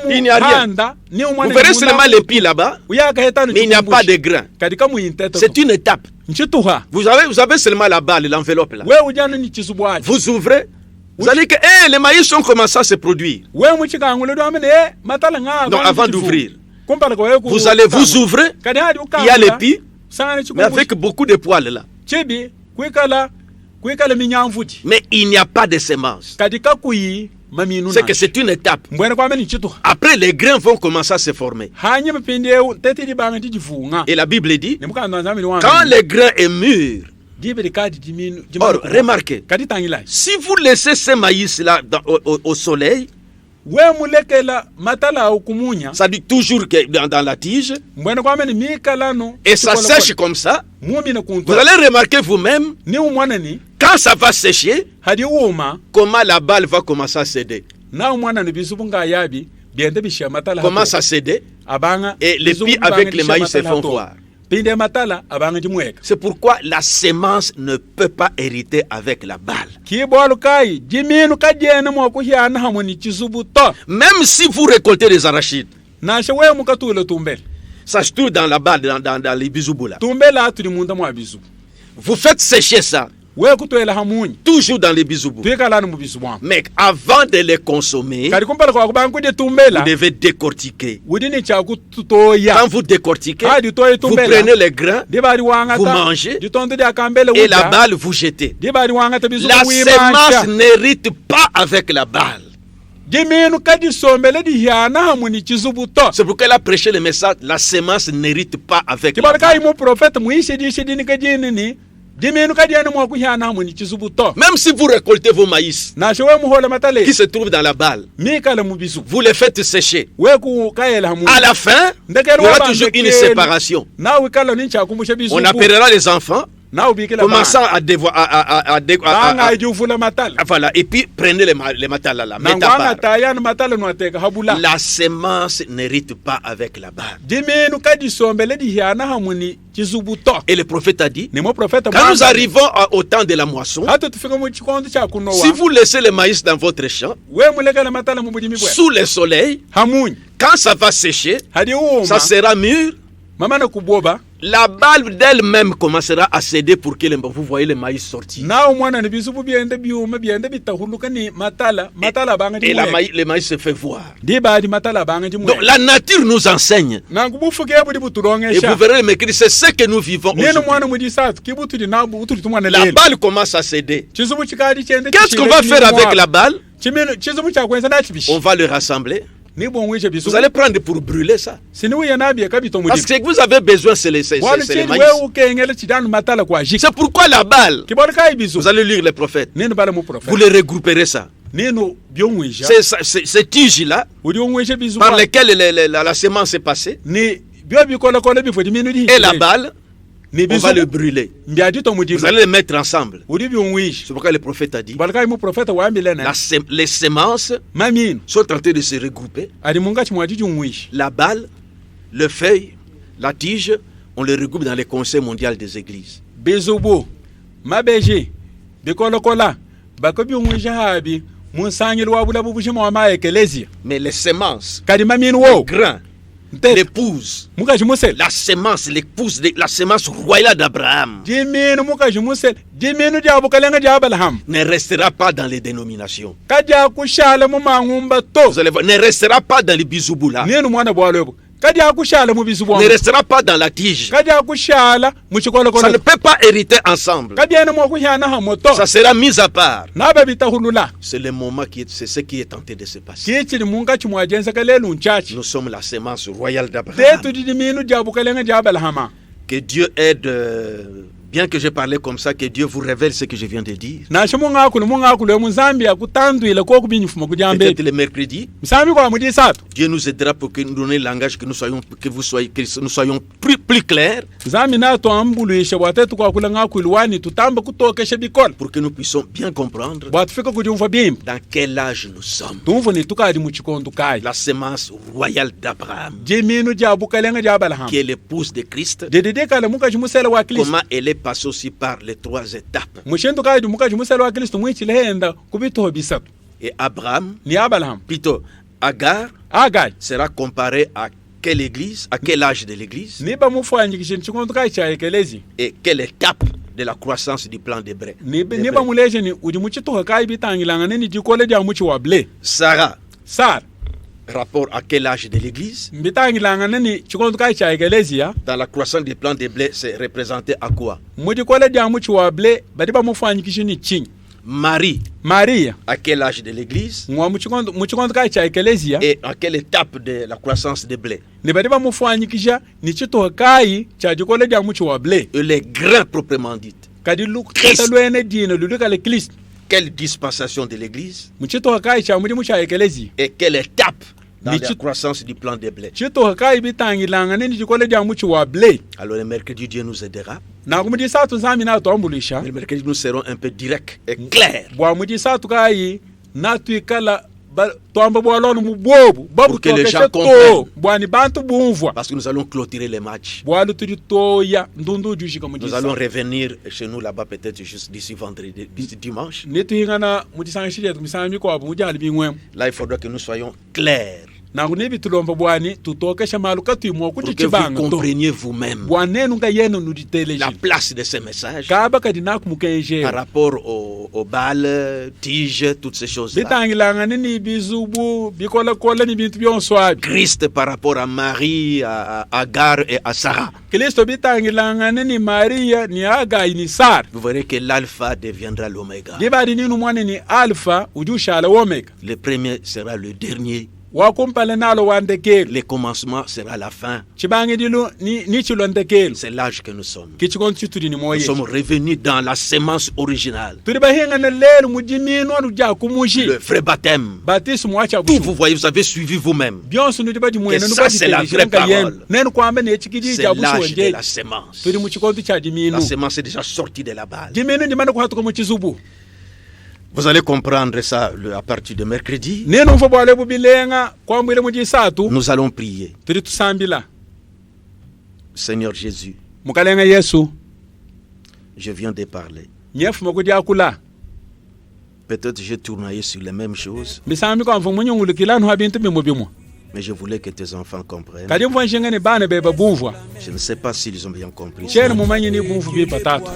il n'y a rien. Vous verrez seulement l'épi là-bas, mais il n'y a pas de grain. C'est une étape. Vous avez seulement la balle, l'enveloppe là. Vous ouvrez, vous allez que les maïs ont commencé à se produire. Donc avant d'ouvrir, vous allez vous ouvrir, il y a l'épi, mais avec beaucoup de poils là. Mais il n'y a pas de semence. C'est que c'est une étape. Après, les grains vont commencer à se former. Et la Bible dit, quand le grain est mûr, or, remarquez, si vous laissez ce maïs-là au soleil, ça dit toujours que dans la tige, et ça sèche comme ça, vous allez remarquer vous-même, quand ça va sécher, comment la balle va commencer à céder. Commence à céder, et l'épi avec les maïs se font voir. C'est pourquoi la sémence ne peut pas hériter avec la balle. Même si vous récoltez des arachides, ça se trouve dans la balle, dans les bisoubous là. Vous faites sécher ça. Toujours dans les bisoubous. Mais avant de les consommer, vous devez décortiquer. Quand vous décortiquez, vous prenez les grains, vous mangez, et la balle vous jetez. La sémence n'hérite pas avec la balle. C'est pourquoi elle a prêché le message, la sémence n'hérite pas avec la balle. Même si vous récoltez vos maïs qui se trouvent dans la balle, vous les faites sécher. À la fin, il y aura toujours une séparation. On appellera les enfants, commençant à voilà, et puis prenez les matala là. La sémence n'hérite pas avec la balle. Et le prophète a dit, quand nous arrivons au temps de la moisson, si vous laissez le maïs dans votre champ, sous le soleil, quand ça va sécher, ça sera mûr. La balle d'elle-même commencera à céder pour que vous voyez le maïs sortir. Et le maïs se fait voir. Donc la nature nous enseigne. Et vous verrez, mais c'est ce que nous vivons aujourd'hui. La balle commence à céder. Qu'est-ce qu'on va faire avec la balle? chimeno chizumu cha kwenza na chibishi On va le rassembler. ni bonwe chibisu Vous allez prendre pour brûler ça. sinu ya nabi kabito Parce mudi que ce que vous avez besoin, c'est les maïs. wewe ukengele chidanu matala kwa jik C'est pourquoi la balle, kibona kai bisu vous allez lire les prophètes. nenu bala mu prophète Vous les regrouperez ça. nenu byonwisha Ces tiges-là, udi onwisha bisu par lesquelles la sémence est passée, ni bio bikola kola bifo di minu di et la balle, ni on bisu va le brûler. mbiadi to mudi Vous allez les mettre ensemble. udi byonwisha C'est pourquoi le prophète a dit, bala kai mu prophète wa ambilena les sémences mamino sont en train de se regrouper. ali munga chimwadi jungwisha La balle, le feuille, la tige, on les regroupe dans les conseils mondiaux des églises. bizubu mabeje bikola kola bako byonwisha habi munsangil wa bula bubushima wa maekelezia Mais les sémences, kadi mamino le wo grain, nte l'épouse, mukaji musel la sémence, l'épouse, la sémence royale d'Abraham jiminu mukaji musel jiminu jabu kalenga jabalham ne restera pas dans les dénominations. kaja kushala mu mangumba to Vous allez voir, ne restera pas dans les bisouboula, nenu mwana bwalobo kaja kushala mu bisu ne bwa restera pas dans la tige. kaja kushala mu chikola Ça ne kola peut pas hériter ensemble. kaja ne mo kuhyana ha moto Ça sera mis à part. naba bitahulula C'est le moment c'est ce qui est en train de se passer. kichiri munga chimwajenza kalelu nchachi Nous sommes la sémence royale d'Abraham. tetu didiminu jabu kalenga jabalhama Que Dieu aide, bien que je parlais comme ça, que Dieu vous révèle ce que je viens de dire. na shimunga kulu mu Zambia kutandwile ko kubinyifuma kujambe Peut-être le mercredi, misami kwa mudi satu Dieu nous aidera pour que nous donnions le langage, que nous soyons plus clairs, zami na to ambuluisha bwatetu kwa kula ngakulu wani tutamba kutokesha bikola pour que nous puissions bien comprendre bwatufika kujumva bimba dans quel âge nous sommes. tumvu ni tukadi mu chikondo kai La sémence royale d'Abraham, jiminu jabu kalenga jabalhama qui est l'épouse de Christ, dedede kala mukaji musela wa Kristo comment elle est passée aussi par les 3 étapes. mushintu kaji mukaji musela wa Kristo mwichile henda kubito bisatu Et Abraham, ni Abraham plutôt Agar, agai sera comparé à quelle église, à quel âge de l'église, niba mufwanyi kishin chikondo kai cha ekelezi et quelle étape de la croissance du plan d'Hébreu. niba muleje ni udi muchito kai bitangilanga neni dikole ja muchi wa ble Sarah, sar rapport à quel âge de l'église, mbitangilanga neni chikondo kai cha ekelezi ya dans la croissance du plan d'Hébreu, c'est représenté à quoi? mudi kole ja muchi wa ble badiba mufwanyi kishini ching Marie, Maria à quel âge de l'église ngwa muchikondo kai cha ekelezi ya et à quelle étape de la croissance de blé. ni badiba mufwanyi kisha ni chito kai cha dikole ja muchi wa ble Et les grains proprement dit. kadi kata lwene dino lulika le Kristo Quelle dispensation de l'église muchito kai cha mudi mucha ekelezi et quelle étape dans la Michi- croissance du plan de blé. chito kai bitangilanga neni dikole ja muchi wa ble Alors le mercredi, Dieu nous aidera. na kumudi satu zami na to ambulisha Le mercredi, nous serons un peu directs et clairs bwa mudi satu kai na tuikala twamba bwa lonu mu bobu babu Pour que les to gens keshe comprennent. to bwa ni bantu bumvwa parce que nous allons clôturer les matchs. bwa lu tudi toya ndundu jushika mudi Nous allons revenir chez nous là-bas peut-être juste d'ici vendredi, d'ici dimanche. ne tuhingana mudi sanga shije tumisami kwa mudi ali bingwem Là, il faudra que nous soyons clairs na kunebi tulomba bwani tutokesha maluka tuimo pour kuti que vous chibanga to compreniez vous-même bwa nenu nga yenu nudi teleji la place de ces messages kaba kadi nakumukenje par rapport aux balles, tiges, toutes ces choses-là. bitangilanga nini bizubu bikola kola ni bintu byonswabi Christ par rapport à Marie, à Agar et à Sarah. Kristo bitangilanga nini Maria ni Agai ni Sara Vous verrez que l'alpha deviendra l'oméga. dibadi ninu mwana ni alpha ujushala omega Le premier sera le dernier. wakumpale nalo wandekelo Le commencement sera la fin. chibange dilu ni chilondekelo C'est l'âge que nous sommes. kichikon chitudi ni Nous moye sommes revenus dans la sémence originale. turi bahinga na lelo mujimino ruja kumushi Le vrai baptême. baptisme wacha Tout busu vous voyez, vous avez suivi vous-même. byonso ndi badi mwene Et no ça, badi c'est la vraie parole. nenu kwamba ne chikidi C'est ja busu l'âge de wonje la sémence. turi muchikonto cha diminu La sémence est déjà sortie de la base. diminu ndi mana kwatuko muchizubu Vous allez comprendre ça à partir de mercredi. nenu mfo bwale bubilenga kwambwile mujisatu Nous allons prier. turi tusambila Seigneur Jésus, mukalenga Yesu je viens de parler. nyefu makudi akula Peut-être j'ai tourné sur les mêmes choses, misami kwa mfu munyungulukila ntu habintu bimu bimu mais je voulais que tes enfants comprennent. kadi mfu nshingani bana beba bumvwa Je ne sais pas s'ils ont bien compris. chene mumanyi ni bumvu bi patatu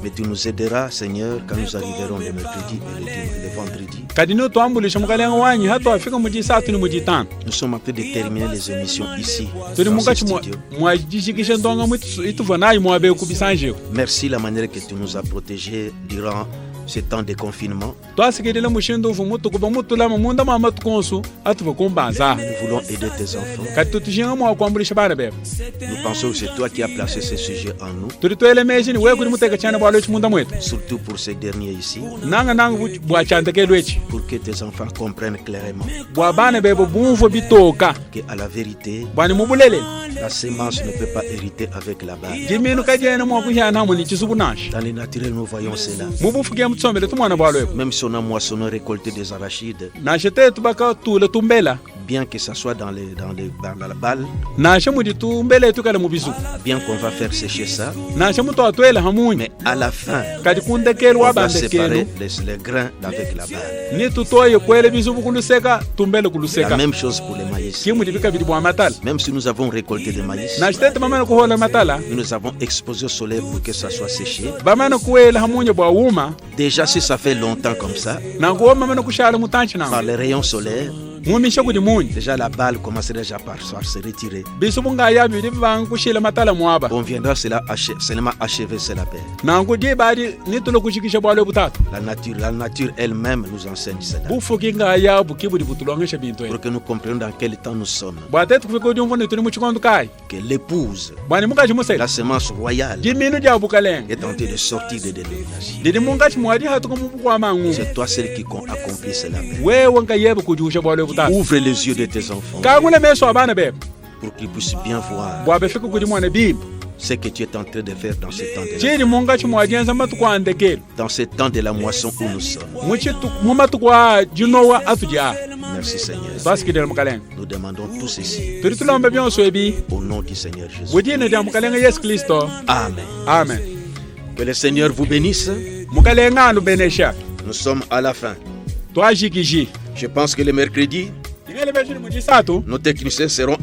Mais tu nous aideras, Seigneur, quand nous arriverons le mercredi et le vendredi. kadi no twambulisha mukalenga wanyi hata afika mujisatu ni mujitano Nous sommes en train de terminer les émissions ici, turi dans ce mukati studio. mwajishikisha ndonga ituvanayi mwabe kubisanje Merci la manière que tu nous as protégés durant ce temps de confinement. twasikidile mushindu ufu mutukuva mutulama munda mama tukonsu atuva kumbanza Nous voulons aider tes enfants. kati tutushinga mwakwambulisha bana bebe Nous pensons que c'est toi qui as placé ce sujet en nous, tuli twelemeshini wekuli muteka chana bwalo chimunda mwetu surtout pour ces derniers ici, nanga bwachantekelu echi pour que tes enfants comprennent clairement bwa bana bebe bumvo bitoka qu'à la vérité, bwani mubulele la sémence ne peut pas hériter avec la balle. jiminu kajene mwakuhyana hamu ni chisubu nashi Dans le naturel, nous voyons cela. mubufukia mutsomele tumwana bwalo eko Même si on a moissonné, récolté des arachides, nashe tetu baka tule tumbela bien que ça soit dans la balle, nashe mudi tumbele etu kale mubisu bien qu'on va faire sécher ça, nashe mutu atwele hamunye mais à la fin, kati kundekelu on va wabandekelu séparer les grains avec la balle. ni tutoye kwele bisubu kuluseka tumbele La kuluseka même chose pour les maïs. kimudi bikabidi bwa matala Même si nous avons récolté des maïs, nashe tete bamana kuhola matala nous nous avons exposé au soleil pour que ça soit séché. bamana kuwela hamunye bwa wuma Déjà, si ça fait longtemps comme ça, nanguwo mamana kushala mutanchi par nangu les rayons solaires, mumishe kudi munye déjà la balle commencerait déjà par se retirer. bisubu ngayabi bidi banga kushila matala mwaba On viendra seulement achever cela paix. nangu di badi nitulo kushikisha bwalo butatu La nature elle-même nous enseigne cela. bufuki ngayabu kibudi butulongesha bintu Pour que nous comprenions dans quel temps nous sommes. bwatete kufika udi mfone tuli muchikondo kai Que l'épouse, bwani mungachi musela la semence royale, jiminu dia bukalenga est en train de sortir des dénominations. didi mungachi mwadi hatuko mubukwa mangu C'est toi celui qui accomplit cela. wewe ngayebe kujusha bwalo butatu Ouvre les yeux de tes enfants kangule meso abana bebe pour qu'ils puissent bien voir bwabefika kudi mwana bimba ce que tu es en train de faire dans ce temps chiri mungachi mwadienza matukwandekelu dans ce temps de la moisson où nous sommes. mumatukwa jinowa atuja Merci Seigneur. twasikidela mukalenga Nous demandons tout ceci tuli tulombe byonso ebi au nom du Seigneur Jésus. budine dia mukalenga yesu kristo Amen. amen Que le Seigneur vous bénisse. mukalenga anu benesha Nous sommes à la fin. twajikiji Je pense que le mercredi, ingele beshini mujisatu nos techniciens seront